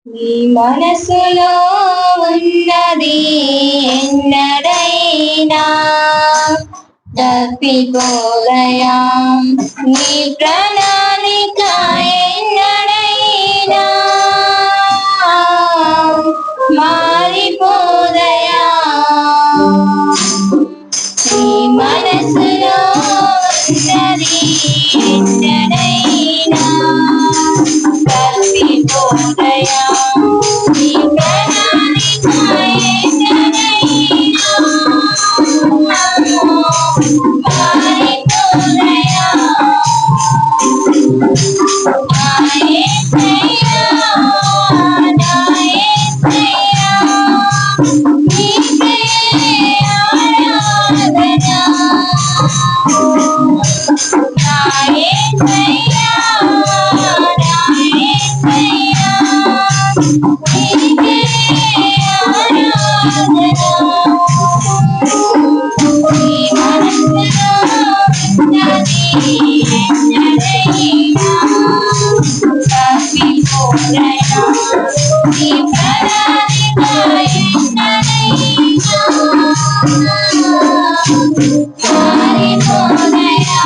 నీ మనసులో ఉన్నది ఎన్నడైనా తప్పిపోదయా, నీ ప్రణాళిక ఎన్నడైనా మారిపోదయా. నీ మనసులో ఉన్నది ఎన్నడైనా తప్పిపోదయా, నీ ప్రణాళిక ఎన్నడైనా మారిపోదయా. నా యేసయ్యా, నా యేసయ్యా, నీకే ఆరాధన. నా యేసయ్యా, నా యేసయ్యా, నీకే ఆరాధన. నీ మనసులో ఉన్నది ఎన్నడైనా తప్పిపోదయా, నీ ప్రణాళిక ఎన్నడైనా మారిపోదయా.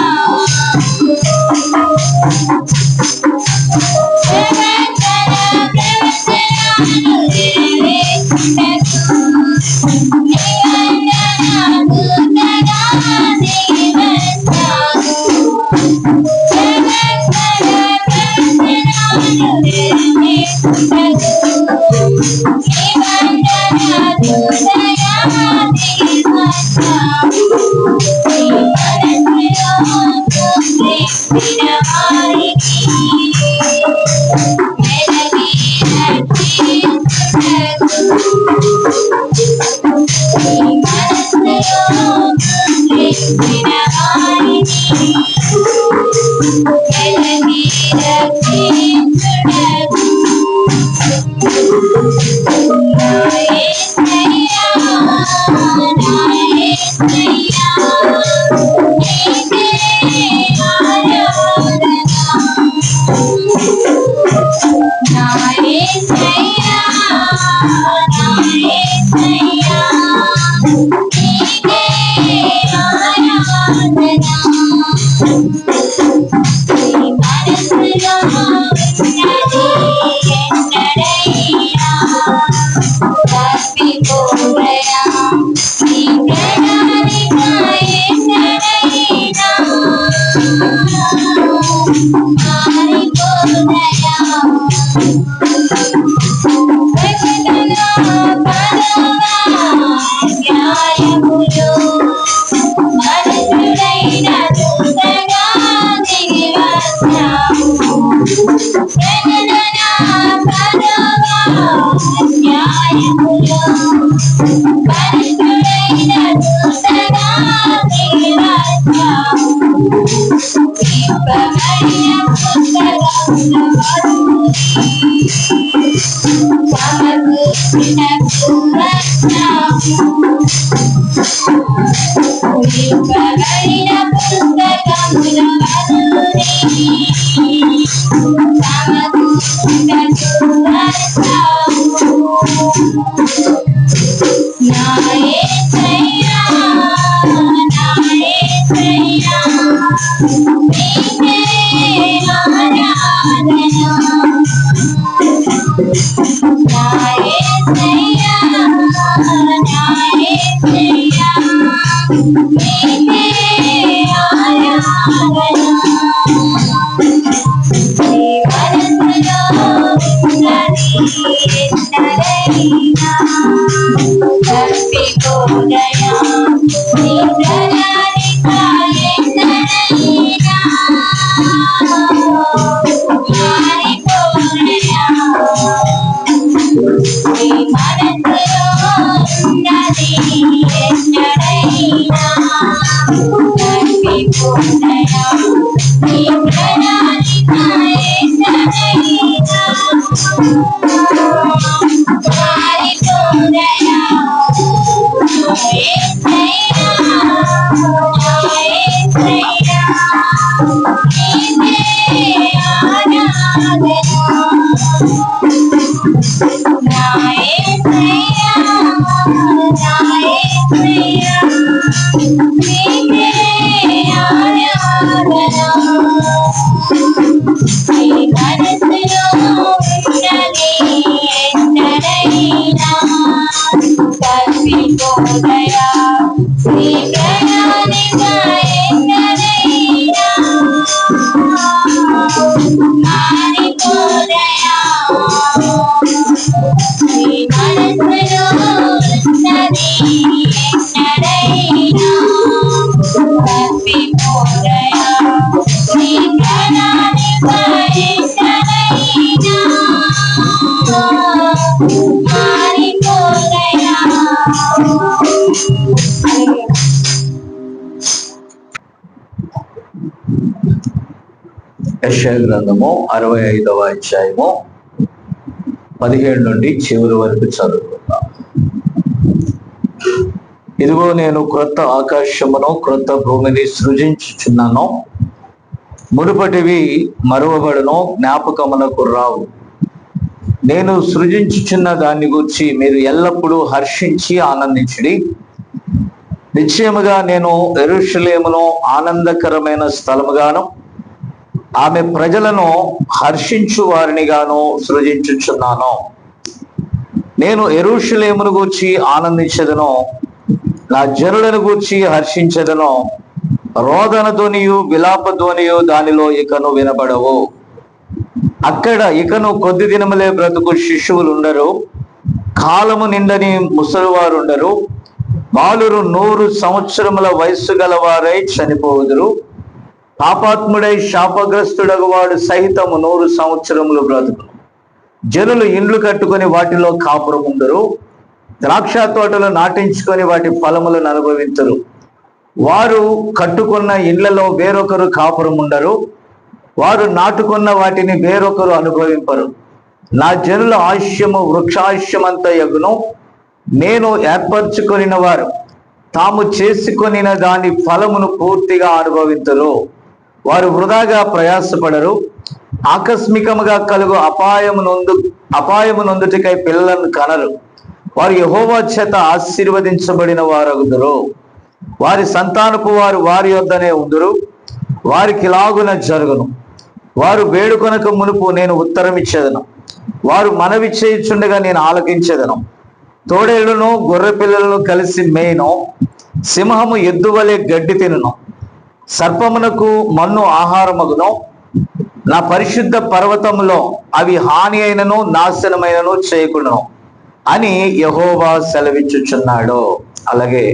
ప్రవచన ప్రవచనాలు నెరవేర్చుటకు నిబంధన దూతగా దిగివచ్చావు. ప్రవచన ప్రవచనాలు నెరవేర్చుటకు నిబంధన దూతగా దిగివచ్చావు. నీ మనసులో పుట్టిన వారికి వెలగి రక్షించుటకు. నీ మనసులో పుట్టిన వారికి వెలగి రక్షించుటకు. నా యేసయ్యా, నా యేసయ్యా, నీకే ఆరాధన. నా యేసయ్యా, నా యేసయ్యా, నీకే ఆరాధన. నీ మనసులో ఉన్నది ఎన్నడైనా తప్పిపోదయా, నీ ప్రణాళిక ఎన్నడైనా మారిపోదయా. ప్రకటన 10వ అధ్యాయములో మనుషుడైన దూతగా దిగివచ్చావు. ప్రకటన 10వ అధ్యాయములో మనుషుడైన దూతగా దిగివచ్చావు. విప్పబడిన పుస్తకములో సమకూర్చుటకు వచ్చావు. విప్పబడిన పుస్తకములో సమకూర్చుటకు వచ్చావు. నా యేసయ్యా, నా యేసయ్యా, నీకే ఆరాధన. నా యేసయ్యా, నా యేసయ్యా, నీకే ఆరాధన. నీ మనసులో ఉన్నది ఎన్నడైనా తప్పిపోదయా, నీ ప్రణాళిక ఎన్నడైనా మారిపోదయా. నీ మనసులో ఉన్నది ఎన్నడైనా తప్పిపోదయా, నీ ప్రణాళిక ఎన్నడైనా మారిపోదయా. యేసయ్యా, నా యేసయ్యా, నీకే ఆరాధన. యెషయా గ్రంథము 65వ అధ్యాయము 17 నుండి చివరి వరకు చదువుకుందాం. ఇదిగో నేను క్రొత్త ఆకాశమును క్రొత్త భూమిని సృజించుచున్నాను, మునుపటివి మరువబడును, జ్ఞాపకమునకు రావు. నేను సృజించుచున్న దాన్ని గూర్చి మీరు ఎల్లప్పుడూ హర్షించి ఆనందించుడి. నిశ్చయముగా నేను యెరూషలేమును ఆనందకరమైన స్థలముగాను ఆమె ప్రజలను హర్షించు వారినిగాను సృజించుచున్నాను. నేను యెరూషలేమును గూర్చి ఆనందించదను, నా జనులను గూర్చి హర్షించదను. రోదన ధ్వనియు విలాప ధ్వనియు దానిలో ఇకను వినబడవు. అక్కడ ఇకను కొద్ది దినములే బ్రతుకు శిశువులు ఉండరు, కాలము నిండని ముసలివారుండరు. బాలురు 100 సంవత్సరముల వయస్సు గలవారై చనిపోవుదురు. పాపాత్ముడై శాపగ్రస్తుడగు వాడు సహితము 100 సంవత్సరములు బ్రతుకు. జనులు ఇండ్లు కట్టుకొని వాటిలో కాపురముందరు, ద్రాక్ష తోటలు నాటించుకొని వాటి ఫలములను అనుభవించరు. వారు కట్టుకున్న ఇండ్లలో వేరొకరు కాపురముండరు, వారు నాటుకున్న వాటిని వేరొకరు అనుభవింపరు. నా జనుల ఆశ్యము వృక్షాశ్యమంత యగును. నేను ఏర్పరచుకొనిన వారు తాము చేసుకొనిన దాని ఫలమును పూర్తిగా అనుభవించరు. వారు వృధాగా ప్రయాసపడరు. ఆకస్మికముగా కలుగు అపాయము నొందుటికై పిల్లలను కనరు. వారు యెహోవా చేత ఆశీర్వదించబడిన వారగుదురు. వారి సంతానపు వారు వారి యొద్దనే ఉందురు. వారికి ఇలాగున జరుగును. వారు వేడుకొనక మునుపు నేను ఉత్తరమిచ్చేదను, వారు మనవి చేయుచుండగా నేను ఆలకించేదను. తోడేళ్లను గొర్రె పిల్లలను కలిసి మేయును, సింహము ఎద్దు వలె గడ్డి తినును. సర్పమునకు మన్ను ఆహారమగును. నా పరిశుద్ధ పర్వతములో అవి హాని అయినను నాశనమైనను చేయకుండాను అని యెహోవా సెలవిచ్చుచున్నాడు. అలాగే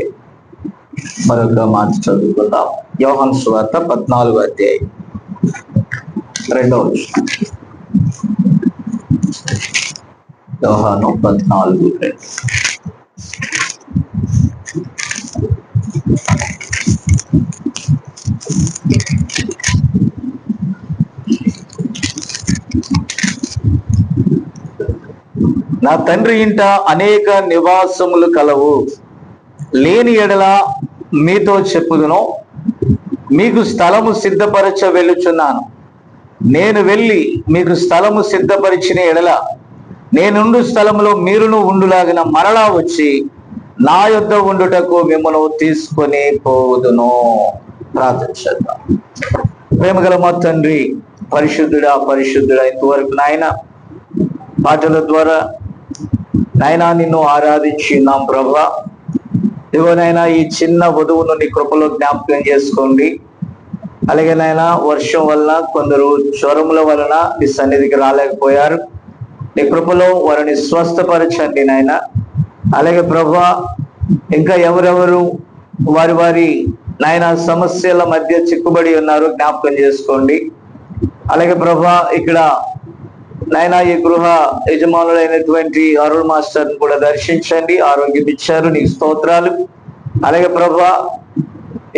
మరొక మాట చదువుకుందాం. యోహాను సువార్త 14వ అధ్యాయం 2వ వచనం. యోహాను 14:2. నా తండ్రి ఇంట అనేక నివాసములు కలవు, లేని ఎడల మీతో చెప్పుదును. మీకు స్థలము సిద్ధపరచ వెళ్ళుచున్నాను. నేను వెళ్ళి మీకు స్థలము సిద్ధపరిచిన ఎడల నేనుండు స్థలములో మీరును ఉండులాగిన మరలా వచ్చి నా యొద్ద ఉండుటకు మిమ్మల్ని తీసుకొని పోవుదును. ప్రార్థన చేద్దాం. ప్రేమగల మా తండ్రి, పరిశుద్ధుడా పరిశుద్ధుడా, ఇంతవరకు నాయన పాటల ద్వారా నాయనా నిన్ను ఆరాధించి ఉన్నాం ప్రభా. ఇదిగో నాయనా ఈ చిన్న వధువును నీ కృపలో జ్ఞాపకం చేసుకోండి. అలాగే నాయనా వర్షం వలన కొందరు జ్వరముల వలన నీ సన్నిధికి రాలేకపోయారు. నీ కృపలో వారిని స్వస్థపరచండి నాయన. అలాగే ప్రభా ఇంకా ఎవరెవరు వారి వారి నాయన సమస్యల మధ్య చిక్కుబడి ఉన్నారు జ్ఞాపకం చేసుకోండి. అలాగే ప్రభా ఇక్కడ నాయన ఈ గృహ యజమానులైనటువంటి అరుణ్ మాస్టర్ కూడా దర్శించండి. ఆరోగ్యం ఇచ్చారు, నీకు స్తోత్రాలు. అలాగే ప్రభా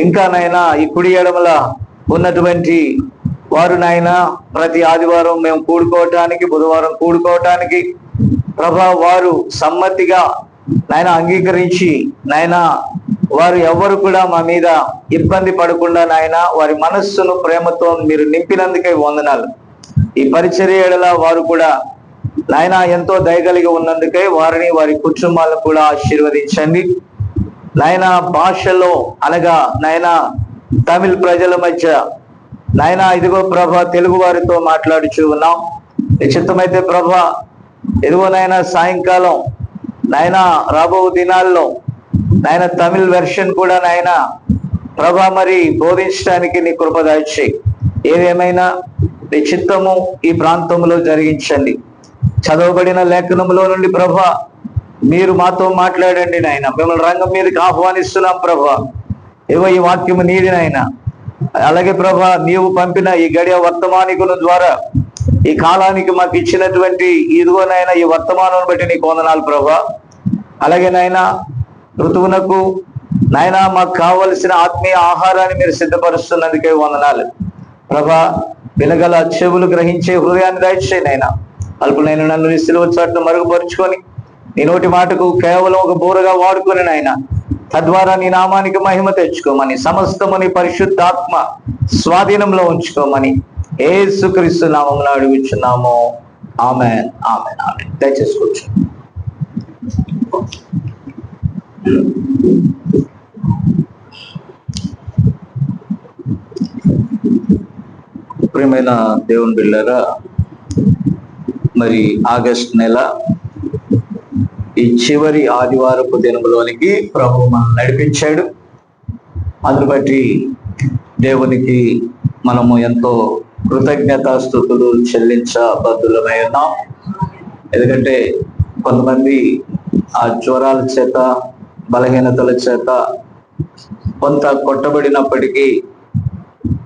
ఇంకా నాయన ఈ కుడి ఎడమల ఉన్నటువంటి వారు నాయన ప్రతి ఆదివారం మేము కూడుకోవటానికి, బుధవారం కూడుకోవటానికి ప్రభా వారు సమ్మతిగా నాయన అంగీకరించి నాయన వారు ఎవరు కూడా మా మీద ఇబ్బంది పడకుండా నాయన వారి మనస్సును ప్రేమతో మీరు నింపినందుకే వందనాలు. ఈ పరిచర్య ఎడల వారు కూడా నాయన ఎంతో దయగలిగి ఉన్నందుకై వారిని వారి కుటుంబాలను కూడా ఆశీర్వదించండి. నాయన భాషలో అనగా నాయన తమిళ ప్రజల మధ్య నాయన ఇదిగో ప్రభా తెలుగు వారితో మాట్లాడుచూ ఉన్నాం. నిశ్చితమైతే ప్రభా ఇదిగో నాయన సాయంకాలం నాయన రాబో దినాల్లో నాయన తమిళ వెర్షన్ కూడా నాయన ప్రభా మరి బోధించడానికి నీ కృప దయచేయి. ఏదేమైనా నీ చిత్తము ఈ ప్రాంతంలో జరిగించండి. చదవబడిన లేఖనంలో నుండి ప్రభా మీరు మాతో మాట్లాడండి నాయన. మిమ్మల్ని రంగం మీదకి ఆహ్వానిస్తున్నాం ప్రభా. ఏవో ఈ వాక్యము నీది నాయన. అలాగే ప్రభా నీవు పంపిన ఈ గడియ వర్తమానికుల ద్వారా ఈ కాలానికి మాకు ఇచ్చినటువంటి ఇదిగో నాయన ఈ వర్తమానం బట్టి నీకు వందనాలు ప్రభా. అలాగే నాయన ఋతువునకు నాయన మాకు కావలసిన ఆత్మీయ ఆహారాన్ని మీరు సిద్ధపరుస్తున్నందుకే వందనాలు ప్రభా. వినగల చెవులు గ్రహించే హృదయాన్ని దయచేయి నాయన. అల్పులైన నన్ను నీ సిలువ చాటును మరుగుపరుచుకొని నీ నోటి మాటకు కేవలం ఒక బోరగా వాడుకొని నాయన తద్వారా నీ నామానికి మహిమ తెచ్చుకోమని సమస్తము నీ పరిశుద్ధాత్మ స్వాధీనంలో ఉంచుకోమని యేసుక్రీస్తు నామమున అడుగుచున్నాము. ఆమేన్ ఆమేన్ ఆమేన్. దయచేసి కూర్చోండి. ప్రియమైన దేవుని బిడ్డలారా, మరి ఆగస్ట్ నెల ఈ చివరి ఆదివారపు దినములోనికి ప్రభు మనం నడిపించాడు. అందును బట్టి దేవునికి మనము ఎంతో కృతజ్ఞతాస్తుతులు చెల్లించబద్దులమై ఉన్నాం. ఎందుకంటే కొంతమంది ఆ జ్వరాల చేత బలహీనతల చేత కొంత కొట్టబడినప్పటికీ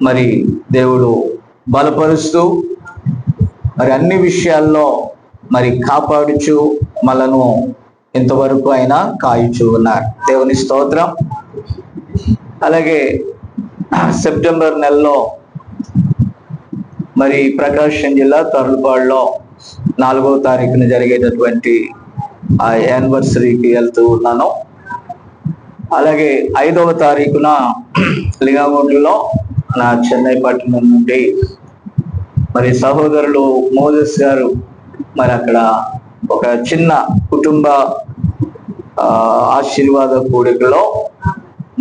మరి దేవుడు బలపరుస్తూ మరి అన్ని విషయాల్లో మరి కాపాడుచు మనను ఇంతవరకు ఆయన కాయుచూ ఉన్నారు. దేవుని స్తోత్రం. అలాగే సెప్టెంబర్ నెలలో మరి ప్రకాశం జిల్లా తరులపాడులో 4వ తారీఖున జరిగేటటువంటి ఆ యానివర్సరీకి వెళ్తూ ఉన్నాను. అలాగే 5వ తారీఖున లింగంగుంటలో నా చెన్నై పట్టణం నుండి మరి సహోదరులు మోజెస్ గారు మరి అక్కడ ఒక చిన్న కుటుంబ ఆశీర్వాద కూడికలో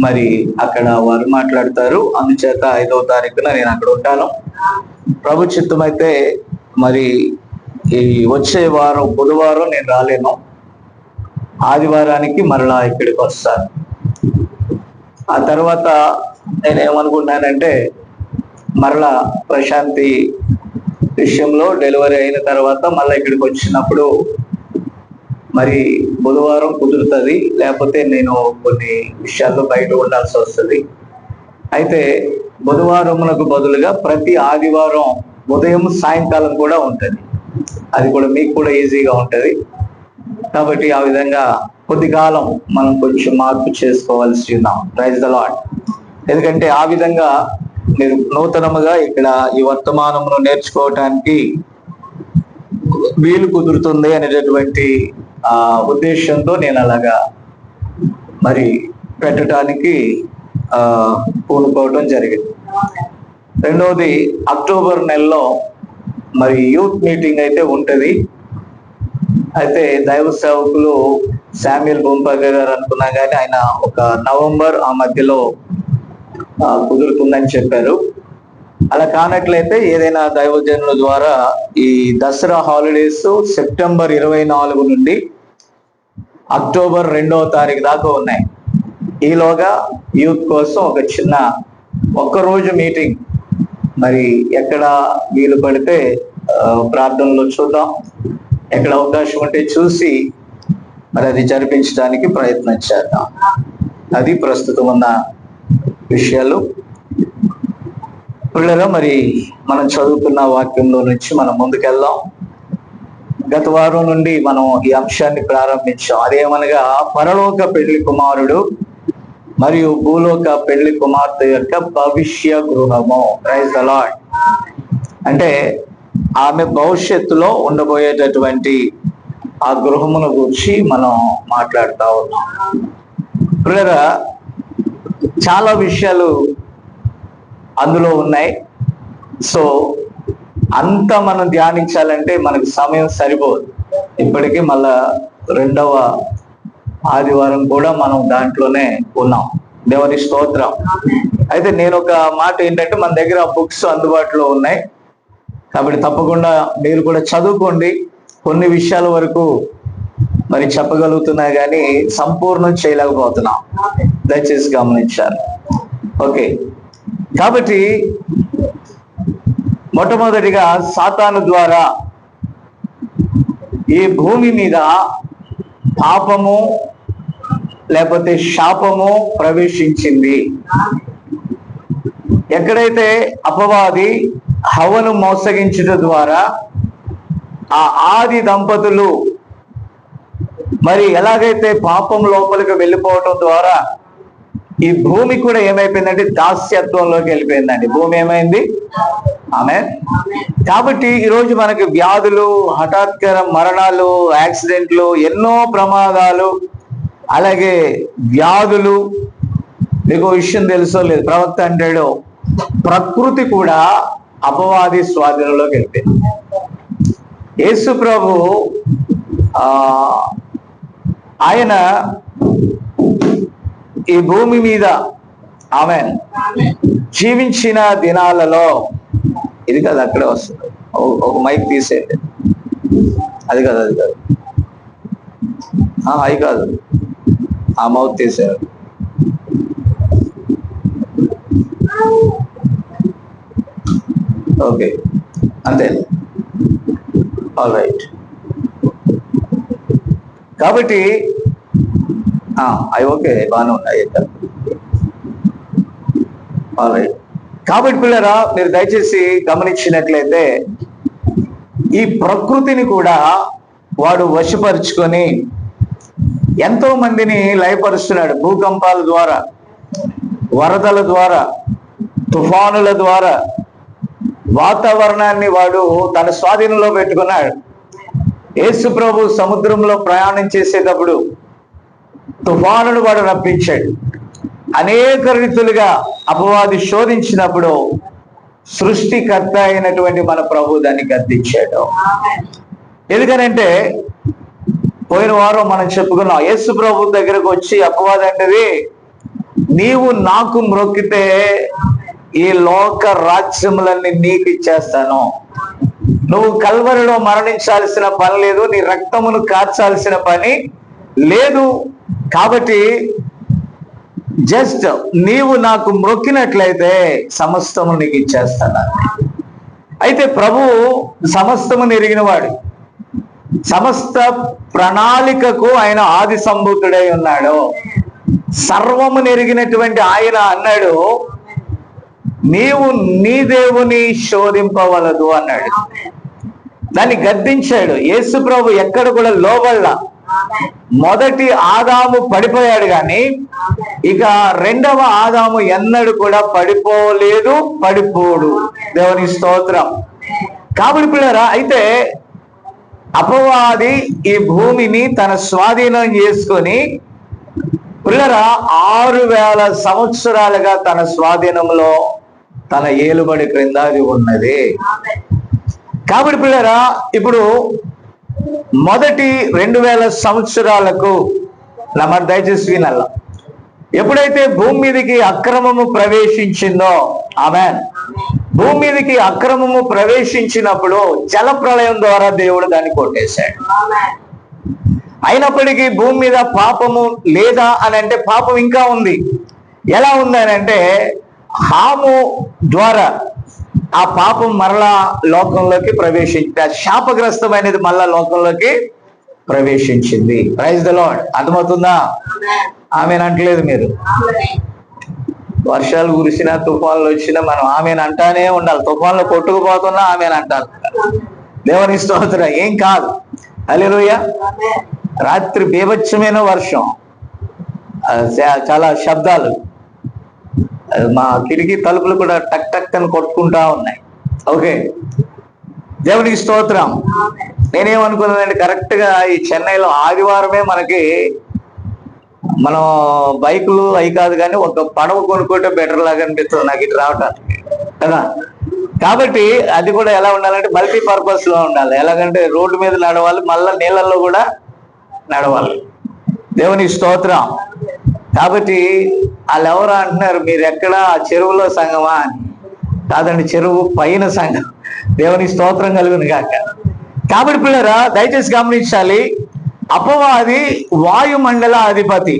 మరి అక్కడ వారు మాట్లాడతారు. అందుచేత 5వ తారీఖున నేను అక్కడ ఉంటాను. ప్రభు చిత్తం అయితే మరి ఈ వచ్చే వారం బుధవారం నేను రాలేను. ఆదివారానికి మరలా ఇక్కడికి వస్తాను. ఆ తర్వాత నేను ఏమనుకున్నానంటే మరలా ప్రశాంతి విషయంలో డెలివరీ అయిన తర్వాత మళ్ళీ ఇక్కడికి వచ్చినప్పుడు మరి బుధవారం కుదురుతుంది, లేకపోతే నేను కొన్ని విషయాల్లో బయట ఉండాల్సి వస్తుంది. అయితే బుధవారమునకు బదులుగా ప్రతి ఆదివారం ఉదయం సాయంకాలం కూడా ఉంటుంది. అది కూడా మీకు కూడా ఈజీగా ఉంటుంది. కాబట్టి ఆ విధంగా కొద్ది కాలం మనం కొంచెం మార్పు చేసుకోవాల్సి ఉన్నాం. Praise the Lord. ఎందుకంటే ఆ విధంగా మీరు నూతనముగా ఇక్కడ ఈ వర్తమానమును నేర్చుకోవటానికి వీలు కుదురుతుంది అనేటటువంటి ఉద్దేశంతో నేను అలాగా మరి పెట్టడానికి పూనుకోవడం జరిగింది. రెండవది అక్టోబర్ నెలలో మరి యూత్ మీటింగ్ అయితే ఉంటుంది. అయితే దైవ సేవకులు శామ్యుల్ బొంపగ గారు అనుకున్నా కానీ ఆయన ఒక నవంబర్ ఆ మధ్యలో కుదురుతుందని చెప్పారు. అలా కానట్లయితే ఏదైనా దైవజనుల ద్వారా ఈ దసరా హాలిడేస్ సెప్టెంబర్ 24 నుండి అక్టోబర్ 2వ తారీఖు దాకా ఉన్నాయి. ఈలోగా యూత్ కోసం ఒక చిన్న ఒక్కరోజు మీటింగ్ మరి ఎక్కడ వీలు పడితే ప్రార్థనలో చూద్దాం, ఎక్కడ అవకాశం ఉంటే చూసి మరి అది జరిపించడానికి ప్రయత్నం చేద్దాం. అది ప్రస్తుతం ఉన్న విషయాలు. పిల్లలు మరి మనం చదువుకున్న వాక్యంలో నుంచి మనం ముందుకెళ్దాం. గత వారం నుండి మనం ఈ అంశాన్ని ప్రారంభించాం. అదేమనగా పరలోక పెళ్లి కుమారుడు మరియు భూలోక పెళ్లి కుమార్తె యొక్క భవిష్య గృహము. Praise the Lord. అంటే ఆమె భవిష్యత్తులో ఉండబోయేటటువంటి ఆ గృహమును గురించి మనం మాట్లాడుతూ ఉన్నాం. పిల్లల చాలా విషయాలు అందులో ఉన్నాయి. సో అంతా మనం ధ్యానించాలంటే మనకు సమయం సరిపోదు. ఇప్పటికీ మళ్ళా 2వ ఆదివారం కూడా మనం దాంట్లోనే ఉన్నాం. దేవుని స్తోత్రం. అయితే నేను ఒక మాట ఏంటంటే, మన దగ్గర బుక్స్ అందుబాటులో ఉన్నాయి కాబట్టి తప్పకుండా మీరు కూడా చదువుకోండి. కొన్ని విషయాల వరకు మరి చెప్పగలుగుతున్నా కానీ సంపూర్ణం చేయలేకపోతున్నాం, దయచేసి గమనించాలి. ఓకే, కాబట్టి మొట్టమొదటిగా సాతాను ద్వారా ఈ భూమి మీద పాపము లేకపోతే శాపము ప్రవేశించింది. ఎక్కడైతే అపవాది హవ్వను మోసగించడం ద్వారా ఆ ఆది దంపతులు మరి ఎలాగైతే పాపం లోపలికి వెళ్ళిపోవటం ద్వారా ఈ భూమి కూడా ఏమైపోయిందంటే దాస్యత్వంలోకి వెళ్ళిపోయిందండి. భూమి ఏమైంది? ఆమేన్. కాబట్టి ఈరోజు మనకి వ్యాధులు, హఠాత్కర మరణాలు, యాక్సిడెంట్లు, ఎన్నో ప్రమాదాలు, అలాగే వ్యాధులు. మీకు విషయం తెలుసో లేదు, ప్రవక్త అంటాడు ప్రకృతి కూడా అపవాది స్వాధీనంలోకి వెళ్ళిపోయింది. యేసు ప్రభు ఆయన ఈ భూమి మీద ఆమేన్ జీవించిన దినాలలో, ఇది కాదు అక్కడే వస్తుంది, ఒక మైక్ తీసేయండి. అది కాదు అది కాదు ఆ మౌత్ తీసేయాలి. ఓకే, అంతే, ఆల్ రైట్. కాబట్టి అవి ఓకే, బాగానే ఉన్నాయి. All right. కాబట్టి పిల్లరా, మీరు దయచేసి గమనించినట్లయితే ఈ ప్రకృతిని కూడా వాడు వశపరుచుకొని ఎంతో మందిని లయపరుస్తున్నాడు. భూకంపాల ద్వారా, వరదల ద్వారా, తుఫానుల ద్వారా వాతావరణాన్ని వాడు తన స్వాధీనంలో పెట్టుకున్నాడు. యేసు ప్రభు సముద్రంలో ప్రయాణం చేసేటప్పుడు తుఫానును వాడు రప్పించాడు. అనేక రీతులుగా అపవాది శోధించినప్పుడు సృష్టికర్త అయినటువంటి మన ప్రభు దాన్ని గద్దించాడు. ఎందుకనంటే పోయిన వారం మనం చెప్పుకున్నాం, యేసు ప్రభు దగ్గరకు వచ్చి అపవాది అంటది, నీవు నాకు మ్రొక్కితే ఈ లోక రాజ్యములన్నీ నీకు ఇచ్చేస్తాను. నువ్వు కల్వరిలో మరణించాల్సిన పని లేదు, నీ రక్తమును కార్చాల్సిన పని లేదు. కాబట్టి జస్ట్ నీవు నాకు మ్రొక్కినట్లయితే సమస్తము నీకు ఇచ్చేస్తాను. అయితే ప్రభు సమస్తము ఎరిగినవాడు, సమస్త ప్రణాళికకు ఆయన ఆది సంభూతుడై ఉన్నాడు. సర్వము ఎరిగినటువంటి ఆయన అన్నాడు, నీవు నీ దేవుని శోధింపవలదు అన్నాడు. దాన్ని గద్దించాడు. యేసు ప్రభు ఎక్కడ కూడా లోబడలా. మొదటి ఆదాము పడిపోయాడు కానీ ఇక 2వ ఆదాము ఎన్నడూ కూడా పడిపోలేదు, పడిపోడు. దేవుని స్తోత్రం. కాబట్టి పిల్లరా, అయితే అపవాది ఈ భూమిని తన స్వాధీనం చేసుకొని పిల్లరా 6000 సంవత్సరాలుగా తన స్వాధీనంలో, తన ఏలుబడి క్రింద అది ఉన్నది. కాబట్టి పిల్లరా, ఇప్పుడు మొదటి 2000 సంవత్సరాలకు మరి దయచేసి వినాల, ఎప్పుడైతే భూమి మీదకి అక్రమము ప్రవేశించిందో, ఆమేన్, భూమి మీదకి అక్రమము ప్రవేశించినప్పుడు జల ప్రళయం ద్వారా దేవుడు దాన్ని కొట్టేశాడు. అయినప్పటికీ భూమి మీద పాపము లేదా అని అంటే పాపం ఇంకా ఉంది. ఎలా ఉందని అంటే హాము ద్వారా ఆ పాపం మరలా లోకంలోకి ప్రవేశించింది. ఆ శాపగ్రస్తమైనది మళ్ళా లోకంలోకి ప్రవేశించింది. Praise the Lord. అర్థమవుతుందా? ఆమెను అంటలేదు మీరు. వర్షాలు కురిసినా, తుఫాన్లు వచ్చినా మనం ఆమెను అంటానే ఉండాలి. తుఫాన్లు కొట్టుకుపోతున్నా ఆమెను అంటారు. దేవుని స్తోత్రం. ఏం కాదు. హల్లెలూయా. రాత్రి బీభత్సమైన వర్షం, చాలా శబ్దాలు, మా కిటికీ తలుపులు కూడా టక్ టక్ అని కొట్టుకుంటా ఉన్నాయి. ఓకే, దేవునికి స్తోత్రం. నేనేమనుకున్నానంటే కరెక్ట్ గా ఈ చెన్నైలో ఆదివారమే మనకి, మనం బైకులు అవి కాదు కానీ ఒక పడవ కొనుక్కుంటే బెటర్ లాగా అనిపిస్తుంది నాకు ఇటు రావటానికి. కదా. కాబట్టి అది కూడా ఎలా ఉండాలంటే మల్టీపర్పస్ లో ఉండాలి. ఎలాగంటే రోడ్డు మీద నడవాలి, మళ్ళా నీళ్ళల్లో కూడా నడవాలి. దేవుని స్తోత్రం. కాబట్టి వాళ్ళు ఎవరు అంటున్నారు, మీరు ఎక్కడ చెరువులో సంఘమా అని. కాదండి, చెరువు పైన సంఘం. దేవుని స్తోత్రం కలుగును కాక. కాబట్టి పిల్లరా దయచేసి గమనించాలి, అపవాది వాయుమండల అధిపతి.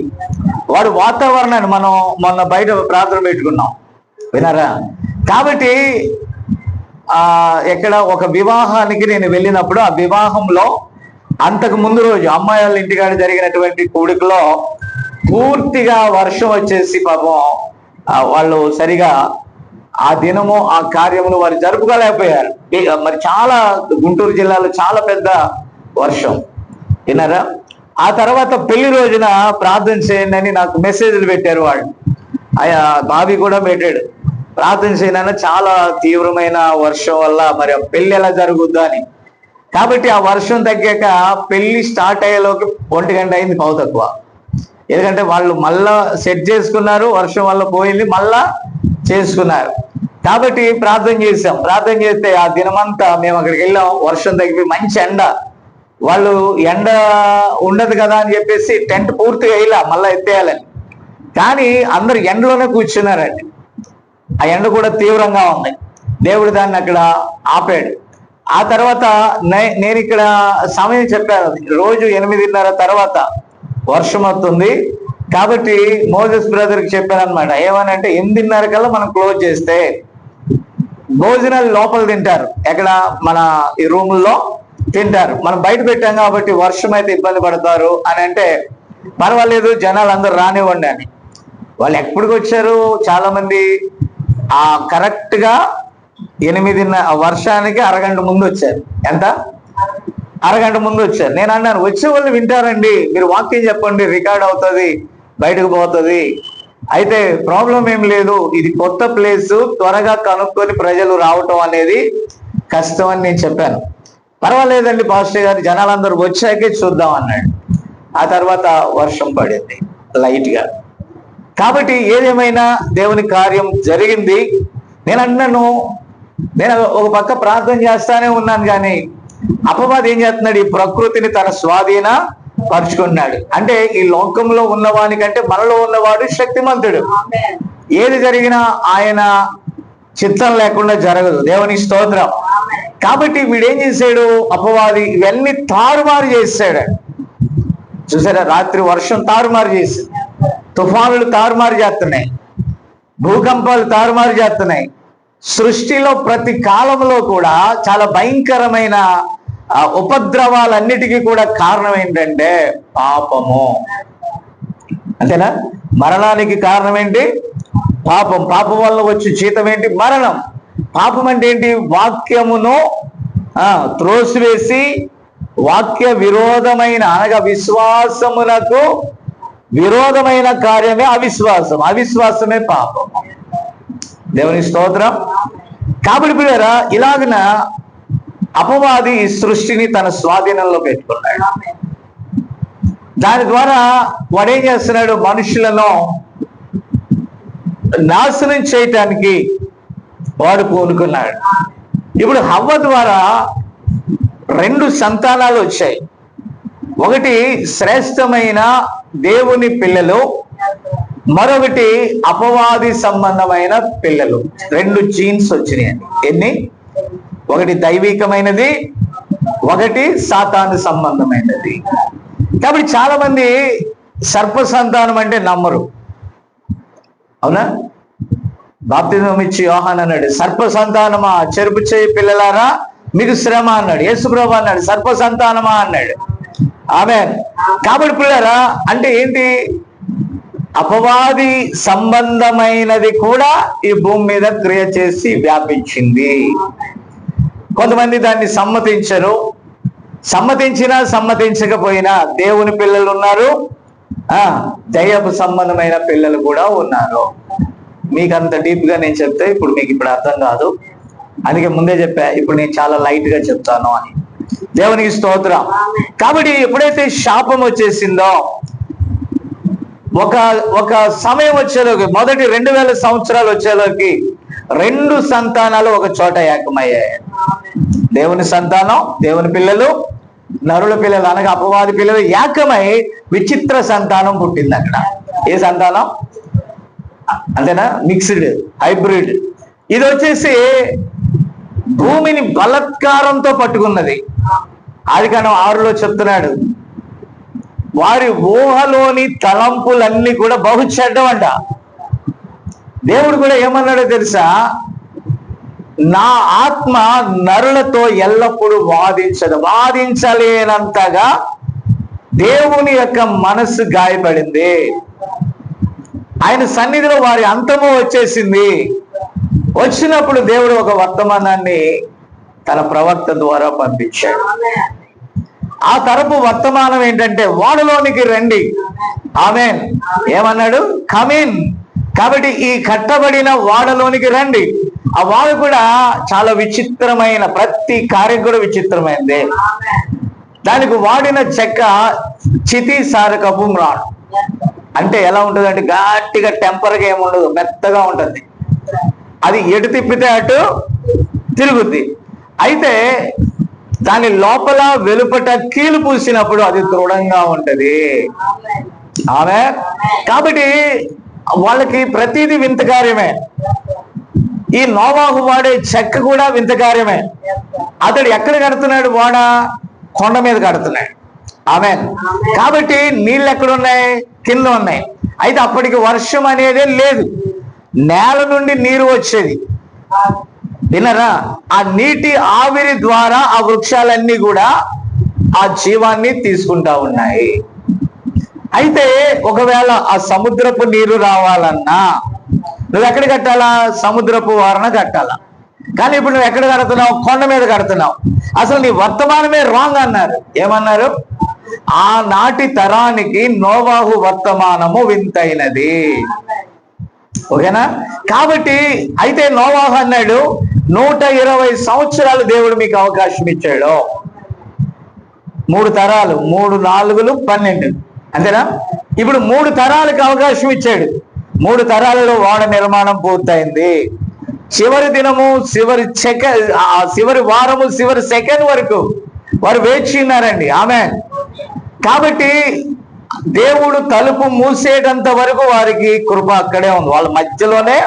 వాడు వాతావరణాన్ని, మనం మొన్న బయట ప్రార్థన పెట్టుకున్నాం వినారా. కాబట్టి ఎక్కడ ఒక వివాహానికి నేను వెళ్ళినప్పుడు, ఆ వివాహంలో అంతకు ముందు రోజు అమ్మాయి వాళ్ళ ఇంటికాడ జరిగినటువంటి కూడికలో పూర్తిగా వర్షం వచ్చేసి పాపం వాళ్ళు సరిగా ఆ దినము ఆ కార్యములు వారు జరుపుకోలేకపోయారు. మరి చాలా గుంటూరు జిల్లాలో చాలా పెద్ద వర్షం విన్నారా. ఆ తర్వాత పెళ్లి రోజున ప్రార్థన చేయండి అని నాకు మెసేజ్లు పెట్టారు వాళ్ళు. బావి కూడా పెట్టాడు, ప్రార్థన చేయనన్నా చాలా తీవ్రమైన వర్షం వల్ల మరి ఆ పెళ్లి ఎలా జరుగుద్దా అని. కాబట్టి ఆ వర్షం తగ్గాక పెళ్లి స్టార్ట్ అయ్యేలోకి 1 గంట అయింది, పావు తక్కువ. ఎందుకంటే వాళ్ళు మళ్ళా సెట్ చేసుకున్నారు, వర్షం వల్ల పోయింది, మళ్ళా చేసుకున్నారు. కాబట్టి ప్రార్థన చేసాం. ప్రార్థన చేస్తే ఆ దినమంతా మేము అక్కడికి వెళ్ళాం. వర్షం తగ్గిపోయి మంచి ఎండ, వాళ్ళు ఎండ ఉండదు కదా అని చెప్పేసి టెంట్ పూర్తిగా వేయాల, మళ్ళా ఎత్తేయాలని. కానీ అందరు ఎండలోనే కూర్చున్నారండి. ఆ ఎండ కూడా తీవ్రంగా ఉంది. దేవుడు దాన్ని అక్కడ ఆపాడు. ఆ తర్వాత నేను ఇక్కడ సమయం చెప్పాను, రోజు 8:30 తర్వాత వర్షం వస్తుంది. కాబట్టి మోజెస్ బ్రదర్కి చెప్పాను అనమాట. ఏమనంటే 8:30 కల్లా మనం క్లోజ్ చేస్తే భోజనాలు లోపల తింటారు, ఎక్కడ మన ఈ రూముల్లో తింటారు. మనం బయట పెట్టాం కాబట్టి వర్షం అయితే ఇబ్బంది పడతారు అని అంటే, పర్వాలేదు జనాలు అందరూ రానివ్వండి అని. వాళ్ళు ఎప్పటికి వచ్చారు, చాలా మంది కరెక్ట్ గా 8:30 వర్షానికి అరగంట ముందు వచ్చారు. ఎంత? అరగంట ముందు వచ్చారు. నేను అన్నాను, వచ్చే వాళ్ళు వింటారండి, మీరు వాక్యం చెప్పండి, రికార్డ్ అవుతుంది, బయటకు పోతుంది, అయితే ప్రాబ్లం ఏం లేదు, ఇది కొత్త ప్లేస్, త్వరగా కనుక్కొని ప్రజలు రావటం అనేది కష్టం అని నేను చెప్పాను. పర్వాలేదండి పాస్టర్ గారు, జనాలందరూ వచ్చాకే చూద్దాం అన్నాడు. ఆ తర్వాత వర్షం పడింది లైట్ గా. కాబట్టి ఏదేమైనా దేవుని కార్యం జరిగింది. నేను అన్నాను, నేను ఒక పక్క ప్రార్థన చేస్తానే ఉన్నాను, కానీ అపవాది ఏం చేస్తున్నాడు, ఈ ప్రకృతిని తన స్వాధీన పరుచుకున్నాడు. అంటే ఈ లోకంలో ఉన్నవానికంటే మనలో ఉన్నవాడు శక్తిమంతుడు. ఏది జరిగినా ఆయన చిత్తం లేకుండా జరగదు. దేవుని స్తోత్రం. కాబట్టి వీడేం చేశాడు, అపవాది ఇవన్నీ తారుమారు చేశాడు. చూసారా, రాత్రి వర్షం తారుమారు చేసింది, తుఫానులు తారుమారు చేస్తున్నాయి, భూకంపాలు తారుమారు చేస్తున్నాయి. సృష్టిలో ప్రతి కాలంలో కూడా చాలా భయంకరమైన ఉపద్రవాలన్నిటికీ కూడా కారణం ఏంటంటే పాపము. అంతేనా? మరణానికి కారణం ఏంటి? పాపం. పాపం వల్ల వచ్చే జీతం ఏంటి? మరణం. పాపం అంటే ఏంటి? వాక్యమును త్రోసివేసి వాక్య విరోధమైన, అనగా విశ్వాసమునకు విరోధమైన కార్యమే అవిశ్వాసం. అవిశ్వాసమే పాపం. దేవుని స్తోత్రం. కాబట్టి పిల్లరా, ఇలాగన అపవాది ఈ సృష్టిని తన స్వాధీనంలో పెట్టుకున్నాడు. దాని ద్వారా వాడేం చేస్తున్నాడు, మనుషులను నాశనం చేయటానికి వాడు పూనుకున్నాడు. ఇప్పుడు హవ్వ ద్వారా 2 సంతానాలు వచ్చాయి. ఒకటి శ్రేష్టమైన దేవుని పిల్లలు, మరొకటి అపవాది సంబంధమైన పిల్లలు. 2 జీన్స్ వచ్చినాయండి. ఎన్ని? ఒకటి దైవికమైనది, ఒకటి సాతాను సంబంధమైనది. కాబట్టి చాలా మంది సర్ప సంతానం అంటే నమ్మరు. అవునా? బాప్తిజం ఇచ్చి యోహాన్ అన్నాడు, సర్ప సంతానమా, చెరుపు చేయి పిల్లలారా మీకు శ్రమ అన్నాడు. యేసుప్రభు అన్నాడు, సర్ప సంతానమా అన్నాడు. ఆమేన్. కాబట్టి పిల్లరా అంటే ఏంటి, అపవాది సంబంధమైనది కూడా ఈ భూమి మీద క్రియ చేసి వ్యాపించింది. కొంతమంది దాన్ని సమ్మతించరు. సమ్మతించినా సమ్మతించకపోయినా దేవుని పిల్లలు ఉన్నారు, దయ్యపు సంబంధమైన పిల్లలు కూడా ఉన్నారు. మీకు అంత డీప్ గా నేను చెప్తే ఇప్పుడు అర్థం కాదు, అందుకే ముందే చెప్పా, ఇప్పుడు నేను చాలా లైట్ గా చెప్తాను అని. దేవునికి స్తోత్రం. కాబట్టి ఎప్పుడైతే శాపం వచ్చేసిందో, ఒక సమయం వచ్చేలోకి, మొదటి 2000 సంవత్సరాలు వచ్చేలోకి రెండు సంతానాలు ఒక చోట ఏకమయ్యాయి. దేవుని సంతానం, దేవుని పిల్లలు, నరుల పిల్లలు అనగా అపవాది పిల్లలు ఏకమై విచిత్ర సంతానం పుట్టింది అక్కడ. ఏ సంతానం? అంతేనా? Mixed, hybrid. ఇది వచ్చేసి భూమిని బలత్కారంతో పట్టుకున్నది. ఆదికాండం 6లో చెప్తున్నాడు, వారి ఊహలోని తలంపులన్నీ కూడా బహు చెడ్డమంట. దేవుడు కూడా ఏమన్నాడో తెలుసా? నా ఆత్మ నరులతో ఎల్లప్పుడూ వాదించలేనంతగా దేవుని యొక్క మనస్సు గాయపడింది. ఆయన సన్నిధిలో వారి అంతము వచ్చేసింది. వచ్చినప్పుడు దేవుడు ఒక వర్తమానాన్ని తన ప్రవక్త ద్వారా పంపించాడు. ఆ తరపు వర్తమానం ఏంటంటే, వాడలోనికి రండి. ఆమేన్. ఏమన్నాడు? కమిన్. కాబట్టి ఈ కట్టబడిన వాడలోనికి రండి. ఆ వాడ కూడా చాలా విచిత్రమైన, ప్రతి కార్యం కూడా విచిత్రమైనదే. దానికి వాడిన చెక్క చితి సారకపు మ్రాడు. అంటే ఎలా ఉంటుంది అంటే, గట్టిగా టెంపర్గా ఏముండదు, మెత్తగా ఉంటుంది. అది ఎటు తిప్పితే అటు తిరుగుద్ది. అయితే దాని లోపల వెలుపట కీలు పూసినప్పుడు అది దృఢంగా ఉంటది. ఆమె కాబట్టి వాళ్ళకి ప్రతిదీ వింత కార్యమే. ఈ నోవాహు వాడే చెక్క కూడా వింత కార్యమే. అతడు ఎక్కడ కడుతున్నాడు? వాడ కొండ మీద కడుతున్నాడు. ఆమేన్. కాబట్టి నీళ్ళు ఎక్కడున్నాయి? కింద ఉన్నాయి. అయితే అప్పటికి వర్షం అనేదే లేదు, నేల నుండి నీరు వచ్చేది. వినరా? ఆ నీటి ఆవిరి ద్వారా ఆ వృక్షాలన్నీ కూడా ఆ జీవాన్ని తీసుకుంటా ఉన్నాయి. అయితే ఒకవేళ ఆ సముద్రపు నీరు రావాలన్నా నువ్వు ఎక్కడ కట్టాలా? సముద్రపు వారన కట్టాలా. కానీ ఇప్పుడు నువ్వు ఎక్కడ కడుతున్నావు? కొండ మీద కడుతున్నావు. అసలు నీ వర్తమానమే రాంగ్ అన్నారు. ఏమన్నారు? ఆనాటి తరానికి నోవాహు వర్తమానము వింతైనది. ఓకేనా? కాబట్టి అయితే నోవాహు అన్నాడు, 120 సంవత్సరాలు దేవుడు మీకు అవకాశం ఇచ్చాడు. 3 తరాలు, 3 4 12. అంతేనా? ఇప్పుడు 3 తరాలకు అవకాశం ఇచ్చాడు. 3 తరాలలో వాడ నిర్మాణం పూర్తయింది. చివరి దినము, చివరి వారము, చివరి సెకండ్ వరకు వారు వేచి ఉన్నారండి. ఆమేన్. కాబట్టి దేవుడు తలుపు మూసేటంత వరకు వారికి కృప అక్కడే ఉంది, వాళ్ళ మధ్యలోనే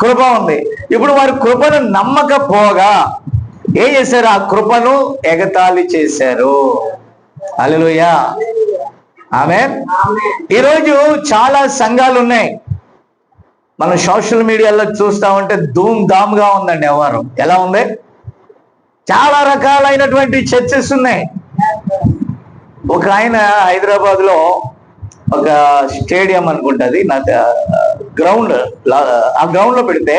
కృప ఉంది. ఇప్పుడు వారి కృపను నమ్మకపోగా ఏం చేశారు? ఆ కృపను ఎగతాళి చేశారు. హల్లెలూయా. ఆమేన్. ఈరోజు చాలా సంఘాలు ఉన్నాయి. మనం సోషల్ మీడియాలో చూస్తా ఉంటే ధూమ్ ధామ్గా ఉందండి. ఎవరు ఎలా ఉంది? చాలా రకాలైనటువంటి చర్చెస్ ఉన్నాయి. ఒక ఆయన హైదరాబాద్ లో ఒక స్టేడియం అనుకుంటుంది, నాకు గ్రౌండ్, ఆ గ్రౌండ్ లో పెడితే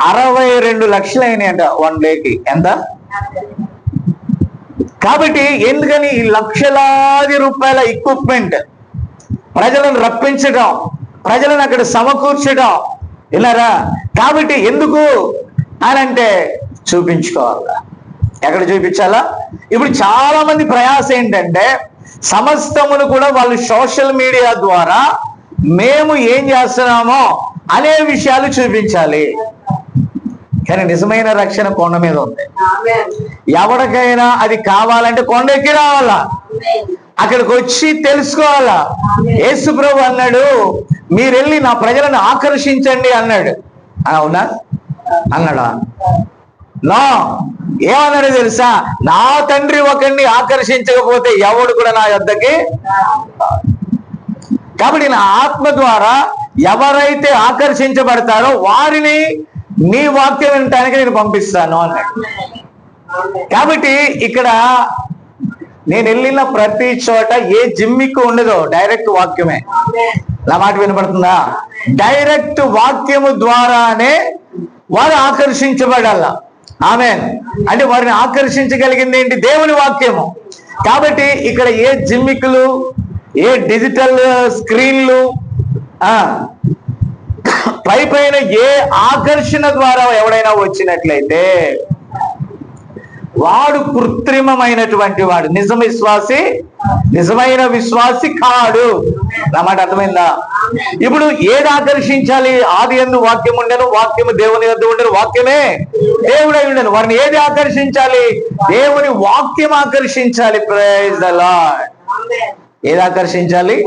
62 లక్షలు అయినాయంట 1 డేకి. ఎంత? కాబట్టి ఎందుకని ఈ లక్షలాది రూపాయల ఎక్విప్మెంట్, ప్రజలను రప్పించడం, ప్రజలను అక్కడ సమకూర్చడం, విన్నారా? కాబట్టి ఎందుకు అని అంటే చూపించుకోవాలా. ఎక్కడ చూపించాలా? ఇప్పుడు చాలా మంది ప్రయాస ఏంటంటే సమస్తమును కూడా వాళ్ళు సోషల్ మీడియా ద్వారా మేము ఏం చేస్తున్నామో అనే విషయాలు చూపించాలి. కానీ నిజమైన రక్షణ కొండ మీద ఉంది. ఎవరికైనా అది కావాలంటే కొండ ఎక్కి రావాలా, అక్కడికి వచ్చి తెలుసుకోవాలా. యేసు ప్రభు అన్నాడు, మీరు వెళ్ళి నా ప్రజలను ఆకర్షించండి అన్నాడు. అవునా? అన్నాడా? నో. ఏమన్నాడు తెలుసా? నా తండ్రి ఒకరిని ఆకర్షించకపోతే ఎవడు కూడా నా యొద్దకి. కాబట్టి నా ఆత్మ ద్వారా ఎవరైతే ఆకర్షించబడతారో వారిని నీ వాక్యం వినటానికి నేను పంపిస్తాను అన్నాడు. కాబట్టి ఇక్కడ నేను వెళ్ళిన ప్రతి చోట ఏ జిమ్మికి ఉండదో డైరెక్ట్ వాక్యమే. నా మాట వినపడుతుందా? డైరెక్ట్ వాక్యము ద్వారానే వారు ఆకర్షించబడాల. ఆమేన్. అంటే వారిని ఆకర్షించగలిగింది ఏంటి? దేవుని వాక్యము. కాబట్టి ఇక్కడ ఏ జిమ్మికులు, ఏ డిజిటల్ స్క్రీన్లు, పైన ఏ ఆకర్షణ ద్వారా ఎవడైనా వచ్చినట్లయితే వాడు కృత్రిమమైనటువంటి వాడు, నిజమైన విశ్వాసి కాడు. నా మాట అర్థమైందా? ఇప్పుడు ఏది ఆకర్షించాలి? ఆది యందు వాక్యం ఉండెను, వాక్యము దేవుని యొద్ద ఉండెను, వాక్యమే దేవుడై ఉండెను. వారిని ఏది ఆకర్షించాలి? దేవుని వాక్యం ఆకర్షించాలి. Praise the lord. ఏది ఆకర్షించాలి?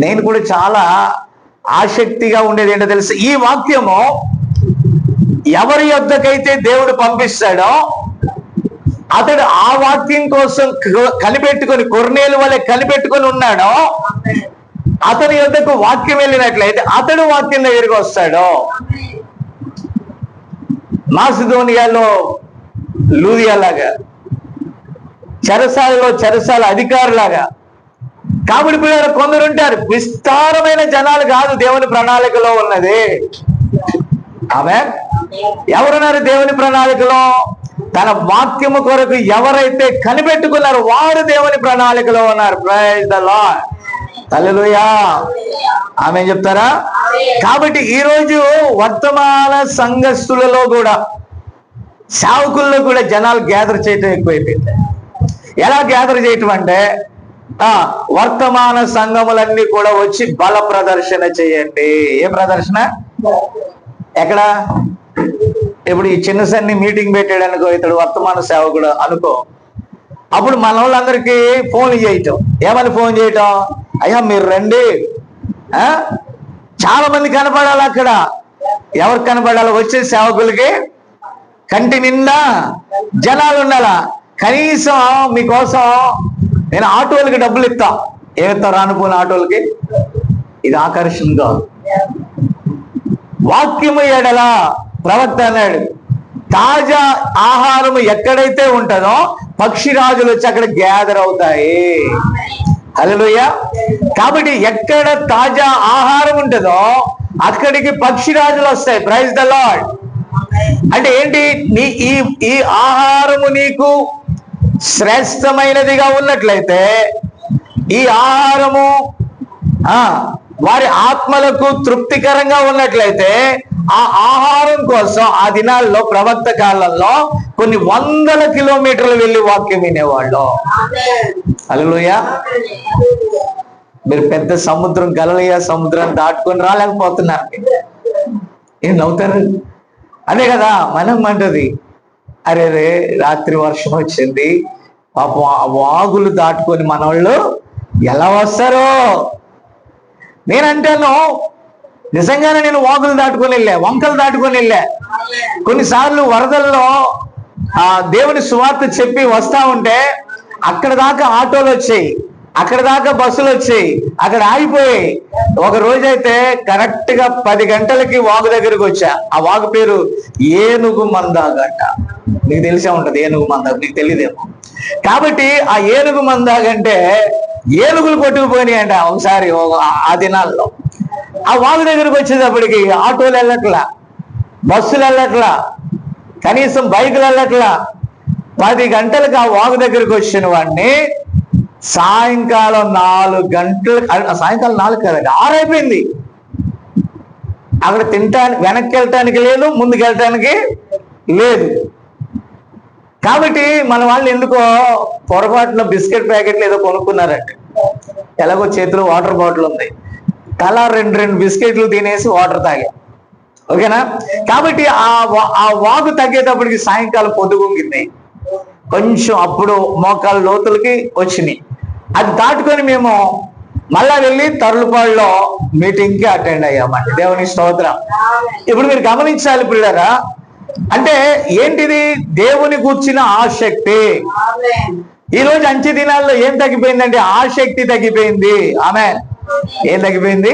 నేను కూడా చాలా ఆసక్తిగా ఉండేది ఏంటో తెలుసు, ఈ వాక్యము ఎవరి యొద్దకైతే దేవుడు పంపిస్తాడో అతడు ఆ వాక్యం కోసం కనిపెట్టుకొని, కొర్నేలు వలె కనిపెట్టుకొని ఉన్నాడో, అతని యొద్దకు వాక్యం వెళ్ళినట్లయితే అతడు వాక్యం దగ్గరికి వస్తాడు. మాసిదోనియాలో లూదియాలాగా, చెరసాలలో చెరసాల అధికారులాగా. కాబట్టి పిల్లలు కొందరు ఉంటారు, విస్తారమైన జనాలు కాదు దేవుని ప్రణాళికలో ఉన్నది. ఆమె ఎవరున్నారు దేవుని ప్రణాళికలో? తన వాక్యము కొరకు ఎవరైతే కనిపెట్టుకున్నారో వారు దేవుని ప్రణాళికలో ఉన్నారు. Praise the lord. హల్లెలూయా. ఆమె చెప్తారా? కాబట్టి ఈరోజు వర్తమాన సంఘస్థులలో కూడా, సేవకుల్లో కూడా జనాలు గ్యాదర్ చేయటం ఎక్కువైపోయింది. ఎలా గ్యాదర్ చేయటం అంటే, వర్తమాన సంఘములన్నీ కూడా వచ్చి బల ప్రదర్శన చేయండి. ఏ ప్రదర్శన? ఎక్కడ? ఇప్పుడు ఈ చిన్న సన్ని మీటింగ్ పెట్టాడు అనుకో, ఇతడు వర్తమాన సేవకుడు అనుకో, అప్పుడు మన వాళ్ళందరికీ ఫోన్లు చేయటం. ఏమని ఫోన్ చేయటం? అయ్యా మీరు రండి, చాలా మంది కనపడాలి అక్కడ. ఎవరికి కనపడాలి? వచ్చే సేవకులకి కంటి నిండా జనాలు ఉండాలా. కనీసం మీకోసం నేను ఆటోలకి డబ్బులు ఇస్తా. ఏమిస్తా? రానుపోయిన ఆటోలకి. ఇది ఆకర్షణ కాదు. వాక్యము ఎడల ప్రవక్త అన్నాడు, తాజా ఆహారము ఎక్కడైతే ఉంటుందో పక్షిరాజులు వచ్చి అక్కడ గ్యాదర్ అవుతాయి. హల్లెలూయా. కాబట్టి ఎక్కడ తాజా ఆహారం ఉంటుందో అక్కడికి పక్షిరాజులు వస్తాయి. Praise the Lord. అంటే ఏంటి? నీ ఈ ఆహారము నీకు శ్రేష్టమైనదిగా ఉన్నట్లయితే, ఈ ఆహారము వారి ఆత్మలకు తృప్తికరంగా ఉన్నట్లయితే, ఆ ఆహారం కోసం ఆ దినాల్లో ప్రవక్త కాలంలో కొన్ని వందల కిలోమీటర్లు వెళ్ళి వాక్యం వినేవాళ్ళు. హల్లెలూయా. మీరు పెద్ద సముద్రం, గలిలయ సముద్రం దాటుకొని రాలేకపోతున్నారు. ఏం నవ్వుతారు? అదే కదా మనం అంటది, అరే రే రాత్రి వర్షం వచ్చింది, పాపం ఆ వాగులు దాటుకొని మనోళ్ళు ఎలా వస్తారో. నేనంటాను, నిజంగానే నేను వాగులు దాటుకొని వెళ్ళా, వంకలు దాటుకొని వెళ్ళా. కొన్నిసార్లు వరదల్లో దేవుని సువార్త చెప్పి వస్తా ఉంటే అక్కడ దాకా ఆటోలు వచ్చాయి, అక్కడ దాకా బస్సులు వచ్చాయి, అక్కడ ఆగిపోయాయి. ఒక రోజైతే కరెక్ట్ గా 10 గంటలకి వాగు దగ్గరకు వచ్చా. ఆ వాగు పేరు ఏనుగు మందాగంట. నీకు తెలిసే ఉంటది ఏనుగు మందాగ, నీకు తెలియదేమో. కాబట్టి ఆ ఏనుగు మందాగంటే ఏనుగులు కొట్టుకుపోయినాయి అంట ఒకసారి ఆ దినాల్లో. ఆ వాగు దగ్గరకు వచ్చేటప్పటికి ఆటోలు వెళ్ళట్లా, బస్సులు వెళ్ళట్లా, కనీసం బైకులు వెళ్ళట్లా. 10 గంటలకు ఆ వాగు దగ్గరకు వచ్చిన వాడిని సాయంకాలం 4 గంటలు, సాయంకాలం 4 కదండి, 6 అయిపోయింది. అక్కడ తినటానికి, వెనక్కి వెళ్ళటానికి లేదు, ముందుకు వెళ్ళటానికి లేదు. కాబట్టి మన వాళ్ళు ఎందుకో పొరపాటున బిస్కెట్ ప్యాకెట్లు ఏదో కొనుక్కున్నారంటే, ఎలాగో చేతిలో వాటర్ బాటిల్ ఉంది, తలా 2 బిస్కెట్లు తినేసి వాటర్ తాగా. ఓకేనా? కాబట్టి ఆ వాగు తగ్గేటప్పటికి సాయంకాలం పొద్దుగుంగింది. కొంచెం అప్పుడు మోకాళ్ళ లోతులకి వచ్చినాయి. అది దాటుకొని మేము మళ్ళా వెళ్ళి తర్లుపాడులో మీటింగ్కి అటెండ్ అయ్యామండి. దేవుని స్తోత్రం. ఇప్పుడు మీరు గమనించాలి పిల్లరా, అంటే ఏంటిది? దేవుని కూర్చిన ఆసక్తి. ఈరోజు అంచె దినాల్లో ఏం తగ్గిపోయిందంటే ఆసక్తి తగ్గిపోయింది. ఆమె ఏం తగ్గిపోయింది?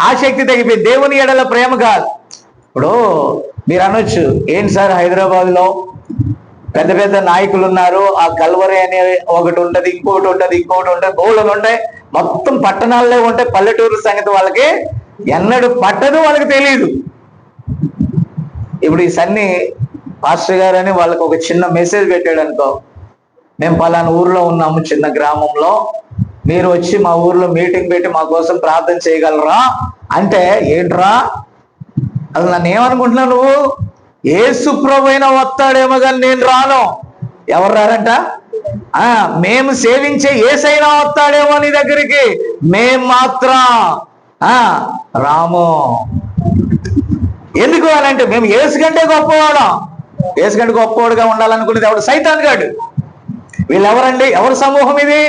ఆసక్తి తగ్గిపోయింది. దేవుని ఎడల ప్రేమ కాదు. ఇప్పుడు మీరు అనొచ్చు, ఏంటి సార్ హైదరాబాద్ లో పెద్ద పెద్ద నాయకులు ఉన్నారు, ఆ కల్వరి అనే ఒకటి ఉంటది, ఇంకోటి ఉంటది, బోళ్ళలు ఉంటాయి, మొత్తం పట్టణాల్లో ఉంటాయి. పల్లెటూరు సంగతి వాళ్ళకి ఎన్నడూ పట్టదు, వాళ్ళకి తెలియదు. ఇప్పుడు ఈ సన్ని పాస్టర్ గారు అని వాళ్ళకి ఒక చిన్న మెసేజ్ పెట్టాడు అనుకో, మేము పలానా ఊర్లో ఉన్నాము, చిన్న గ్రామంలో, మీరు వచ్చి మా ఊర్లో మీటింగ్ పెట్టి మా కోసం ప్రార్థన చేయగలరా అంటే, ఏంట్రా అసలు నన్ను ఏమనుకుంటున్నావు నువ్వు? యేసు ప్రభువైనా వస్తాడేమో కానీ నేను రాను. ఎవరు రారంట? మేము సేవించే యేసైనా వస్తాడేమో నీ దగ్గరికి, మేం మాత్రం రాము. ఎందుకు అని అంటే మేము యేసు కంటే గొప్పవాడం. యేసు కంటే గొప్పవాడుగా ఉండాలనుకునేది ఎవడు? సైతాన్ గాడు. వీళ్ళెవరండి? ఎవరి సమూహం ఇది?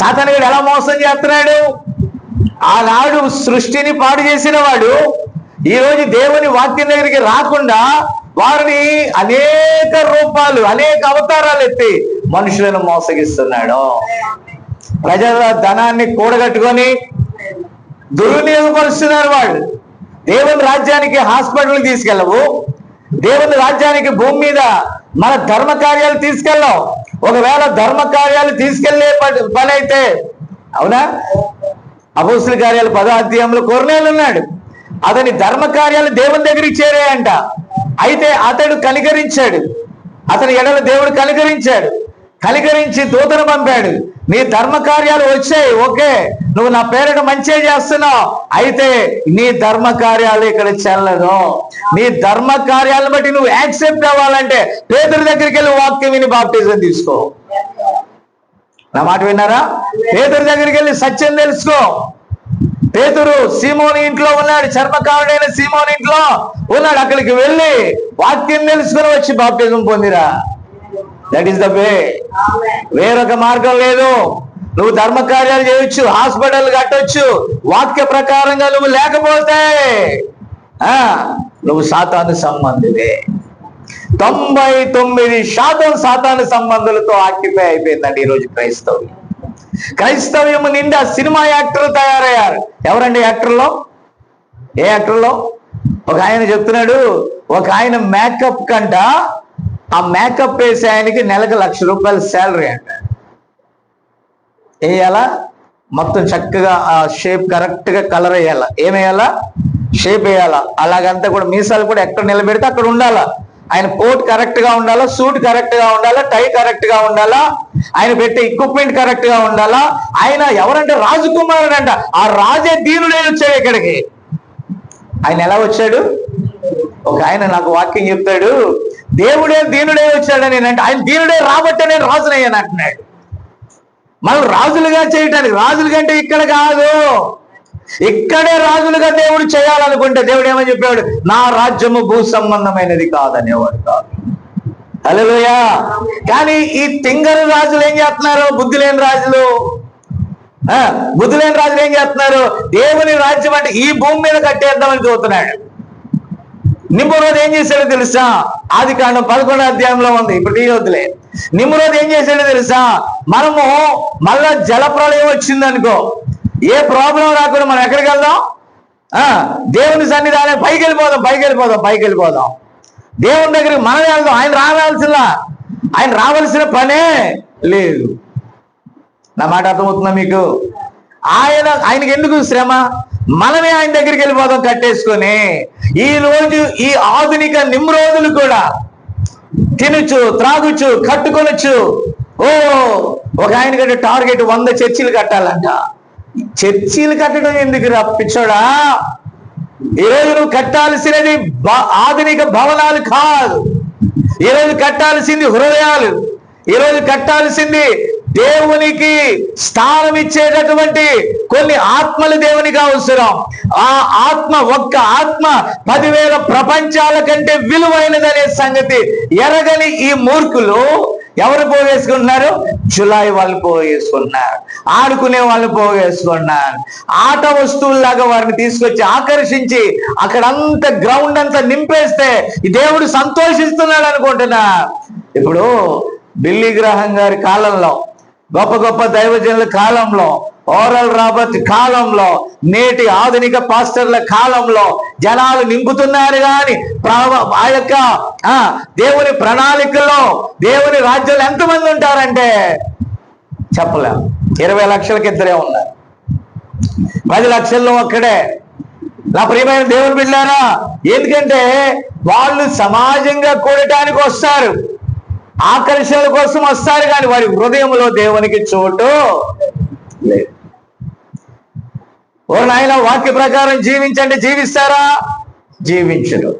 సాతాను గాడు ఎలా మోసం చేస్తున్నాడు? ఆనాడు సృష్టిని పాడు చేసిన వాడు ఈరోజు దేవుని వాక్యం దగ్గరికి రాకుండా వారిని అనేక రూపాలు, అనేక అవతారాలు ఎత్తి మనుషులను మోసగిస్తున్నాడు. ప్రజల ధనాన్ని కూడగట్టుకొని దుర్వినియోగపరుస్తున్నారు వాళ్ళు. దేవుని రాజ్యానికి హాస్పిటల్ తీసుకెళ్ళవు, దేవుని రాజ్యానికి భూమి మీద మన ధర్మ కార్యాలు తీసుకెళ్ళాం. ఒకవేళ ధర్మ కార్యాలు తీసుకెళ్లే పని అయితే, అవునా? అపోస్తుల కార్యాలు 10వ అధ్యాయంలో కొర్నేలు ఉన్నాడు. అతని ధర్మ కార్యాలు దేవుని దగ్గరికి చేరాయంట. అయితే అతడు కనికరించాడు, అతని ఎడల దేవుడు కనికరించాడు, కనికరించి దూతను పంపాడు. నీ ధర్మ కార్యాలు వచ్చాయి, ఓకే, నువ్వు నా పేరిట మంచిగా చేస్తున్నావు, అయితే నీ ధర్మ కార్యాలు ఇక్కడ చెల్లదు. నీ ధర్మ కార్యాలను బట్టి నువ్వు యాక్సెప్ట్ అవ్వాలంటే పేతురు దగ్గరికి వెళ్ళి వాక్యం విని బాప్టిజం తీసుకో. నా మాట విన్నారా? పేతురు దగ్గరికి వెళ్ళి సత్యం తెలుసుకో. పేతురు సీమోని ఇంట్లో ఉన్నాడు, చర్మకారుడైన సీమోని ఇంట్లో ఉన్నాడు. అక్కడికి వెళ్ళి వాక్యం తెలుసుకుని వచ్చి బాప్టిజం పొందిరా. That is the way. వేరొక మార్గం లేదు. నువ్వు ధర్మ కార్యాలు చేయొచ్చు, హాస్పిటల్ కట్టొచ్చు, వాక్య ప్రకారంగా నువ్వు లేకపోతే నువ్వు సాతాను సంబంధివే. 99% సాతాను సంబంధులతో ఆక్యుపై అయిపోయిందండి ఈరోజు క్రైస్తవ్యం. క్రైస్తవ్యం నిండా సినిమా యాక్టర్లు తయారయ్యారు. ఎవరండి యాక్టర్లో? ఏ యాక్టర్లో? ఒక ఆయన చెప్తున్నాడు, ఒక ఆయన మేకప్ కంట, ఆ మేకప్ వేసే ఆయనకి నెలకు ₹1,00,000 శాలరీ అంట. వేయాలా? మొత్తం చక్కగా ఆ షేప్ కరెక్ట్ గా కలర్ వేయాలా, ఏమేయాలా? షేప్ వేయాలా. అలాగంతా కూడా మీసాలు కూడా ఎక్కడ నిలబెడితే అక్కడ ఉండాలా. ఆయన కోట్ కరెక్ట్ గా ఉండాలా, సూట్ కరెక్ట్ గా ఉండాలా, టై కరెక్ట్ గా ఉండాలా, ఆయన పెట్టే ఎక్విప్మెంట్ కరెక్ట్ గా ఉండాలా. ఆయన ఎవరంటే రాజకుమారుడు అంట. ఆ రాజే దీనుడే వచ్చాడు ఇక్కడికి. ఆయన ఎలా వచ్చాడు? ఒక ఆయన నాకు వాక్యం చెప్తాడు, దేవుడే దీనుడే వచ్చాడని. అంటే ఆయన దీనుడే రాబట్టే నేను రాజునయ్యాను అంటున్నాడు. మనం రాజులుగా చేయటానికి, రాజుల కంటే ఇక్కడ కాదు, ఇక్కడే రాజులుగా దేవుడు చేయాలనుకుంటే దేవుడు ఏమని చెప్పాడు? నా రాజ్యము భూ సంబంధమైనది కాదనేవాడు కాదు. హల్లెలూయా. కానీ ఈ తింగరు రాజులు ఏం చేస్తున్నారు? బుద్ధి లేని రాజులు, బుద్ధి లేని రాజులు ఏం చేస్తున్నారు? దేవుని రాజ్యం అంటే ఈ భూమి మీద కట్టేద్దామని చూస్తున్నాడు. నిమ్రోద్ ఏం చేశాడో తెలుసా? ఆదికాండం 11వ అధ్యాయంలో ఉంది, ఇప్పుడు తీయొద్దులే. నిమ్రోద్ ఏం చేశాడో తెలుసా? మనము మళ్ళా జలప్రళయం వచ్చిందనుకో, ఏ ప్రాబ్లం రాకుండా మనం ఎక్కడికి వెళ్దాం? దేవుని సన్నిధానం పైకి వెళ్ళిపోదాం. దేవుని దగ్గరికి మనం వెళ్దాం. ఆయన రావాల్సిన పనే లేదు. నా మాట అర్థమవుతుందా మీకు? ఆయనకి ఎందుకు శ్రమ? మనమే ఆయన దగ్గరికి వెళ్ళిపోదాం కట్టేసుకొని. ఈ రోజు ఈ ఆధునిక నిమ్రోదులు కూడా తినచ్చు, త్రాగుచ్చు, కట్టుకొనొచ్చు. ఒక ఆయన కంటే టార్గెట్ 100 చర్చిలు కట్టాలంట. చర్చిలు కట్టడం ఎందుకు రప్పించోడా? ఈరోజు నువ్వు కట్టాల్సినది ఆధునిక భవనాలు కాదు. ఈరోజు కట్టాల్సింది హృదయాలు. ఈరోజు కట్టాల్సింది దేవునికి స్థానం ఇచ్చేటటువంటి కొన్ని ఆత్మలు దేవునికి అవసరం. ఆ ఆత్మ, ఒక్క ఆత్మ 10,000 ప్రపంచాల కంటే విలువైనదనే సంగతి ఎరగని ఈ మూర్ఖులు ఎవరు పోగేసుకుంటున్నారు? జులాయి వాళ్ళు పోగేసుకుంటున్నారు, ఆడుకునే వాళ్ళు పోగేసుకుంటున్నారు. ఆట వస్తువుల్లాగా వారిని తీసుకొచ్చి ఆకర్షించి అక్కడంతా గ్రౌండ్ అంతా నింపేస్తే ఈ దేవుడు సంతోషిస్తున్నాడు అనుకుంటున్నా. ఇప్పుడు బిల్లీ గ్రహం గారి కాలంలో, గొప్ప గొప్ప దైవజనుల కాలంలో, ఓరల్ రాబర్ట్ కాలంలో, నేటి ఆధునిక పాస్టర్ల కాలంలో జనాలు నింపుతున్నారు. కానీ ఆ యొక్క దేవుని ప్రణాళికల్లో, దేవుని రాజ్యంలో ఎంతమంది ఉంటారంటే చెప్పలేం. 20 లక్షలకి ఇద్దరే ఉన్నారు, 10 లక్షల్లో ఒక్కడే. నా ప్రియమైన దేవుని బిడ్డలారా, ఎందుకంటే వాళ్ళు సమాజంగా కూడటానికి వస్తారు, ఆకర్షణల కోసం వస్తారు, కానీ వారి హృదయంలో దేవునికి చోటు లేదు. ఓ నాయన, వాక్య ప్రకారం జీవించండి, జీవిస్తారా? జీవించరు.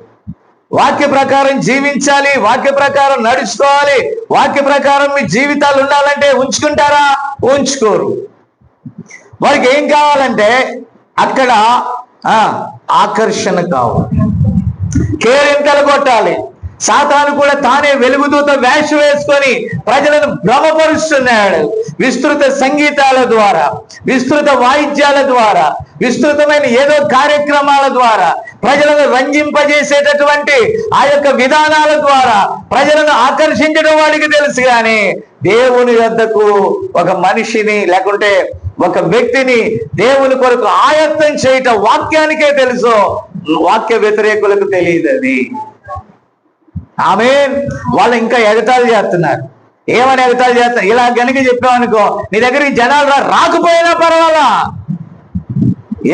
వాక్య ప్రకారం జీవించాలి, వాక్య ప్రకారం నడుచుకోవాలి, వాక్య ప్రకారం మీ జీవితాలు ఉండాలంటే ఉంచుకుంటారా? ఉంచుకోరు. వారికి ఏం కావాలంటే అక్కడ ఆకర్షణ కావాలి, కేరింతలు కొట్టాలి. సాతాను కూడా తానే వెలుగుదూత వేషం వేసుకొని ప్రజలను భ్రమపరుస్తున్నాడు. విస్తృత సంగీతాల ద్వారా, విస్తృత వాయిద్యాల ద్వారా, విస్తృతమైన ఏదో కార్యక్రమాల ద్వారా, ప్రజలను రంజింపజేసేటటువంటి ఆ యొక్క విధానాల ద్వారా ప్రజలను ఆకర్షించడం వాడికి తెలుసు. కానీ దేవుని వద్దకు ఒక మనిషిని లేకుంటే ఒక వ్యక్తిని దేవుని కొరకు ఆయత్తం చేయటం వాక్యానికే తెలుసు, వాక్య వ్యతిరేకులకు తెలియదు. అది ఆమేన్. వాళ్ళు ఇంకా ఎగతాళి చేస్తున్నారు. ఏమని ఎగతాళి చేస్తారు? ఇలా గనుక చెప్పామనుకో, నీ దగ్గరికి జనాలు రాకపోయినా పర్వాలా.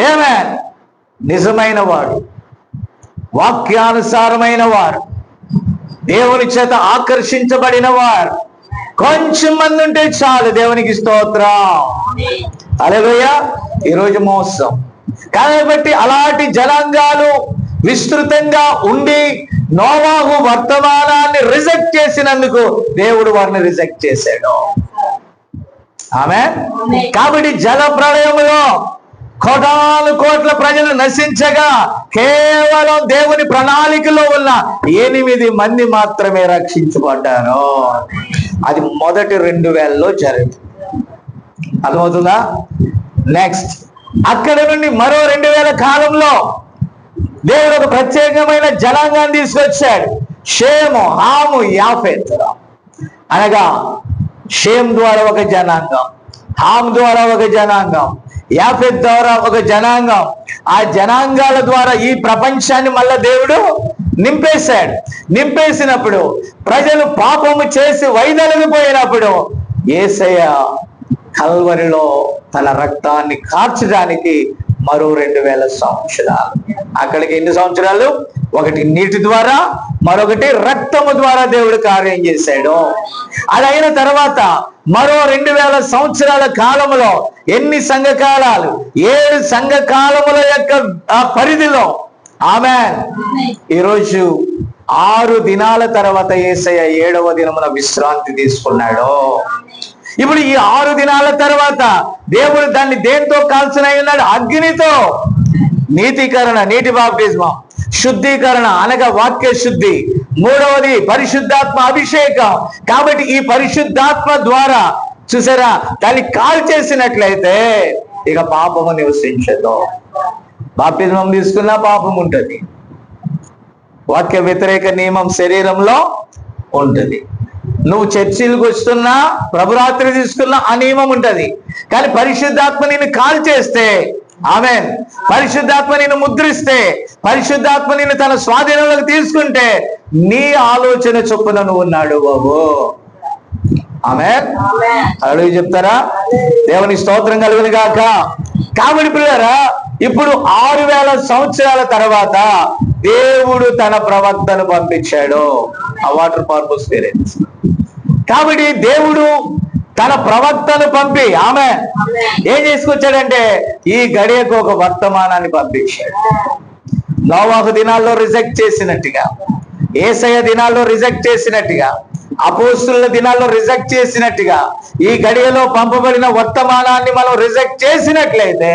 ఏమే నిజమైన వాడు, వాక్యానుసారమైన వారు, దేవుని చేత ఆకర్షించబడిన వారు కొంచెం మంది ఉంటే చాలు. దేవునికి స్తోత్రం. హల్లెలూయా. ఈరోజు మోసం కాబట్టి అలాంటి జనాంగాలు విస్తృతంగా ఉండి నోవాహు వర్తమానాన్ని రిజెక్ట్ చేసినందుకు దేవుడు వారిని రిజెక్ట్ చేశాడు. ఆమేన్. కాబట్టి జల ప్రళయములో కోటాను కోట్ల ప్రజలు నశించగా కేవలం దేవుని ప్రణాళికలో ఉన్న 8 మంది మాత్రమే రక్షించబడ్డారు. అది మొదటి 2000లో జరిగింది. అర్థమవుతుందా? నెక్స్ట్ అక్కడ నుండి మరో 2000 కాలంలో దేవుడు ఒక ప్రత్యేకమైన జనాంగాన్ని తీసుకొచ్చాడు. షేము, హాము, యాఫెత్. అనగా షేమ్ ద్వారా ఒక జనాంగం, హామ్ ద్వారా ఒక జనాంగం, యాఫెత్ ద్వారా ఒక జనాంగం. ఆ జనాంగాల ద్వారా ఈ ప్రపంచాన్ని మళ్ళా దేవుడు నింపేశాడు. నింపేసినప్పుడు ప్రజలు పాపము చేసి వైదొలిగిపోయినప్పుడు యేసయ్య కల్వరిలో తన రక్తాన్ని కార్చడానికి మరో 2000 సంవత్సరాలు. అక్కడికి ఎన్ని సంవత్సరాలు? ఒకటి నీటి ద్వారా, మరొకటి రక్తము ద్వారా దేవుడు కార్యం చేశాడు. అది అయిన తర్వాత మరో 2000 సంవత్సరాల కాలంలో ఎన్ని సంఘకాలాలు? 7 సంఘకాలముల యొక్క పరిధిలో. ఆమేన్. ఈరోజు 6 దినాల తర్వాత యేసయ్య 7వ దినమున విశ్రాంతి తీసుకున్నాడు. ఇప్పుడు ఈ 6 దినాల తర్వాత దేవుడు దాన్ని దేంతో కాల్చునై ఉన్నాడు? అగ్నితో. నీతికరణ, నీటి బాప్టిజం, శుద్ధీకరణ అనగా వాక్య శుద్ధి. 3వది పరిశుద్ధాత్మ అభిషేకం. కాబట్టి ఈ పరిశుద్ధాత్మ ద్వారా చూసారా, దాన్ని కాల్ చేసినట్లయితే ఇక పాపము నివసించదు. బాప్టిజం తీసుకున్నా పాపం ఉంటుంది. వాక్య వ్యతిరేక నియమం శరీరంలో ఉంటుంది. నువ్వు చర్చిలకు వస్తున్నా, ప్రభురాత్రి తీసుకున్నా ఆ నియమం ఉంటది. కానీ పరిశుద్ధాత్మ నిన్ను కాల్ చేస్తే, ఆమేన్, పరిశుద్ధాత్మ నిన్ను ముద్రిస్తే, పరిశుద్ధాత్మ నిన్ను తన స్వాధీనంలోకి తీసుకుంటే నీ ఆలోచన చొప్పున నువ్వు ఉన్నాడు బాబు. ఆమేన్. అడుగు చెప్తారా? దేవుని స్తోత్రం కలుగును గాక. కాబట్టి పిల్లరా, ఇప్పుడు 6000 సంవత్సరాల తర్వాత దేవుడు తన ప్రవక్తను పంపించాడు. ఆ వాటర్ పర్పస్ పేరెంట్స్. కాబట్టి దేవుడు తన ప్రవక్తను పంపి ఆమె ఏం చేసుకొచ్చాడంటే ఈ గడియకు ఒక వర్తమానాన్ని పంపించాడు. నోవాహు దినాల్లో రిజెక్ట్ చేసినట్టుగా, యేసయ్య దినాల్లో రిజెక్ట్ చేసినట్టుగా, అపోస్తుల దినాల్లో రిజెక్ట్ చేసినట్టుగా ఈ గడియలో పంపబడిన వర్తమానాన్ని మనం రిజెక్ట్ చేసినట్లయితే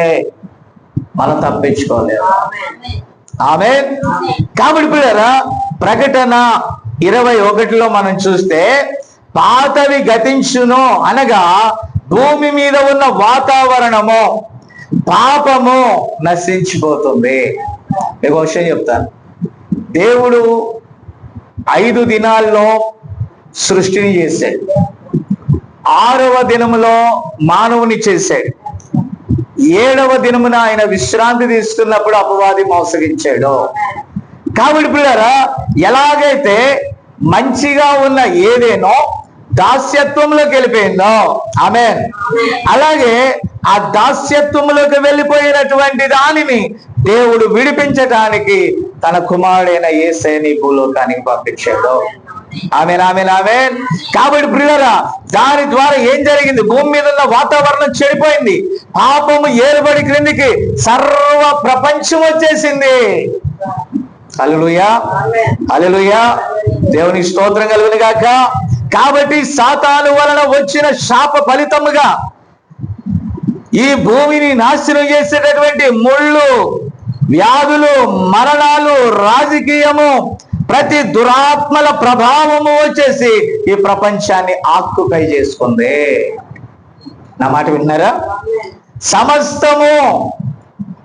మనం తప్పించుకోలేము. ఆమేన్. కాబట్టి పిల్లరా, ప్రకటన 21లో మనం చూస్తే పాతవి గతించును అనగా భూమి మీద ఉన్న వాతావరణము, పాపము నశించిపోతుంది. మీకు ఒక విషయం చెప్తాను. దేవుడు 5 దినాల్లో సృష్టిని చేశాడు. 6వ దినములో మానవుని చేశాడు. 7వ దినమున ఆయన విశ్రాంతి తీసుకున్నప్పుడు అపవాది మోసగించాడు. కాబట్టి పిల్లరా, ఎలాగైతే మంచిగా ఉన్న ఏదేనో దాస్యత్వంలోకి వెళ్ళిపోయిందో, ఆమేన్, అలాగే ఆ దాస్యత్వంలోకి వెళ్ళిపోయినటువంటి దానిని దేవుడు విడిపించడానికి తన కుమారుడైన యేసయ్యని భూలోకానికి పంపించాడు. ఆమేన్, ఆమేన్, ఆమేన్. కాబట్టి ప్రియులారా, దాని ద్వారా ఏం జరిగింది? భూమి మీద ఉన్న వాతావరణం చెడిపోయింది. పాపము ఏలుబడి క్రిందికి సర్వ ప్రపంచం వచ్చేసింది. హల్లెలూయా, హల్లెలూయా. దేవునికి స్తోత్రం కలుగును గాక. కాబట్టి సాతాను వలన వచ్చిన శాప ఫలితముగా ఈ భూమిని నాశనం చేసేటటువంటి ముళ్ళు, వ్యాధులు, మరణాలు, రాజకీయము, ప్రతి దురాత్మల ప్రభావము వచ్చేసి ఈ ప్రపంచాన్ని ఆక్యుపై చేసుకుంది. నా మాట విన్నారా? సమస్తము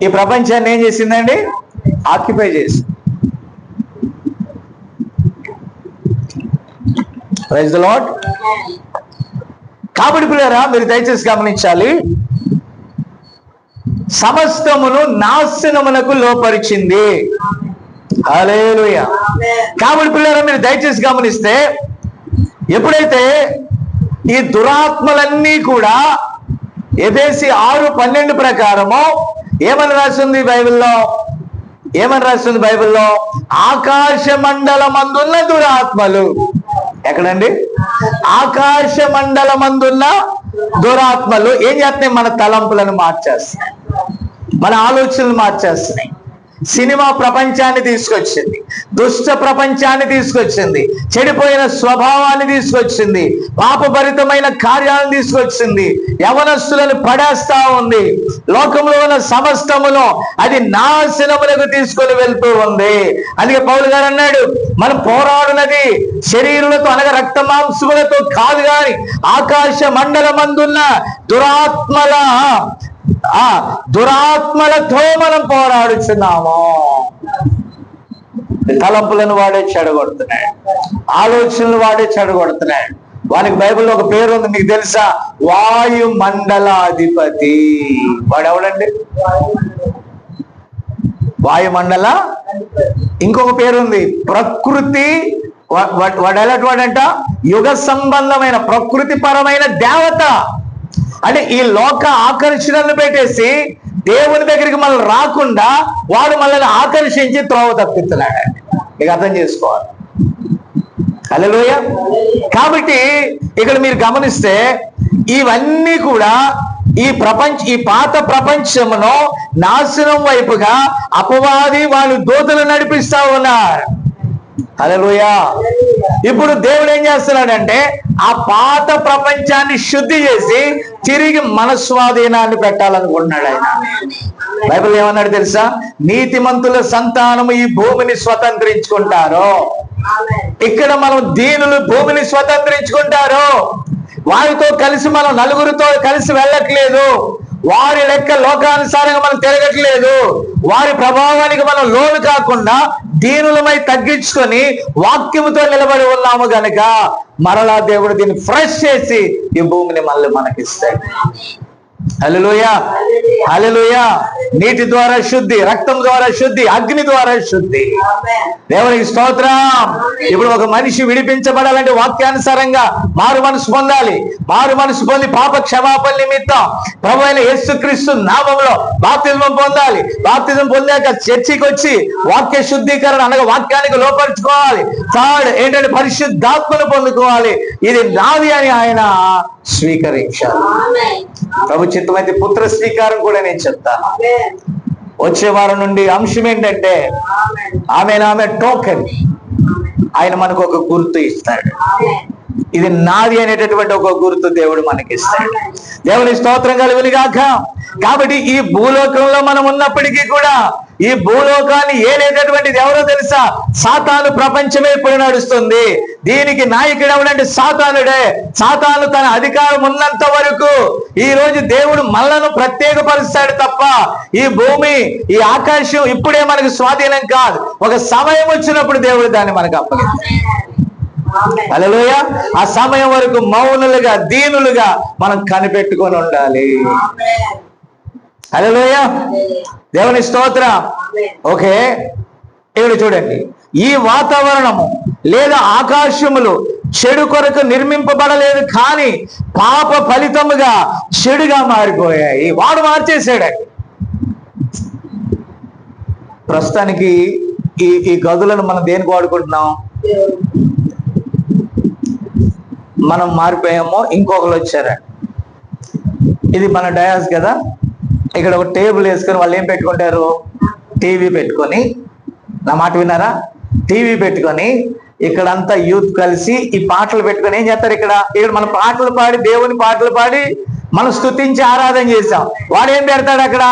ఈ ప్రపంచాన్ని ఏం చేసిందండి? ఆక్యుపై చేసి. Praise the lord. కాబట్టి పిల్లరా, మీరు దయచేసి గమనించాలి, సమస్తమును నాశనమునకు లోపరిచింది. హల్లెలూయా. కాబట్టి పిల్లరా, మీరు దయచేసి గమనిస్తే, ఎప్పుడైతే ఈ దురాత్మలన్నీ కూడా ఎఫెసీ 6:12 ప్రకారము ఏమని రాస్తుంది బైబిల్లో? ఏమని రాస్తుంది బైబిల్లో? ఆకాశ మండలమందున్న దురాత్మలు. ఎక్కడండి? ఆకాశ మండలమందున్న దురాత్మలు ఏం చేస్తున్నాయి? మన తలంపులను మార్చేస్తున్నాయి, మన ఆలోచనలు మార్చేస్తున్నాయి. సినిమా ప్రపంచాన్ని తీసుకొచ్చింది, దుష్ట ప్రపంచాన్ని తీసుకొచ్చింది, చెడిపోయిన స్వభావాన్ని తీసుకొచ్చింది, పాపభరితమైన కార్యాలను తీసుకొచ్చింది, యవనస్తులను పడేస్తా ఉంది. లోకంలో ఉన్న సమస్తమును అది నాశనములకు తీసుకొని వెళ్తూ ఉంది. అందుకే పౌలు గారు అన్నాడు, మనం పోరాడునది శరీరులతో అనగా రక్త మాంసములతో కాదు గాని ఆకాశ మండలమందున్న దురాత్మలతో మనం పోరాడుచున్నాము. తలంపులను వాడే చెడగొడుతున్నాడు, ఆలోచనలు వాడే చెడగొడుతున్నాడు. వానికి బైబిల్లో ఒక పేరు ఉంది, మీకు తెలుసా? వాయుమండలాధిపతి. వాడు ఎవడండి? వాయుమండల. ఇంకొక పేరు ఉంది, ప్రకృతి. వాడు ఎలాంటి వాడంట? యుగ సంబంధమైన ప్రకృతి పరమైన దేవత. అంటే ఈ లోక ఆకర్షణలను పెట్టేసి దేవుని దగ్గరికి మనం రాకుండా వాడు మనల్ని ఆకర్షించి త్రోవ తప్పిస్తున్నాడు. మీకు అర్థం చేసుకోవాలి. హల్లెలూయా. కాబట్టి ఇక్కడ మీరు గమనిస్తే ఇవన్నీ కూడా ఈ పాత ప్రపంచమును నాశనం వైపుగా అపవాది వాళ్ళు దూతలు నడిపిస్తా ఉన్నారు. హల్లెలూయా. ఇప్పుడు దేవుడు ఏం చేస్తున్నాడంటే ఆ పాత ప్రపంచాన్ని శుద్ధి చేసి తిరిగి మన స్వాధీనాన్ని పెట్టాలనుకుంటున్నాడు ఆయన. బైబిల్ ఏమన్నాడు తెలుసా? నీతిమంతుల సంతానము ఈ భూమిని స్వతంత్రించుకుంటారు. ఇక్కడ మనం దీనులు భూమిని స్వతంత్రించుకుంటారు. వారితో కలిసి మనం నలుగురితో కలిసి వెళ్ళట్లేదు, వారి లెక్క లోకానుసారంగా మనం తిరగట్లేదు, వారి ప్రభావానికి మనం లోను కాకుండా దీనులమై తగ్గించుకొని వాక్యముతో నిలబడి ఉన్నాము గనుక మరలా దేవుడు దీన్ని ఫ్రెష్ చేసి ఈ భూమిని మళ్ళీ మనకిస్తాడు. హల్లెలూయా. హల్లెలూయా. నీటి ద్వారా శుద్ధి, రక్తం ద్వారా శుద్ధి, అగ్ని ద్వారా శుద్ధి. దేవునికి స్తోత్రం. ఇప్పుడు ఒక మనిషి విడిపించబడాలంటే వాక్యానుసారంగా మారు మనసు పొందాలి. మారు మనసు పొంది పాప క్షమాపణ నిమిత్తం ప్రభువైన యేసుక్రీస్తు నామములో బాప్తిజం పొందాలి. బాప్తిజం పొందాక చర్చికి వచ్చి వాక్య శుద్ధీకరణ అనగా వాక్యానికి లోపరుచుకోవాలి. థర్డ్ ఏంటంటే పరిశుద్ధాత్మను పొందుకోవాలి. ఇది నాది అని ఆయన స్వీకరించాలి. ప్రభు చిత్తమైతే పుత్ర స్వీకారం కూడా నేను చెప్తాను. వచ్చే వారం నుండి అంశం ఏంటంటే ఆమె టోకెన్. ఆయన మనకు ఒక గుర్తు ఇస్తాడు. ఇది నాది అనేటటువంటి ఒక గుర్తు దేవుడు మనకిస్తాడు. దేవుని స్తోత్రం కలుగును గాక. కాబట్టి ఈ భూలోకంలో మనం ఉన్నప్పటికీ కూడా ఈ భూలోకాన్ని ఏలేటటువంటిది ఎవరో తెలుసా? సాతాను ప్రపంచమే ఇప్పుడు నడుస్తుంది. దీనికి నాయకుడు ఎవడంటే సాతానుడే. సాతాను తన అధికారం ఉన్నంత వరకు ఈ రోజు దేవుడు మనలను ప్రత్యేకపరుస్తాడు తప్ప ఈ భూమి ఈ ఆకాశం ఇప్పుడే మనకు స్వాధీనం కాదు. ఒక సమయం వచ్చినప్పుడు దేవుడు దాన్ని మనకు అప్పగిస్తాడు. హల్లెలూయా. ఆ సమయం వరకు మౌనులుగా దీనులుగా మనం కనిపెట్టుకొని ఉండాలి. హల్లెలూయా. దేవుని స్తోత్రం. ఓకే, ఇక్కడ చూడండి, ఈ వాతావరణము లేదా ఆకాశములు చెడు కొరకు నిర్మింపబడలేదు, కానీ పాప ఫలితముగా చెడుగా మారిపోయాయి. వాడు మార్చేశాడు. ప్రస్తుతానికి ఈ గదులను మనం దేనికి వాడుకుంటున్నాం? మనం మారిపోయామో ఇంకొకరు వచ్చారా? ఇది మన డయాస్ కదా. ఇక్కడ ఒక టేబుల్ వేసుకొని వాళ్ళు ఏం పెట్టుకుంటారు? టీవీ పెట్టుకొని, నా మాట విన్నారా? టీవీ పెట్టుకొని ఇక్కడంతా యూత్ కలిసి ఈ పాటలు పెట్టుకొని ఏం చేస్తారు? ఇక్కడ మన పాటలు పాడి దేవుని పాటలు పాడి మనం స్తుతించి ఆరాధన చేసాం. వాడు ఏం పెడతాడు అక్కడ?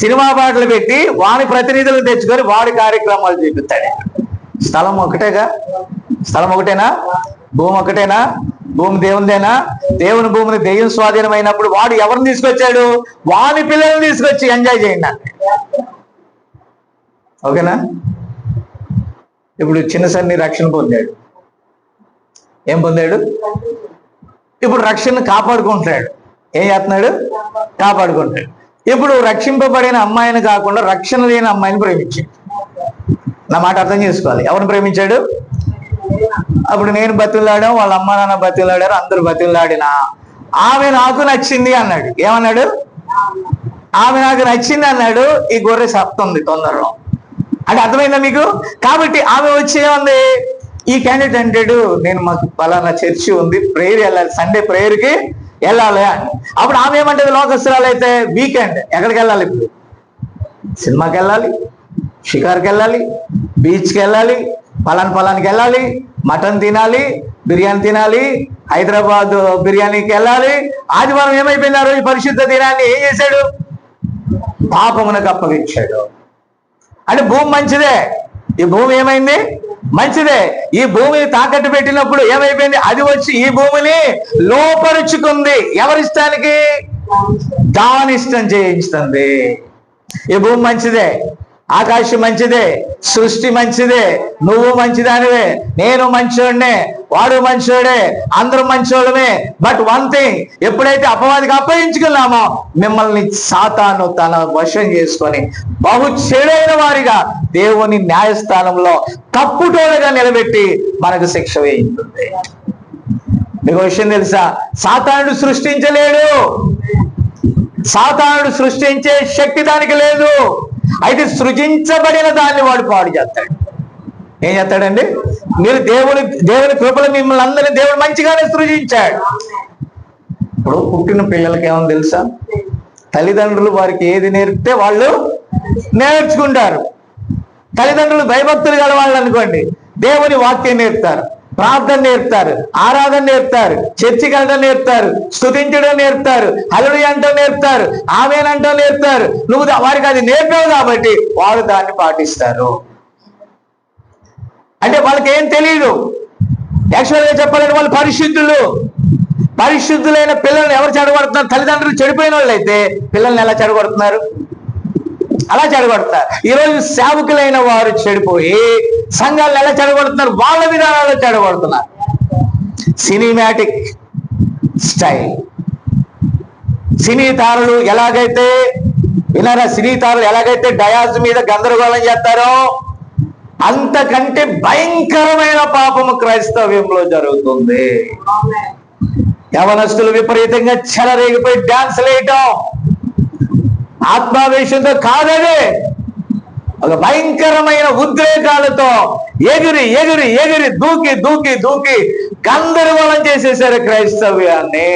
సినిమా పాటలు పెట్టి వాడి ప్రతినిధులను తెచ్చుకొని వాడి కార్యక్రమాలు చూపిస్తాడు. స్థలం ఒకటేగా? స్థలం ఒకటేనా? భూమి ఒకటేనా? భూమి దేవునిదేనా? దేవుని భూమిని దెయ్యం స్వాధీనమైనప్పుడు వాడు ఎవరిని తీసుకొచ్చాడు? వాని పిల్లల్ని తీసుకొచ్చి ఎంజాయ్ చేయండి అంటే. ఓకేనా? ఇప్పుడు చిన్న సన్ని రక్షణ పొందాడు. ఏం పొందాడు? ఇప్పుడు రక్షణ కాపాడుకుంటున్నాడు. ఏం చేస్తున్నాడు? కాపాడుకుంటాడు. ఇప్పుడు రక్షింపబడిన అమ్మాయిని కాకుండా రక్షణ లేని అమ్మాయిని ప్రేమించాడు. నా మాట అర్థం చేసుకోవాలి. ఎవరిని ప్రేమించాడు? అప్పుడు నేను బతిలాడాం, వాళ్ళ అమ్మ నాన్న బతిలాడారు, అందరూ బతిలాడినా ఆమె నాకు నచ్చింది అన్నాడు. ఏమన్నాడు? ఆమె నాకు నచ్చింది అన్నాడు. ఈ గొర్రె సప్తుంది తొందరలో. అంటే అర్థమైందా మీకు? కాబట్టి ఆమె వచ్చి ఏముంది? ఈ క్యాండిడేట్ అంటాడు, నేను మాకు పలానా చర్చి ఉంది, ప్రేయర్ వెళ్ళాలి, సండే ప్రేయర్కి వెళ్ళాలి అని. అప్పుడు ఆమె ఏమంటది? లోకస్తురాలు అయితే వీకెండ్ ఎక్కడికి వెళ్ళాలి? ఇప్పుడు సినిమాకి వెళ్ళాలి, షికార్కి వెళ్ళాలి, బీచ్కి వెళ్ళాలి, పలానికి వెళ్ళాలి, మటన్ తినాలి, బిర్యానీ తినాలి, హైదరాబాద్ బిర్యానీకి వెళ్ళాలి. ఆదివారం ఏమైపోయింది? ఆ రోజు పరిశుద్ధ దినాన్ని ఏం చేశాడు? పాపమునకు అప్పగించాడు. అంటే భూమి మంచిదే. ఈ భూమి ఏమైంది? మంచిదే. ఈ భూమిని తాకట్టు పెట్టినప్పుడు ఏమైపోయింది? అది వచ్చి ఈ భూమిని లోపరుచుకుంది. ఎవరిష్టానికి? దాని ఇష్టం చేయిస్తుంది. ఈ భూమి మంచిదే, ఆకాశం మంచిదే, సృష్టి మంచిదే, నువ్వు మంచిదానివే, నేను మంచోడినే, వాడు మంచోడే, అందరూ మంచోళ్ళమే. బట్ వన్ థింగ్, ఎప్పుడైతే అపవాదికి అప్పగించుకున్నామో మిమ్మల్ని సాతాను తన వశం చేసుకొని బహు చెడైన వారిగా దేవుని న్యాయస్థానంలో తప్పుటోలుగా నిలబెట్టి మనకు శిక్ష వేయించుతుంది. మీకు విషయం తెలుసా? సాతానుడు సృష్టించలేడు. సాతానుడు సృష్టించే శక్తి దానికి లేదు. అయితే సృజించబడిన దాన్ని వాడు పాడు చేస్తాడు. ఏం చేస్తాడండి? మీరు దేవుని కృపలు మిమ్మల్ని అందరినీ దేవుడు మంచిగానే సృజించాడు. ఇప్పుడు పుట్టిన పిల్లలకి ఏమని తెలుసా? తల్లిదండ్రులు వారికి ఏది నేర్పితే వాళ్ళు నేర్చుకుంటారు. తల్లిదండ్రులు భయభక్తులు గల వాళ్ళు అనుకోండి, దేవుని వాక్యం నేర్పుతారు, ప్రార్థన నేర్పుతారు, ఆరాధన నేర్పుతారు, చర్చికి వెళ్ళడం నేర్పుతారు, స్తుతించడం నేర్పుతారు, హల్లెలూయా అంటం నేర్పుతారు, ఆమేన్ అంటం నేర్పుతారు. నువ్వు వారికి అది నేర్పావు కాబట్టి వారు దాన్ని పాటిస్తారు. అంటే వాళ్ళకి ఏం తెలియదు. యాక్చువల్గా చెప్పాలంటే వాళ్ళు పరిశుద్ధులు. పరిశుద్ధులైన పిల్లల్ని ఎవరు చెడగొడుతున్నారు? తల్లిదండ్రులు చెడిపోయిన వాళ్ళు అయితే పిల్లల్ని ఎలా చెడగొడుతున్నారు? అలా చెడగొడతారు. ఈరోజు సేవకులైన వారు చెడిపోయి సంఘాలను ఎలా చెడగొడుతున్నారు? వాళ్ళ విధానాల్లో చెడగొడుతున్నారు. Cinematic style. సినీ తారలు ఎలాగైతే వినారా? సినీ తారలు ఎలాగైతే డయాస్ మీద గందరగోళం చేస్తారో అంతకంటే భయంకరమైన పాపము క్రైస్తవ్యంలో జరుగుతుంది. యవనస్తులు విపరీతంగా చెలరేగిపోయి డాన్స్ వేయటం ఆత్మావేశంతో కాదది, ఒక భయంకరమైన ఉద్రేకాలతో ఎగిరి ఎగిరి ఎగిరి దూకి దూకి దూకి గందరగోళం చేసేసారు క్రైస్తవ్యాన్ని.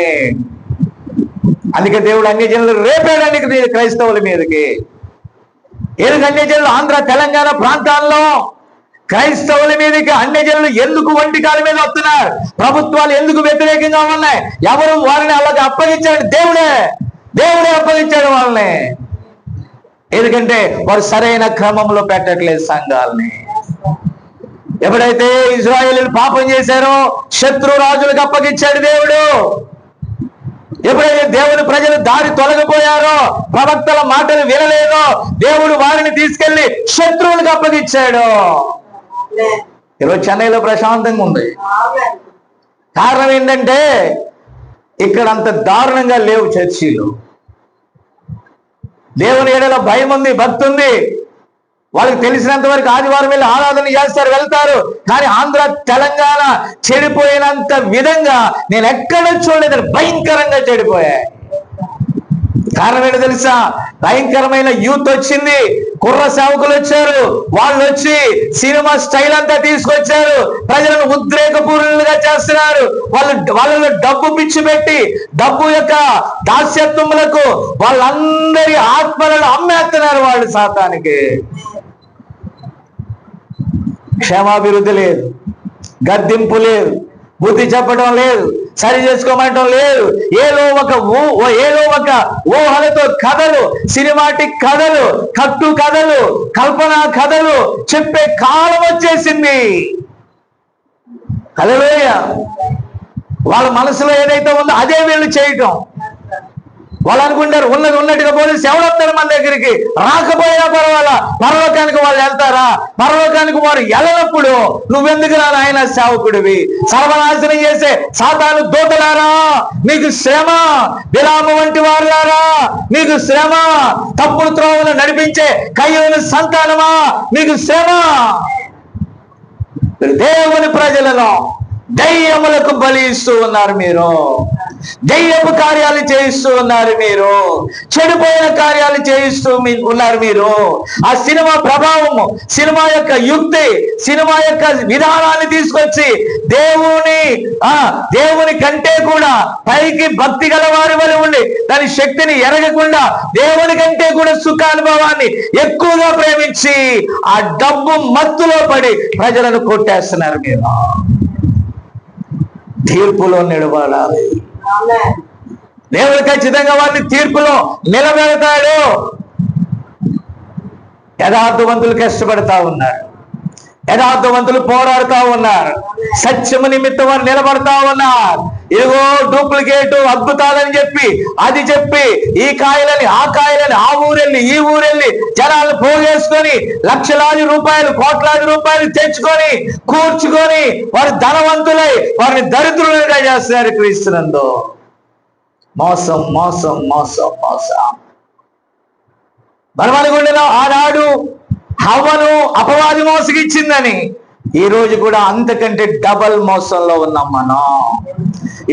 అందుకే దేవుడు అన్యజనులు రేపేయడానికి క్రైస్తవుల మీదకి. ఎందుకు అన్యజనులు ఆంధ్ర తెలంగాణ ప్రాంతాల్లో క్రైస్తవుల మీదకి అన్యజనులు ఎందుకు ఒంటికాల మీద వస్తున్నారు? ప్రభుత్వాలు ఎందుకు వ్యతిరేకంగా ఉన్నాయి? ఎవరు వారిని అలాగే అప్పగించాడు? దేవుడే అప్పగించాడు వాళ్ళని. ఎందుకంటే వారు సరైన క్రమంలో పెట్టట్లేదు సంఘాలని. ఎప్పుడైతే ఇజ్రాయేలీలు పాపం చేశారో శత్రు రాజులకు అప్పగించాడు దేవుడు. ఎప్పుడైతే దేవుని ప్రజలు దారి తొలగిపోయారో, ప్రవక్తల మాటలు వినలేదో, దేవుడు వారిని తీసుకెళ్లి శత్రువులకు అప్పగించాడు. ఈరోజు చెన్నైలో ప్రశాంతంగా ఉంది. కారణం ఏంటంటే ఇక్కడ అంత దారుణంగా లేవు చర్చీలు. దేవుని ఎడల భయం ఉంది, భక్తి ఉంది. వాళ్ళకి తెలిసినంత వరకు ఆదివారం వెళ్ళి ఆరాధన చేస్తారు, వెళ్తారు. కానీ ఆంధ్ర తెలంగాణ చెడిపోయినంత విధంగా నేను ఎక్కడ చూడలేదు. భయంకరంగా చెడిపోయాయి. కారణం ఏంటో తెలుసా? భయంకరమైన యూత్ వచ్చింది, కుర్ర సేవకులు వచ్చారు. వాళ్ళు వచ్చి సినిమా స్టైల్ అంతా తీసుకొచ్చారు, ప్రజలను ఉద్రేకపూర్ణులుగా చేస్తున్నారు. వాళ్ళలో డబ్బు పిచ్చి పెట్టి డబ్బు యొక్క దాస్యత్వములకు వాళ్ళందరి ఆత్మలను అమ్మేస్తున్నారు వాళ్ళు సాతానికి. క్షేమాభివృద్ధి లేదు, గద్దింపు లేదు, బుద్ధి చెప్పడం లేదు, సరి చేసుకోమంటం లేదు. ఏదో ఒక ఊహలతో కథలు, సినిమాటిక్ కథలు, కట్టు కథలు, కల్పనా కథలు చెప్పే కాలం వచ్చేసింది. హల్లెలూయా. వాళ్ళ మనసులో ఏదైతే ఉందో అదే వీళ్ళు చేయటం. వాళ్ళు అనుకుంటారు ఉన్నది ఉన్నట్టుగా పోలీసు ఎవడొస్తారు మన దగ్గరికి, రాకపోయినా పర్వాలా, పరలోకానికి వాళ్ళు వెళ్తారా, పరలోకానికి వారు వెళ్ళనప్పుడు నువ్వెందుకు రా నాయన సేవకుడివి, సర్వనాశనం చేసే సాతాను దూతలారా మీకు శ్రమ, బిలాము వంటి వారులారా మీకు శ్రమ, తప్పుడు త్రోవను నడిపించే కయ్యూను సంతానమా మీకు శ్రమ. దేవుని ప్రజలను దయ్యములకు బలి ఇస్తూ ఉన్నారు మీరు, దయ్యపు కార్యాలు చేయిస్తూ ఉన్నారు మీరు, చెడిపోయిన కార్యాలు చేయిస్తూ ఉన్నారు మీరు. ఆ సినిమా ప్రభావము, సినిమా యొక్క యుక్తి, సినిమా యొక్క విధానాన్ని తీసుకొచ్చి దేవుని కంటే కూడా పైకి భక్తి గల వారి వల్ల ఉండి దాని శక్తిని ఎరగకుండా దేవుని కంటే కూడా సుఖానుభవాన్ని ఎక్కువగా ప్రేమించి ఆ డబ్బు మత్తులో పడి ప్రజలను కొట్టేస్తున్నారు మీరు. తీర్పులో నిలబడాలి. దేవుడు ఖచ్చితంగా వారిని తీర్పులో నిలబెడతాడు. యథార్థవంతులు కష్టపడతా ఉన్నారు, యథార్థవంతులు పోరాడుతా ఉన్నారు, సత్యము నిమిత్తం వారు నిలబడతా ఉన్నారు. ఇదిగో డూప్లికేట్ అద్భుతాలని చెప్పి అది చెప్పి ఈ కాయలని ఆ కాయలని ఆ ఊరెళ్ళి ఈ ఊరెళ్ళి జనాలు పోగేసుకొని లక్షలాది రూపాయలు కోట్లాది రూపాయలు తెచ్చుకొని కూర్చుకొని వారు ధనవంతులై వారిని దరిద్రులుగా చేస్తున్నారు. క్రీస్తునందు మోసం మోసం మోసం మోసం. మనం అనుకుంటున్నాం ఆనాడు హవ్వను అపవాది మోసగిచ్చిందని, ఈ రోజు కూడా అంతకంటే డబల్ మోసంలో ఉన్నాం మనం.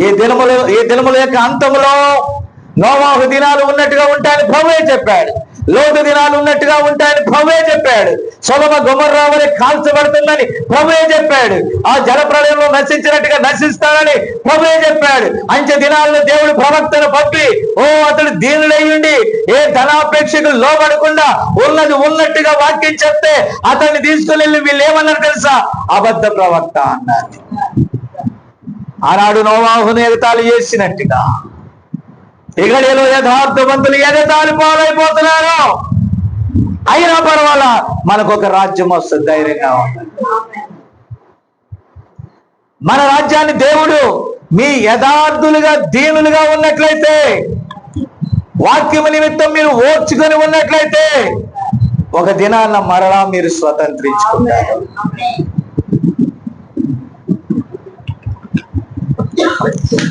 ఈ దినముల యొక్క అంతంలో నోవాహు దినాలు ఉన్నట్టుగా ఉంటాయని ప్రభువే చెప్పాడు, లోతు దినాలు ఉన్నట్టుగా ఉంటాయని ప్రభువే చెప్పాడు, సొదొమ గొమొర్రా వలె కాల్చబడుతుందని ప్రభువే చెప్పాడు, ఆ జల ప్రళయంలో నశించినట్టుగా నశిస్తానని ప్రభువే చెప్పాడు. అంచె దినాల్లో దేవుడు ప్రవక్తను పంపి అతడు దీనుడయ్యుండి ఏ ధనాపేక్షకు లోబడకుండా ఉన్నది ఉన్నట్టుగా వాక్యం చెప్తే అతన్ని తీసుకుని వెళ్ళి వీళ్ళు ఏమన్నారు తెలుసా, అబద్ధ ప్రవక్త అన్నారు. ఆనాడు నోవాహును ఎగతాళి చేసినట్టుగా ఇగడిలో యథార్థవంతులు ఎగతాళి పాలైపోతున్నారు. అయినా పర్వాలా మనకు ఒక రాజ్యం వస్తుంది, ధైర్యంగా ఉంటుంది. మన రాజ్యాన్ని దేవుడు మీ యథార్థులుగా దీనులుగా ఉన్నట్లయితే, వాక్యము నిమిత్తం మీరు ఓర్చుకొని ఉన్నట్లయితే ఒక దినాన్న మరలా మీరు స్వతంత్రించుకుంటారు.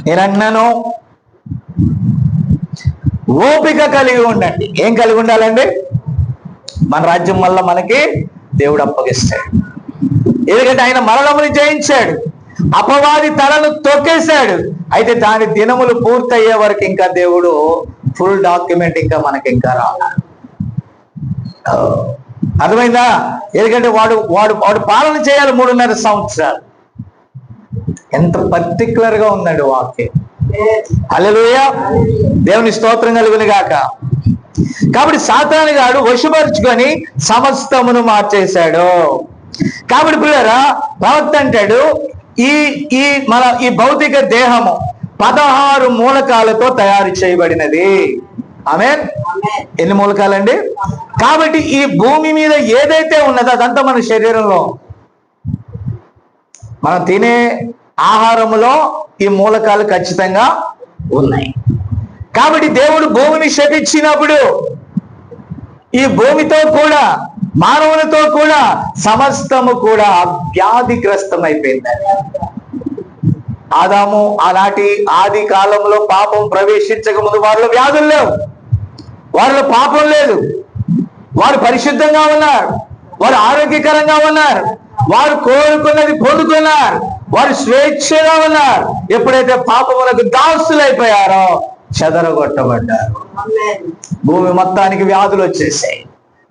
నేనన్నాను ఓపిక కలిగి ఉండండి. ఏం కలిగి ఉండాలండి? మన రాజ్యం వల్ల మనకి దేవుడు అప్పగిస్తాడు. ఎందుకంటే ఆయన మరణముని జయించాడు, అపవాది తలను తొక్కేశాడు. అయితే దాని దినములు పూర్తయ్యే వరకు ఇంకా దేవుడు ఫుల్ డాక్యుమెంట్ ఇంకా మనకి ఇంకా రావాలి. అర్థమైందా? ఎందుకంటే వాడు వాడు వాడు పాలన చేయాలి 3.5 సంవత్సరాలు. ఎంత పర్టికులర్ గా ఉందండి వాక్యం. హల్లెలూయా, దేవుని స్తోత్రం కలుగును గాక. కాబట్టి సాతాను గాడు వశపరుచుకొని సమస్తమును మార్చేశాడు. కాబట్టి పిల్లరా, ప్రవక్త అంటాడు ఈ భౌతిక దేహము 16 మూలకాలతో తయారు చేయబడినది. ఆమేన్. ఎన్ని మూలకాలండి? కాబట్టి ఈ భూమి మీద ఏదైతే ఉన్నదో అదంతా మన శరీరంలో, మనం తినే ఆహారములో ఈ మూలకాలు ఖచ్చితంగా ఉన్నాయి. కాబట్టి దేవుడు భూమిని శపించినప్పుడు ఈ భూమితో కూడా మానవులతో కూడా సమస్తము కూడా వ్యాధిగ్రస్తమైపోయింది. ఆదాము ఆనాటి ఆది కాలంలో పాపం ప్రవేశించక ముందు వారిలో వ్యాధులు లేవు, వారిలో పాపం లేదు, వారు పరిశుద్ధంగా ఉన్నారు, వారు ఆరోగ్యకరంగా ఉన్నారు, వారు కోరుకున్నది పొందుకున్నారు, వారు స్వేచ్ఛగా ఉన్నారు. ఎప్పుడైతే పాపములకు దాసులైపోయారో చెదరగొట్టబడ్డారు. భూమి మొత్తానికి వ్యాధులు వచ్చేసాయి,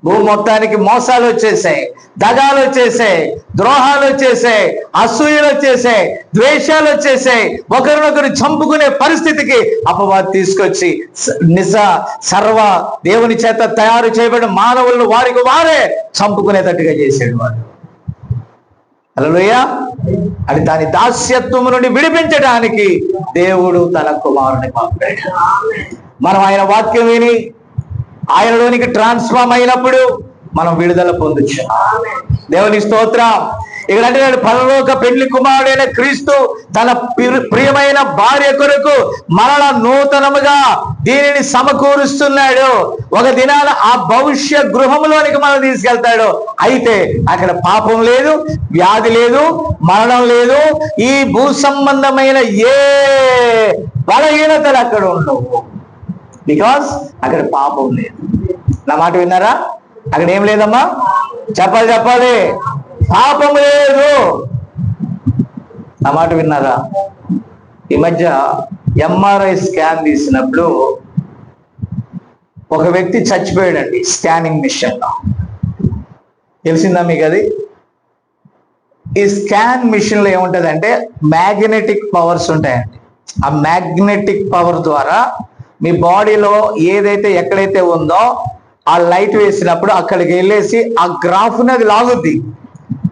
భూమి మొత్తానికి మోసాలు వచ్చేసాయి, దగాలు వచ్చేసాయి, ద్రోహాలు వచ్చేసాయి, అసూయలు వచ్చేసాయి, ద్వేషాలు వచ్చేసాయి, ఒకరినొకరు చంపుకునే పరిస్థితికి అపవాది తీసుకొచ్చి సర్వ దేవుని చేత తయారు చేయబడిన మానవులను వారికి వారే చంపుకునేటట్టుగా చేసాడు వాడు. హల్లెలూయా. అది దాని దాస్యత్వము నుండి విడిపించడానికి దేవుడు తన కుమారుని పంపాడు. మనం ఆయన వాక్యం విని ఆయనలోనికి ట్రాన్స్ఫార్మ్ అయినప్పుడు మనం విడుదల పొందొచ్చు. దేవుని స్తోత్రం. ఇక్కడ అంటే పరలోక పెళ్లి కుమారుడైన క్రీస్తు తన ప్రియమైన భార్య కొరకు మరల నూతనముగా దీనిని సమకూరుస్తున్నాడు. ఒక దినాన ఆ భవిష్య గృహంలోనికి మనం తీసుకెళ్తాడు. అయితే అక్కడ పాపం లేదు, వ్యాధి లేదు, మరణం లేదు, ఈ భూ సంబంధమైన ఏ బలహీనతలు అక్కడ ఉండవు. బికాస్ అక్కడ పాపం లేదు. నా మాట విన్నారా? అక్కడ ఏం లేదమ్మా? చెప్పాలి. పాపం లేదు. నా మాట విన్నారా? ఈ మధ్య ఎంఆర్ఐ స్కాన్ తీసినప్పుడు ఒక వ్యక్తి చచ్చిపోయాడండి స్కానింగ్ మిషన్ లో. తెలిసిందా మీకు అది? ఈ స్కాన్ మిషన్ లో ఏముంటదంటే మ్యాగ్నెటిక్ పవర్స్ ఉంటాయండి. ఆ మ్యాగ్నెటిక్ పవర్ ద్వారా మీ బాడీలో ఏదైతే ఎక్కడైతే ఉందో ఆ లైట్ వేసినప్పుడు అక్కడికి వెళ్ళేసి ఆ గ్రాఫ్ని అది లాగుద్ది.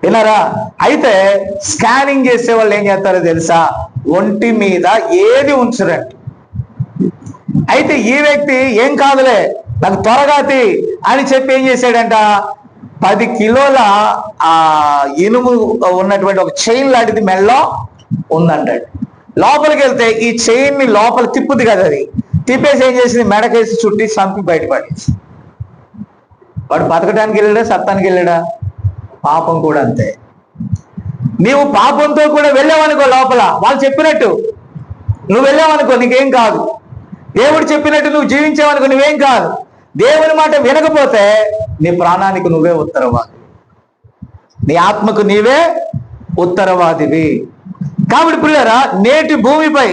విన్నారా? అయితే స్కానింగ్ చేసే వాళ్ళు ఏం చేస్తారో తెలుసా? ఒంటి మీద ఏది ఉంచరండి. అయితే ఈ వ్యక్తి ఏం కాదులే నాకు త్వరగా అని చెప్పి ఏం చేశాడంట, 10 కిలోల ఆ ఇనుము ఉన్నటువంటి ఒక చైన్ లాంటిది మెడలో ఉందంటాడు. లోపలికి వెళ్తే ఈ చైన్ ని లోపల తిప్పుద్ది కదా, అది తిప్పేసి ఏం చేసింది, మెడకేసి చుట్టి చంపి బయటపడేసి. వాడు బతకడానికి వెళ్ళాడా, సత్తానికి వెళ్ళాడా? పాపం కూడా అంతే. నీవు పాపంతో కూడా వెళ్ళావనుకో, లోపల వాళ్ళు చెప్పినట్టు నువ్వు వెళ్ళావనుకో నీకేం కాదు. దేవుడు చెప్పినట్టు నువ్వు జీవించావనుకో నువ్వేం కాదు. దేవుని మాట వినకపోతే నీ ప్రాణానికి నువ్వే ఉత్తరవాది, నీ ఆత్మకు నీవే ఉత్తరవాదివి. కాబట్టి పిల్లరా, నేటి భూమిపై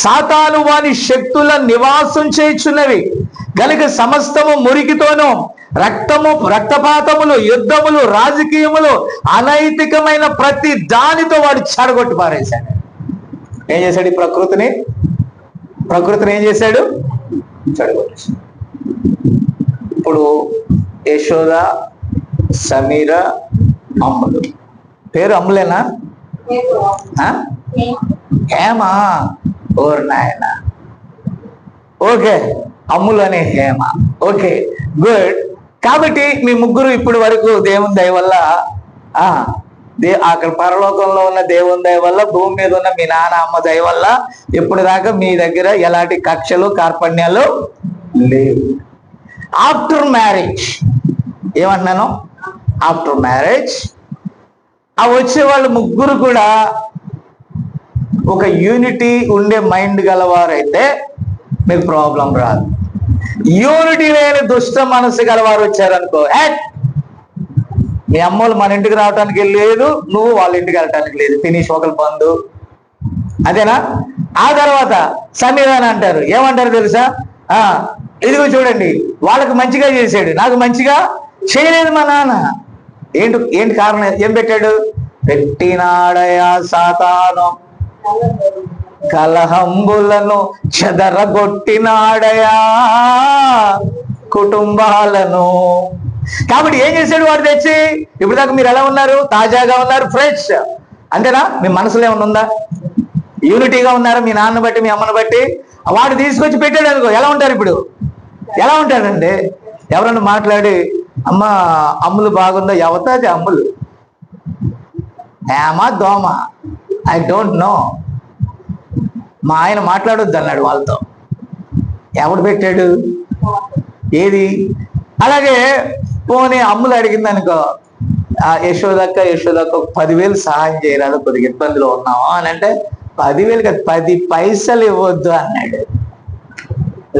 సాతాను వాని శక్తుల నివాసం చేయుచున్నవి గనుక సమస్తము మురికితోనూ రక్తపాతములు, యుద్ధములు, రాజకీయములు, అనైతికమైన ప్రతి దానితో వాడు చెడగొట్టి పారేశాడు. ఏం చేశాడు? ఈ ప్రకృతిని ఏం చేశాడు? చెడగొట్టేశాడు. ఇప్పుడు యశోద, సమీర, అమ్ములు. పేరు అమ్ములేనా? హేమా. ఓర్ నాయన. ఓకే, అమ్ములు అనే హేమ. Okay, good. కాబట్టి మీ ముగ్గురు ఇప్పటి వరకు దేవుని దయ వల్ల అక్కడ పరలోకంలో ఉన్న దేవుని దయ వల్ల, భూమి మీద ఉన్న మీ నాన్న అమ్మ దయ వల్ల ఇప్పుడు దాకా మీ దగ్గర ఎలాంటి కక్షలు కార్పణ్యాలు లేవు. ఆఫ్టర్ మ్యారేజ్ ఏమంటున్నాను? ఆఫ్టర్ మ్యారేజ్ ఆ వచ్చే వాళ్ళు ముగ్గురు కూడా ఒక యూనిటీ ఉండే మైండ్ గలవారైతే మీకు ప్రాబ్లం రాదు. యూనిటీ లేని దుష్ట మనసు గలవారు వచ్చారనుకో, మీ అమ్మోళ్ళు మన ఇంటికి రావడానికి లేదు, నువ్వు వాళ్ళ ఇంటికి వెళ్ళటానికి లేదు, ఫినిష్, ఒకరు బంధు. అదేనా? ఆ తర్వాత సమీరాన్ని అంటారు. ఏమంటారు తెలుసా? ఇదిగో చూడండి, వాళ్ళకి మంచిగా చేశాడు, నాకు మంచిగా చేయలేదు మా నాన్న. ఏంటి కారణం? ఏం పెట్టాడు? పెట్టినాడయా సాతాను కలహంబులను చెదరగొట్టినాడయా కుటుంబాలను. కాబట్టి ఏం చేశాడు వాడు తెచ్చి? ఇప్పుడు దాకా మీరు ఎలా ఉన్నారు? తాజాగా ఉన్నారు, ఫ్రెష్. అంతేనా? మీ మనసులో ఏమన్నా ఉందా? యూనిటీగా ఉన్నారా మీ నాన్న బట్టి, మీ అమ్మని బట్టి? వాడు తీసుకొచ్చి పెట్టాడు అనుకో, ఎలా ఉంటారు ఇప్పుడు? ఎలా ఉంటాడండి? ఎవరన్నా మాట్లాడి అమ్మ అమ్ములు బాగుందో, ఎవతాది అమ్ములు, ఏమా దోమ, ఐ డోంట్ నో. మా ఆయన మాట్లాడొద్దు అన్నాడు వాళ్ళతో. ఎవడు పెట్టాడు? ఏది? అలాగే పోనీ అమ్ములు అడిగింది అనుకో, యశోదక్క 10,000 సహాయం చేయరాదు, కొద్దిగా ఇబ్బందిలో ఉన్నావా అని అంటే, 10,000 కాదు 10 పైసలు ఇవ్వద్దు అన్నాడు.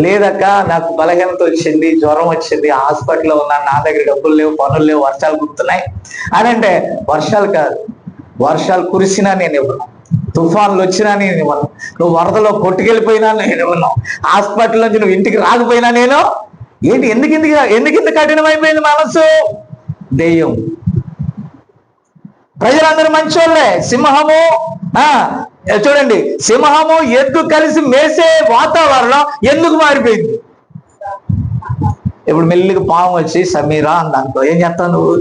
లేదక్క నాకు బలహీనత వచ్చింది, జ్వరం వచ్చింది, హాస్పిటల్లో ఉన్నాను, నా దగ్గర డబ్బులు లేవు, పనులు లేవు, వర్షాలు కుడుతున్నాయి అని అంటే, వర్షాలు కాదు, వర్షాలు కురిసినా నేను ఇవ్వను, తుఫాన్లు వచ్చినా నేను ఇవ్వను, నువ్వు వరదలో కొట్టుకెళ్ళిపోయినా నేను ఇవ్వను, హాస్పిటల్ నుంచి నువ్వు ఇంటికి రాకపోయినా నేను. ఏంటి? ఎందుకు కఠినమైపోయింది మనసు? దెయ్యం. ప్రజలందరూ మంచోళ్ళే. సింహము చూడండి, సింహము ఎద్దు కలిసి మేసే వాతావరణం ఎందుకు మారిపోయింది? ఇప్పుడు మెల్లిగా పాము వచ్చి సమీరా అందనుకో, ఏం చేస్తావు నువ్వు?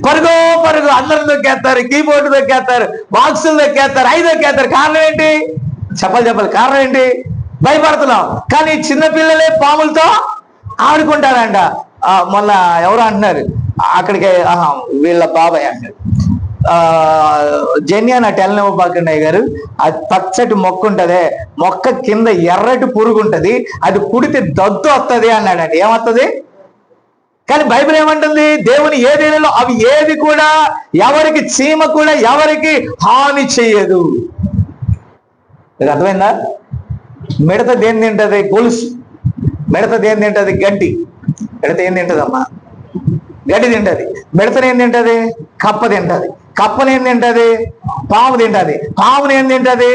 పరుగో పరుగు అందరు దొక్కేస్తారు, కీబోర్డు దొక్కేస్తారు, బాక్సులు దొక్కేస్తారు, అవి దొక్కేస్తారు. కారణం ఏంటి? చెప్పాలి కారణం ఏంటి? భయపడుతున్నాం. కానీ చిన్నపిల్లలే పాములతో ఆడుకుంటారంట. మొన్న ఎవరు అంటున్నారు, అక్కడికి వీళ్ళ బాబాయ్ అంటారు, జన్యాన టెల్నవ్వబాకండయ్య గారు, అది పచ్చటి మొక్క ఉంటది, మొక్క కింద ఎర్రటి పురుగు ఉంటది, అది కుడితే దద్దు వస్తుంది అన్నాడండి. ఏమవుతుంది? కానీ బైబిల్ ఏమంటుంది? దేవుని ఏదేలో అవి ఏది కూడా ఎవరికి, చీమ కూడా ఎవరికి హాని చెయ్యదు. అర్థమైందా? మిడత దేని తింటది? గొలుసు. మిడత దేని తింటది? గడ్డి. మిడత ఏం తింటదమ్మా? గడ్డి తింటది. మిడతను ఏం తింటది? కప్ప తింటది. కప్పను ఏం తింటది? పాము తింటది. పామును ఏం తింటది?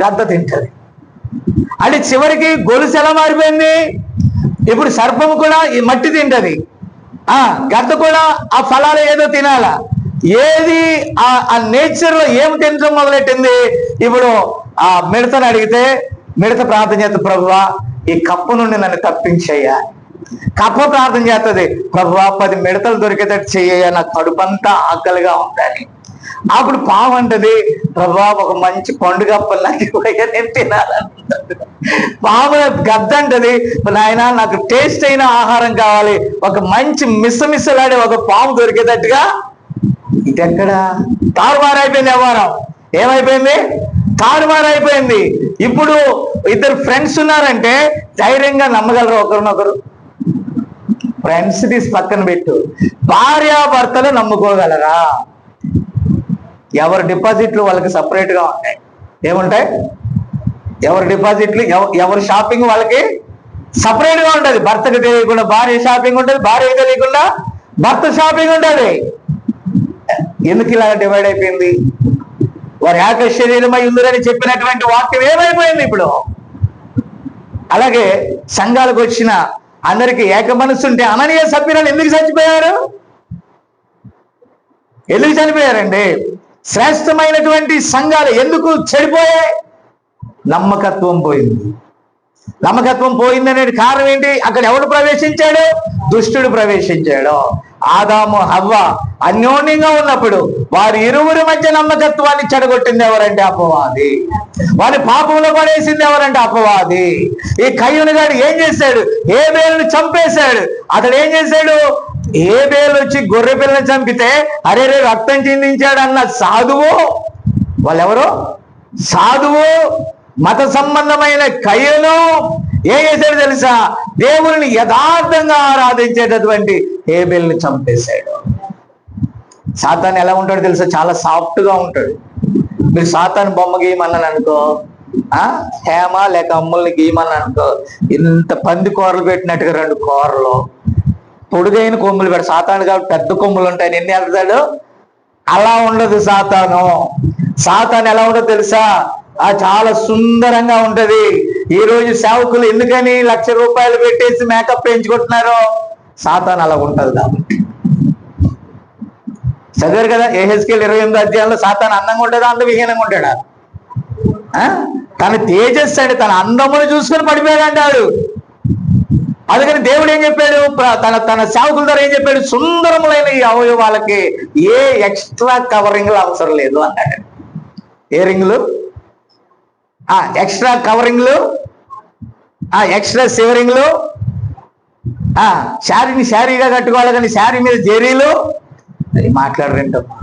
గద్ద తింటది. అంటే చివరికి గొలుసు ఎలా మారిపోయింది? ఇప్పుడు సర్పము కూడా ఈ మట్టి తింటది, గద్ద కూడా ఆ ఫలాలు ఏదో తినాలా. ఏది ఆ నేచర్ లో ఏం తినడం మొదలెట్టింది? ఇప్పుడు ఆ మిడతను అడిగితే మిడత ప్రార్థన చేస్తుంది, ప్రభువా ఈ కప్పు నుండి నన్ను తప్పించయ్యా. కప్ప ప్రార్థన చేస్తుంది, ప్రభువా 10 మిడతలు దొరికేటట్టు చెయ్యయ్యా, నాకు కడుపంతా ఆకలిగా ఉందని. అప్పుడు పాము అంటది, ప్రభువా ఒక మంచి పండుగప్పలు నాకు ఇవ్వయ్యా, నేను తినాలంటుంది. పాము గద్ద అంటది, నాయన నాకు టేస్ట్ అయిన ఆహారం కావాలి, ఒక మంచి మిస్సలాడే ఒక పాము దొరికేటట్టుగా. ఇదెక్కడ? తారుమారైపోయింది వ్యవహారం. ఏమైపోయింది? తారుమారైపోయింది. ఇప్పుడు ఇద్దరు ఫ్రెండ్స్ ఉన్నారంటే ధైర్యంగా నమ్మగలరు ఒకరినొకరు? ఫ్రెండ్స్ తీసి పక్కన పెట్టు, భార్యాభర్తలు నమ్ముకోగలరా? ఎవరి డిపాజిట్లు వాళ్ళకి సపరేట్ గా ఉంటాయి. ఏముంటాయి? ఎవరి డిపాజిట్లు, ఎవరి షాపింగ్ వాళ్ళకి సపరేట్ గా ఉంటది. భర్తకు తెలియకుండా భార్య షాపింగ్ ఉంటుంది, భార్యకు తెలియకుండా భర్త షాపింగ్ ఉంటుంది. ఎందుకు ఇలా డివైడ్ అయిపోయింది? వారి ఏక శరీరమై ఉందని చెప్పినటువంటి వాక్యం ఏమైపోయింది ఇప్పుడు? అలాగే సంఘాలకు వచ్చిన అందరికి ఏక మనసు ఉంటే అననీయ సభ్యులు ఎందుకు చచ్చిపోయారు? ఎందుకు చనిపోయారండి? శ్రేష్టమైనటువంటి సంఘాలు ఎందుకు చెడిపోయాయి? నమ్మకత్వం పోయింది. నమ్మకత్వం పోయిందనే కారణం ఏంటి? అక్కడ ఎవడు ప్రవేశించాడు? దుష్టుడు ప్రవేశించాడు. ఆదాము హవ్వ అన్యోన్యంగా ఉన్నప్పుడు వారి ఇరువురి మధ్య నమ్మకత్వాన్ని చెడగొట్టింది ఎవరంటే? అపవాది. వారి పాపంలో పడేసింది ఎవరంటే? అపవాది. ఈ కయ్యూను గారు ఏం చేశాడు? హేబేలును చంపేశాడు. అతడు ఏం చేశాడు? హేబేలు వచ్చి గొర్రె పిల్లని చంపితే అరే రక్తం చిందించాడు అన్న సాధువు, వాళ్ళెవరు? సాధువు మత సంబంధమైన కయ్యూను ఏం చేశాడు తెలుసా? దేవుని యథార్థంగా ఆరాధించేటటువంటి హేబేల్ని చంపేశాడు. సాతాను ఎలా ఉంటాడు తెలుసా? చాలా సాఫ్ట్ గా ఉంటాడు. మీరు సాతాను బొమ్మ గీయమన్నాను అనుకో, హేమ లేక అమ్ముల్ని గీయమన్నాను అనుకో, ఇంత పంది కూరలు పెట్టినట్టుగా 2 కూరలు పొడుగైన కొమ్ములు పెడతాడు. సాతాను కాబట్టి పెద్ద కొమ్ములు ఉంటాయి, ఎన్ని వెళ్తాడు? అలా ఉండదు సాతాను. సాతాను ఎలా ఉండదు తెలుసా? చాలా సుందరంగా ఉంటది. ఈ రోజు సేవకులు ఎందుకని 1,00,000 రూపాయలు పెట్టేసి మేకప్ వేయించుకుంటున్నారు? సాతాను అలా ఉంటది కాబట్టి. చదివారు కదా యెహెజ్కేలు 28వ అధ్యాయంలో, సాతాను అందంగా ఉంటాడా అందవిహీనంగా ఉంటాడా? తన తేజస్సు అంటే తన అందమును చూసుకొని పడిపోయాడు అంటాడు. అందుకని దేవుడు ఏం చెప్పాడు? తన సేవకుల ద్వారా ఏం చెప్పాడు? సుందరములైన ఈ అవయవాలకి ఏ ఎక్స్ట్రా కవరింగ్లు అవసరం లేదు అన్నాడు. ఏ రింగులు? ఎక్స్ట్రా కవరింగ్లు, ఎక్స్ట్రా సివరింగ్లు, శారీని శారీగా కట్టుకోవాలి కానీ శారీ మీద జరీలు అది మాట్లాడరేంటమ్మా.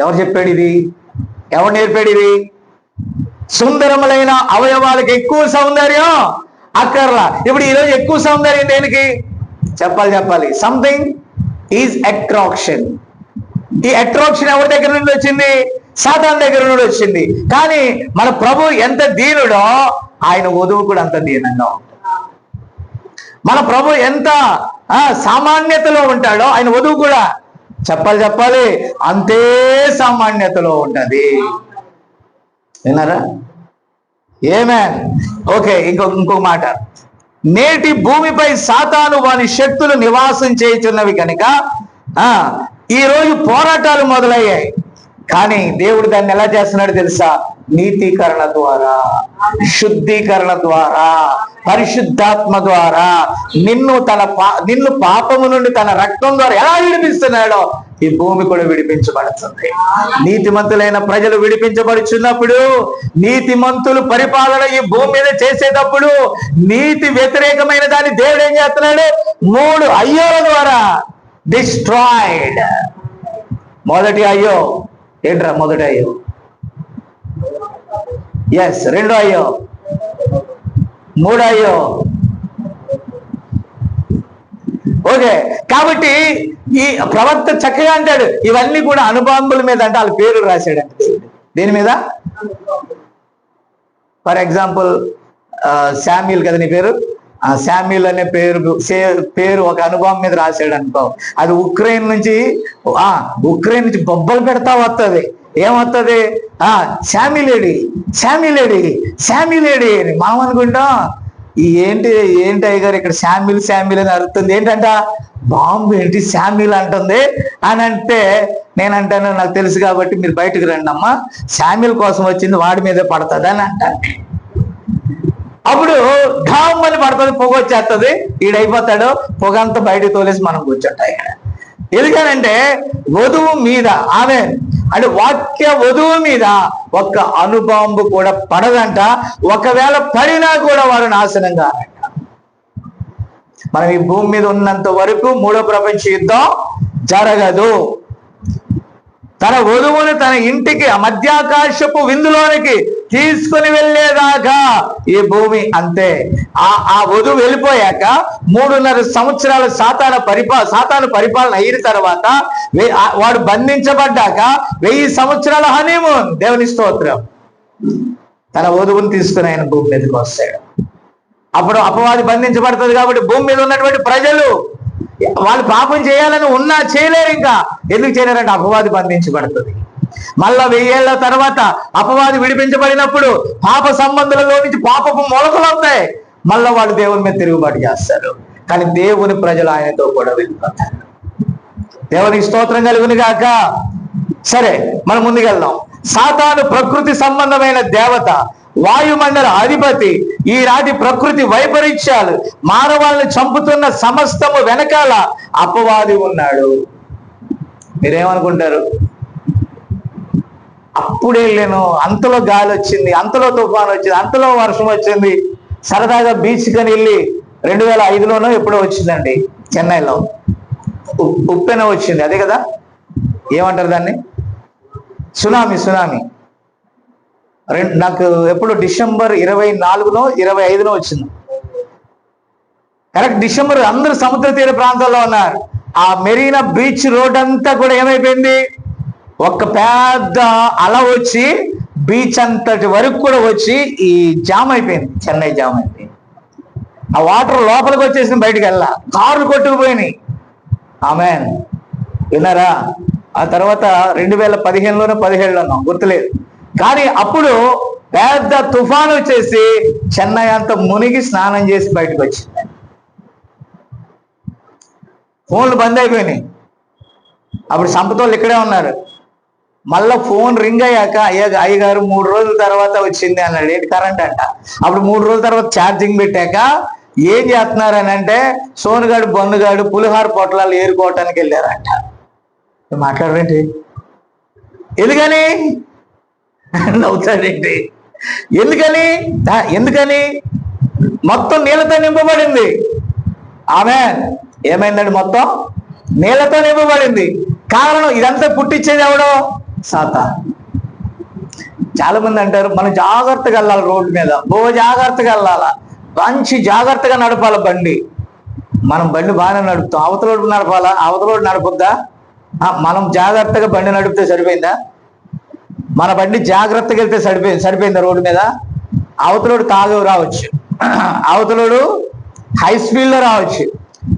ఎవరు చెప్పాడు ఇది? ఎవరు నేర్పాడు ఇది? సుందరములైన అవయవాలకు ఎక్కువ సౌందర్యం అక్కర్లా. ఇప్పుడు ఈరోజు ఎక్కువ సౌందర్యం దేనికి? చెప్పాలి. Something is attraction. ఈ అట్రాక్షన్ ఎవరి దగ్గర నుండి వచ్చింది? సాతాను దగ్గర నుండి వచ్చింది. కానీ మన ప్రభు ఎంత దీనుడో ఆయన వధువు కూడా అంత దీనంగా ఉంటాడు. మన ప్రభు ఎంత సామాన్యతలో ఉంటాడో ఆయన వధువు కూడా చెప్పాలి అంతే సామాన్యతలో ఉంటది. విన్నారా? ఏమేన్? ఓకే. ఇంకొక మాట, నేటి భూమిపై సాతాను వాని శక్తులు నివాసం చేయుచున్నవి కనుక ఈ రోజు పోరాటాలు మొదలయ్యాయి. కానీ దేవుడు దాన్ని ఎలా చేస్తున్నాడు తెలుసా? నీతీకరణ ద్వారా, శుద్ధీకరణ ద్వారా, పరిశుద్ధాత్మ ద్వారా నిన్ను పాపము నుండి తన రక్తం ద్వారా ఎలా విడిపిస్తున్నాడో ఈ భూమి కూడా విడిపించబడుతుంది. నీతిమంతులైన ప్రజలు విడిపించబడుచున్నప్పుడు, నీతిమంతులు పరిపాలన ఈ భూమి మీద చేసేటప్పుడు నీతి వ్యతిరేకమైన దాన్ని దేవుడు ఏం చేస్తున్నాడు? 3 అయ్యోల ద్వారా డిస్ట్రాయిడ్. మొదటి అయ్యో ఏంట్రా? మొదటి అయ్యో ఎస్, 2 అయ్యో, 3 అయ్యో. ఓకే, కాబట్టి ఈ ప్రవక్త చక్కగా అంటాడు ఇవన్నీ కూడా అణుబాంబుల మీద, అంటే వాళ్ళ పేరు రాశాడంటే దేని మీద? ఫర్ ఎగ్జాంపుల్ శామ్యూల్ కదా నీ పేరు, శామ్యూల్ అనే పేరు ఒక అణుబాంబు మీద రాశాడు అనుకో, అది ఉక్రెయిన్ నుంచి బొబ్బలు పెడతా వస్తుంది. ఏమవుతుంది? శామ్యూలేడి శామ్యూలేడి శామ్యూలేడి అని మనం అనుకుంటాం. ఏంటి అయ్యగారు ఇక్కడ శామ్యూల్ అని అరుస్తుంది, ఏంటంట బాంబు ఏంటి శామ్యూల్ అంటుంది అని అంటే, నేనంటాను నాకు తెలుసు కాబట్టి మీరు బయటకు రండి అమ్మా, శామ్యూల్ కోసం వచ్చింది వాడి మీదే పడుతుంది అని అంటాను. అప్పుడు ఢామ్మని పడుతుంది, పొగ వచ్చేస్తుంది, ఈడైపోతాడు, పొగ అంతా బయటకు తోలేసి మనం కూర్చుంటాం ఇక్కడ. ఎందుకనంటే వధువు మీద ఆమె అంటే వాక్య వధువు మీద ఒక్క అణుబాంబు కూడా పడదంట. ఒకవేళ పడినా కూడా వారు నాశనం కారంట. మనం ఈ భూమి మీద ఉన్నంత వరకు 3వ ప్రపంచ యుద్ధం జరగదు. తన వధువును తన ఇంటికి మధ్యాకాశపు విందులోనికి తీసుకుని వెళ్ళేదాకా ఈ భూమి అంతే. ఆ వధువు వెళ్ళిపోయాక 3.5 సంవత్సరాల సాతాను పరిపాలన అయిన తర్వాత వాడు బంధించబడ్డాక 1000 సంవత్సరాల హనీమూన్. దేవుని స్తోత్రం. తన వధువుని తీసుకుని ఆయన భూమి మీదకి వస్తాడు. అప్పుడు అపవాది బంధించబడుతుంది కాబట్టి భూమి మీద ఉన్నటువంటి ప్రజలు వాళ్ళు పాపం చేయాలని ఉన్నా చేయలేరు. ఇంకా ఎందుకు చేయలేరంటే అపవాది బంధించబడుతుంది. మళ్ళా 1000 ఏళ్ల తర్వాత అపవాది విడిపించబడినప్పుడు పాప సంబంధులలో నుంచి పాపపు మొలకలు అవుతాయి. మళ్ళా వాళ్ళు దేవుని మీద తిరుగుబాటు చేస్తారు. కానీ దేవుని ప్రజలు ఆయనతో కూడా వెళ్ళిపోతారు. దేవునికి స్తోత్రం కలుగును గాక. సరే, మనం ముందుకెళ్దాం. సాతాను ప్రకృతి సంబంధమైన దేవత, వాయుమండల అధిపతి. ఈ రాతి ప్రకృతి వైపరీత్యాలు మానవాళ్ళని చంపుతున్న సమస్తము వెనకాల అపవాది ఉన్నాడు. మీరేమనుకుంటారు? అప్పుడే వెళ్ళాను, అంతలో గాలి వచ్చింది, అంతలో తుఫాను వచ్చింది, అంతలో వర్షం వచ్చింది. సరదాగా బీచ్ కని వెళ్ళి 2005లోనో ఎప్పుడో వచ్చిందండి చెన్నైలో, ఉప్పెన వచ్చింది. అదే కదా, ఏమంటారు దాన్ని? సునామీ. నాకు ఎప్పుడు డిసెంబర్ 24నో 25నో వచ్చింది. Correct December. అందరూ సముద్ర తీర ప్రాంతాల్లో ఉన్నారు. ఆ మెరీనా బీచ్ రోడ్ అంతా కూడా ఏమైపోయింది? ఒక పెద్ద అల వచ్చి బీచ్ అంతటి వరకు కూడా వచ్చి ఈ జామ్ అయిపోయింది. చెన్నై జామ్ అయిపోయింది. ఆ వాటర్ లోపలికి వచ్చేసి బయటికి వెళ్ళా, కార్లు కొట్టుకుపోయినాయి. ఆమెన్, విన్నారా? ఆ తర్వాత 2015లోనో 17లోనో గుర్తులేదు, కానీ అప్పుడు పెద్ద తుఫాను వచ్చేసి చెన్నై అంతా మునిగి స్నానం చేసి బయటకు వచ్చింది. ఫోన్లు బంద్ అయిపోయినాయి. అప్పుడు సంపతోళ్ళు ఇక్కడే ఉన్నారు. మళ్ళా ఫోన్ రింగ్ అయ్యాక అయ్యగారు 3 రోజుల తర్వాత వచ్చింది అన్నాడు. ఏంటి? కరెంట్ అంట. అప్పుడు 3 రోజుల తర్వాత ఛార్జింగ్ పెట్టాక ఏం చేస్తున్నారు అని అంటే, సోనుగాడు బొన్నుగాడు పులిహార పొట్లాలు ఏరుకోవటానికి వెళ్ళారంట. మాట్లాడరేంటి? ఎందుకని నవ్వుతాడేంటి? ఎందుకని మొత్తం నీళ్ళతో నింపబడింది. ఆమె ఏమైందండి? మొత్తం నీళ్ళతో నింపబడింది. కారణం ఇదంతా పుట్టించేది ఎవడో? సాతాను. చాలా మంది అంటారు మనం జాగ్రత్తగా వెళ్ళాలి, రోడ్డు మీద జాగ్రత్తగా వెళ్ళాలా, మంచి జాగ్రత్తగా నడపాలి బండి. మనం బండి బాగానే నడుపుతాం, అవతలోడు నడపాలా? అవతలోడు నడపొద్దా? మనం జాగ్రత్తగా బండి నడిపితే సరిపోయిందా? మన బండి జాగ్రత్తగా వెళ్తే సరిపోయిందా రోడ్డు మీద? అవతలోడు తాగు రావచ్చు, అవతలోడు హై స్పీడ్లో రావచ్చు,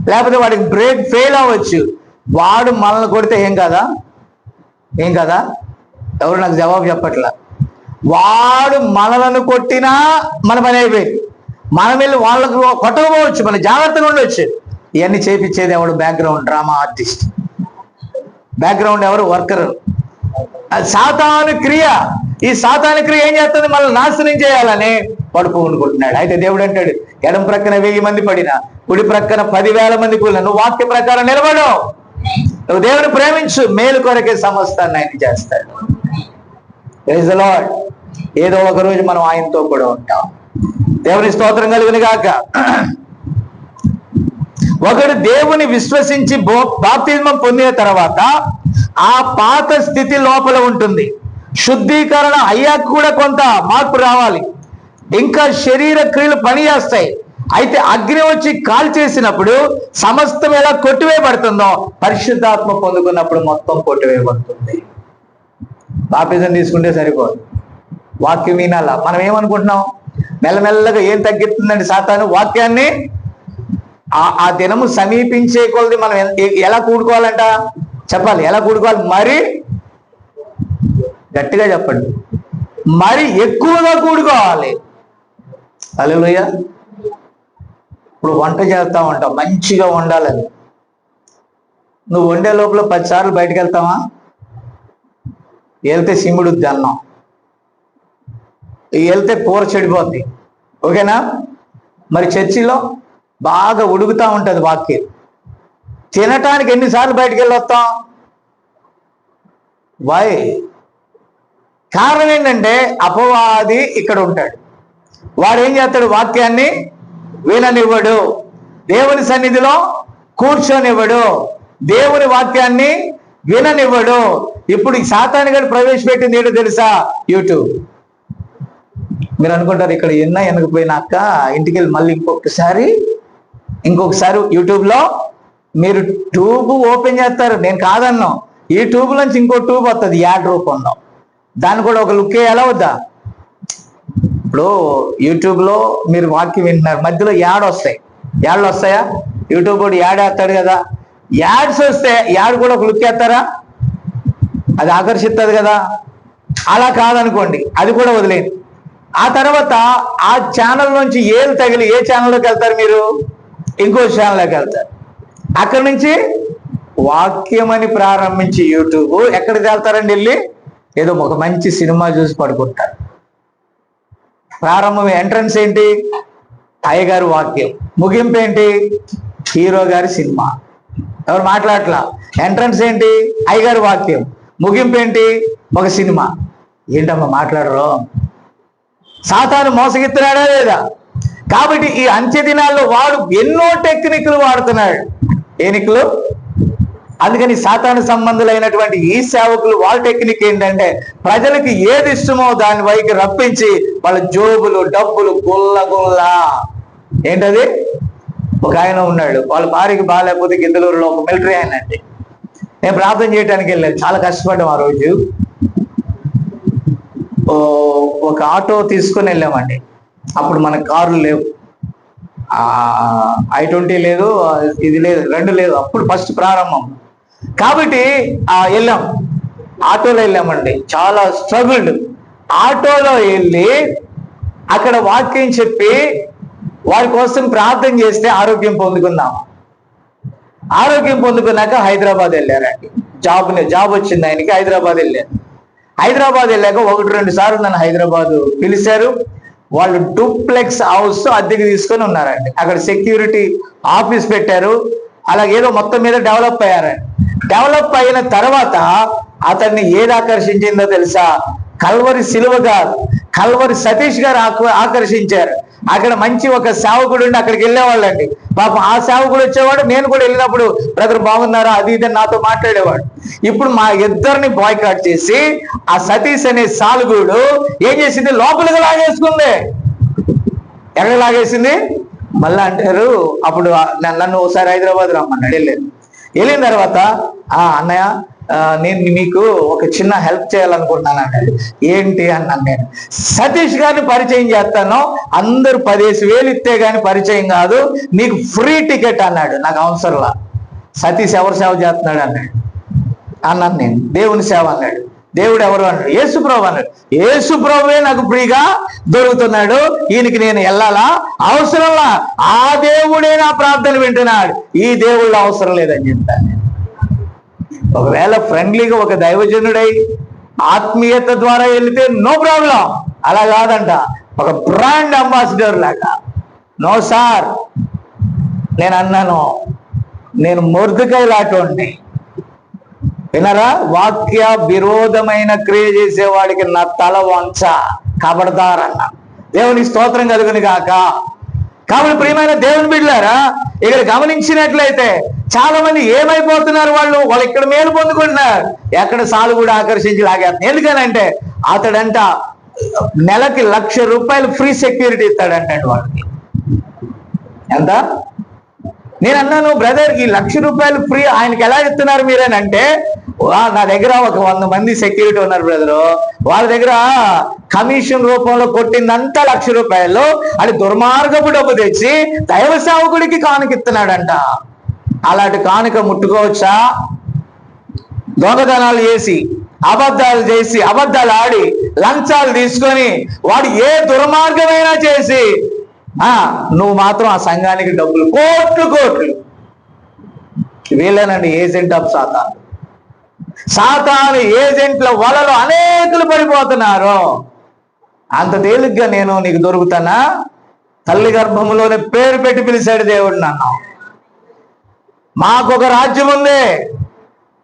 లేకపోతే వాడికి బ్రేక్ ఫెయిల్ అవ్వచ్చు. వాడు మనల్ని కొడితే ఏం కదా? ఎవరు నాకు జవాబు చెప్పట్లా. వాడు మనలను కొట్టినా మన పని అయిపోయింది. మనం వెళ్ళి వాళ్ళకు కొట్టకపోవచ్చు, మన జాగ్రత్తగా ఉండవచ్చు. ఇవన్నీ చేపించేది ఎవడు? Background drama artist. బ్యాక్గ్రౌండ్ ఎవరు? వర్కర్. సాతాను క్రియ. ఈ సాతాను క్రియ ఏం చేస్తుంది? మనల్ని నాశనం చేయాలని వాడు పూనుకుంటున్నాడు. అయితే దేవుడు అంటాడు, ఎడం ప్రక్కన 1000 మంది పడినా, కుడి ప్రక్కన 10,000 మంది కూలినా, నువ్వు వాక్య ప్రకారం నిలబడు, నువ్వు దేవుని ప్రేమించు, మేలు కొరకే సమస్తాన్ని ఆయన చేస్తాడు. Praise the Lord. ఏదో ఒక రోజు మనం ఆయనతో కూడా ఉంటాం. దేవుని స్తోత్రం కలుగును గాక. ఒకడు దేవుని విశ్వసించి బాప్తిస్మం పొందిన తర్వాత ఆ పాత స్థితి లోపల ఉంటుంది. శుద్ధీకరణ అయ్యాక కూడా కొంత మార్పు రావాలి. ఇంకా శరీర క్రియలు పనిచేస్తాయి. అయితే అగ్ని వచ్చి కాల్ చేసినప్పుడు సమస్తం ఎలా కొట్టివేయబడుతుందో పరిశుద్ధాత్మ పొందుకున్నప్పుడు మొత్తం కొట్టివేయబడుతుంది. బాప్తిజం తీసుకుంటే సరిపోదు, వాక్యం వినాలా. మనం ఏమనుకుంటున్నాం? మెల్లమెల్లగా ఏం తగ్గిస్తుందండి సాతాను? వాక్యాన్ని ఆ దినము సమీపించే కొలది మనం ఎలా కూడుకోవాలంట చెప్పాలి. ఎలా కూడుకోవాలి? మరి గట్టిగా చెప్పండి, మరి ఎక్కువగా కూడుకోవాలి. హల్లెలూయా. ఇప్పుడు వంట చేస్తా ఉంటాం, మంచిగా వండాలని. నువ్వు వండే లోపల 10 సార్లు బయటకు వెళ్తావా? వెళ్తే సిమ్ముడుద్ది అన్నం, వెళ్తే కూర చెడిపోద్ది. ఓకేనా? మరి చర్చిలో బాగా ఉడుకుతా ఉంటుంది వాక్యం. తినటానికి ఎన్నిసార్లు బయటకు వెళ్ళి వస్తాం? వై? కారణం ఏంటంటే అపవాది ఇక్కడ ఉంటాడు. వాడు ఏం చేస్తాడు? వాక్యాన్ని విననివ్వడు, దేవుని సన్నిధిలో కూర్చొనివ్వడు, దేవుని వాక్యాన్ని విననివ్వడు. ఇప్పుడు ఈ సాతాను గారు ప్రవేశపెట్టింది ఏంటో తెలుసా? యూట్యూబ్. మీరు అనుకుంటారు ఇక్కడ ఎనకపోయినాక ఇంటికి వెళ్ళి మళ్ళీ ఇంకొకసారి యూట్యూబ్లో మీరు ట్యూబ్ ఓపెన్ చేస్తారు. నేను కాదన్నా, ఈ ట్యూబ్ నుంచి ఇంకో ట్యూబ్ వస్తుంది యాడ్ రూపంలో. దాన్ని కూడా ఒక లుక్ వేయాలా వద్దా? ఇప్పుడు యూట్యూబ్లో మీరు వాక్యం వింటున్నారు, మధ్యలో యాడ్లు వస్తాయా? యూట్యూబ్ కూడా యాడ్ వేస్తాడు కదా. యాడ్స్ వస్తే యాడ్ కూడా ఒక లుక్ వేస్తారా? అది ఆకర్షిస్తుంది కదా. అలా కాదనుకోండి, అది కూడా వదిలేండి. ఆ తర్వాత ఆ ఛానల్ నుంచి ఏలు తగిలి ఏ ఛానల్లోకి వెళ్తారు? మీరు ఇంకో ఛానల్లోకి వెళ్తారు. అక్కడి నుంచి వాక్యం అని ప్రారంభించి యూట్యూబ్ ఎక్కడికి వెళ్తారండి? వెళ్ళి ఏదో ఒక మంచి సినిమా చూసి పడుకుంటారు. ప్రారంభం ఎంట్రన్స్ ఏంటి? అయ్యగారు వాక్యం. ముగింపు ఏంటి? హీరో గారి సినిమా. ఎవరు మాట్లాడట్లా. ఎంట్రన్స్ ఏంటి? అయ్యగారు వాక్యం. ముగింపు ఏంటి? ఒక సినిమా. ఏంటమ్మా మాట్లాడరు? సాతాను మోసగిస్తున్నాడా లేదా? కాబట్టి ఈ అంత్య దినాల్లో వాడు ఎన్నో టెక్నిక్లు వాడుతున్నాడు. ఏనికులు? అందుకని సాతాను సంబంధులైనటువంటి ఈ సేవకులు వాళ్ళ టెక్నిక్ ఏంటంటే ప్రజలకి ఏది ఇష్టమో దాని వైపు రప్పించి వాళ్ళ జోబులు డబ్బులు గుల్ల. ఏంటది? ఒక ఆయన ఉన్నాడు, వాళ్ళ భార్యకి బాగాలేకపోతే గిద్దలూరులో ఒక మిలిటరీ ఆయన అండి. నేను ప్రార్థన చేయడానికి వెళ్ళాను, చాలా కష్టపడ్డాం ఆ రోజు. ఒక ఆటో తీసుకొని వెళ్ళామండి. అప్పుడు మన కార్లు లేవు, I-20 లేదు, ఇది లేదు, 2 లేదు. అప్పుడు ఫస్ట్ ప్రారంభం కాబట్టి వెళ్ళాం, ఆటోలో వెళ్ళామండి. చాలా స్ట్రగుల్డ్. ఆటోలో వెళ్ళి అక్కడ వాక్యం చెప్పి వారి కోసం ప్రార్థన చేస్తే ఆరోగ్యం పొందుకున్నాం. ఆరోగ్యం పొందుకున్నాక హైదరాబాద్ వెళ్ళారండి. జాబ్ వచ్చింది ఆయనకి. హైదరాబాద్ వెళ్ళారు. హైదరాబాద్ వెళ్ళాక 1-2 సార్లు నన్ను హైదరాబాద్ పిలిచారు. వాళ్ళు డూప్లెక్స్ హౌస్ అద్దెకి తీసుకొని ఉన్నారండి. అక్కడ సెక్యూరిటీ ఆఫీస్ పెట్టారు. అలాగేదో మొత్తం మీద డెవలప్ అయ్యారండి. డెవలప్ అయిన తర్వాత అతన్ని ఏది ఆకర్షించిందో తెలుసా? కల్వరి సిలువ గారు, కల్వరి సతీష్ గారు ఆకర్షించారు. అక్కడ మంచి ఒక సేవకుడు ఉండి అక్కడికి వెళ్ళేవాళ్ళండి. పాపం ఆ సేవకుడు వచ్చేవాడు. నేను కూడా వెళ్ళినప్పుడు బ్రదర్ బాగున్నారా అది ఇది నాతో మాట్లాడేవాడు. ఇప్పుడు మా ఇద్దరిని బాయ్కాట్ చేసి ఆ సతీష్ అనే సాలుగుడు ఏం చేసింది? లోపలికి లాగేసుకుంది. ఎక్కడ లాగేసింది? మళ్ళా అంటారు అప్పుడు నన్ను ఒకసారి హైదరాబాద్ రమ్మన్నాడు. వెళ్ళిన తర్వాత అన్నయ్య నేను మీకు ఒక చిన్న హెల్ప్ చేయాలనుకుంటున్నాను అన్నాడు. ఏంటి అన్నాను. నేను సతీష్ గారిని పరిచయం చేస్తాను, అందరూ 10,000 ఇస్తే గాని పరిచయం కాదు, నీకు ఫ్రీ టికెట్ అన్నాడు. నాకు అవసరంలా. సతీష్ ఎవరు సేవ చేస్తున్నాడు అన్నాను నేను. దేవుని సేవ అన్నాడు. దేవుడు ఎవరు అన్నాడు? యేసుప్రభు అన్నాడు. యేసుప్రభువే నాకు ఫ్రీగా దొరుకుతున్నాడు, ఈయనకి నేను వెళ్ళాలా? అవసరంలా. ఆ దేవుడే నా ప్రార్థన వింటున్నాడు, ఈ దేవుళ్ళు అవసరం లేదని చెప్తాను. ఒకవేళ ఫ్రెండ్లీగా ఒక దైవజనుడై ఆత్మీయత ద్వారా వెళితే నో ప్రాబ్లం, అలా కాదంట, ఒక బ్రాండ్ అంబాసిడర్ లాగా. నో సార్, నేను అన్నాను, నేను మొర్దుకై లాంటి వినరా, వాక్య విరోధమైన క్రియ చేసేవాడికి నా తల వంచ కబడతారన్న. దేవుని స్తోత్రం కలుగును గాక. కాబట్టి ప్రియమైన దేవుని బిడ్డలారా, ఇక్కడ గమనించినట్లయితే చాలా మంది ఏమైపోతున్నారు, వాళ్ళు ఇక్కడ మేలు పొందుకుంటున్నారు, ఎక్కడ సాలు కూడా ఆకర్షించి లాగేస్తున్నారు. ఎందుకనంటే అతడంట నెలకి ₹1,00,000 ఫ్రీ సెక్యూరిటీ ఇస్తాడంటే వాడికి. ఎంత? నేను అన్నాను, బ్రదర్ ఈ ₹1,00,000 ఫ్రీ ఆయనకి ఎలా ఇస్తున్నారు మీరేనంటే, నా దగ్గర ఒక 100 మంది సెక్యూరిటీ ఉన్నారు బ్రదరు, వాళ్ళ దగ్గర కమిషన్ రూపంలో కొట్టిందంతా ₹1,00,000, అది దుర్మార్గపు డబ్బు తెచ్చి దైవ సేవకుడికి కానుకిస్తున్నాడంట. అలాంటి కానుక ముట్టుకోవచ్చా? దొంగతనాలు చేసి, అబద్ధాలు చేసి, అబద్ధాలు ఆడి, లంచాలు తీసుకొని, వాడు ఏ దుర్మార్గమైనా చేసి నువ్వు మాత్రం ఆ సంఘానికి డబ్బులు కోట్లు. వీళ్ళేనండి ఏజెంట్ ఆఫ్ సాతాను. సాతాను ఏజెంట్ల వలలో అనేకులు పడిపోతున్నారు. అంత తేలిగ్గా నేను నీకు దొరుకుతానా? తల్లి గర్భంలోనే పేరు పెట్టి పిలిచాడు దేవుడు నన్ను. మాకొక రాజ్యం ఉంది,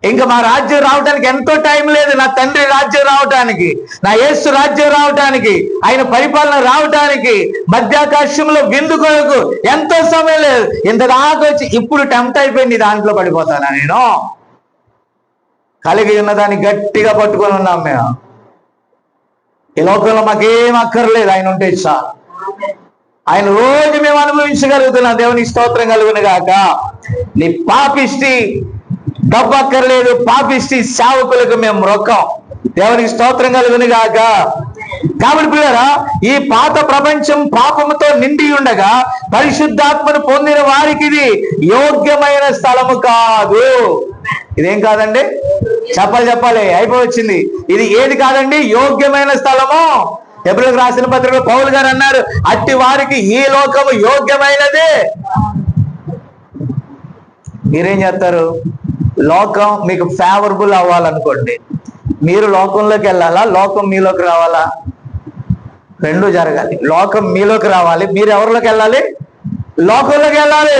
ఇంకా మా రాజ్యం రావడానికి ఎంతో టైం లేదు. నా తండ్రి రాజ్యం రావటానికి, నా యేసు రాజ్యం రావటానికి, ఆయన పరిపాలన రావటానికి, మధ్యాకాశంలో విందు కొరకు ఎంతో సమయం లేదు. ఇంత దాకా వచ్చి ఇప్పుడు టెంప్ట్ అయిపోయింది, దాంట్లో పడిపోతానా నేను? కలిగి ఉన్నదాన్ని గట్టిగా పట్టుకొని ఉన్నాం మేము. ఈ లోకంలో మాకేం అక్కర్లేదు, ఆయన ఉంటే చాలు. ఆయన రోజు మేము అనుభవించగలుగుతున్నాం. దేవునికి స్తోత్రం కలుగును గాక. నీ పాపిష్టి డబ్బు అక్కర్లేదు, పాపిష్టి సేవకులకు మేము రొక్కం. దేవునికి స్తోత్రం కలుగును గాక. కాబట్టి పిల్లరా, ఈ పాత ప్రపంచం పాపముతో నిండి ఉండగా పరిశుద్ధాత్మను పొందిన వారికి ఇది యోగ్యమైన స్థలము కాదు. ఇదేం కాదండి? చెప్పాలి, అయిపోవచ్చింది. ఇది ఏది కాదండి? యోగ్యమైన స్థలము. హెబ్రీయులకు రాసిన పత్రికలో పౌలు గారు అన్నారు, అట్టి వారికి ఈ లోకము యోగ్యమైనదే. మీరేం చేస్తారు? లోకం మీకు ఫేవరబుల్ అవ్వాలనుకోండి, మీరు లోకంలోకి వెళ్ళాలా, లోకం మీలోకి రావాలా? రెండు జరగాలి. లోకం మీలోకి రావాలి, మీరు ఎవరిలోకి వెళ్ళాలి? లోకంలోకి వెళ్ళాలి.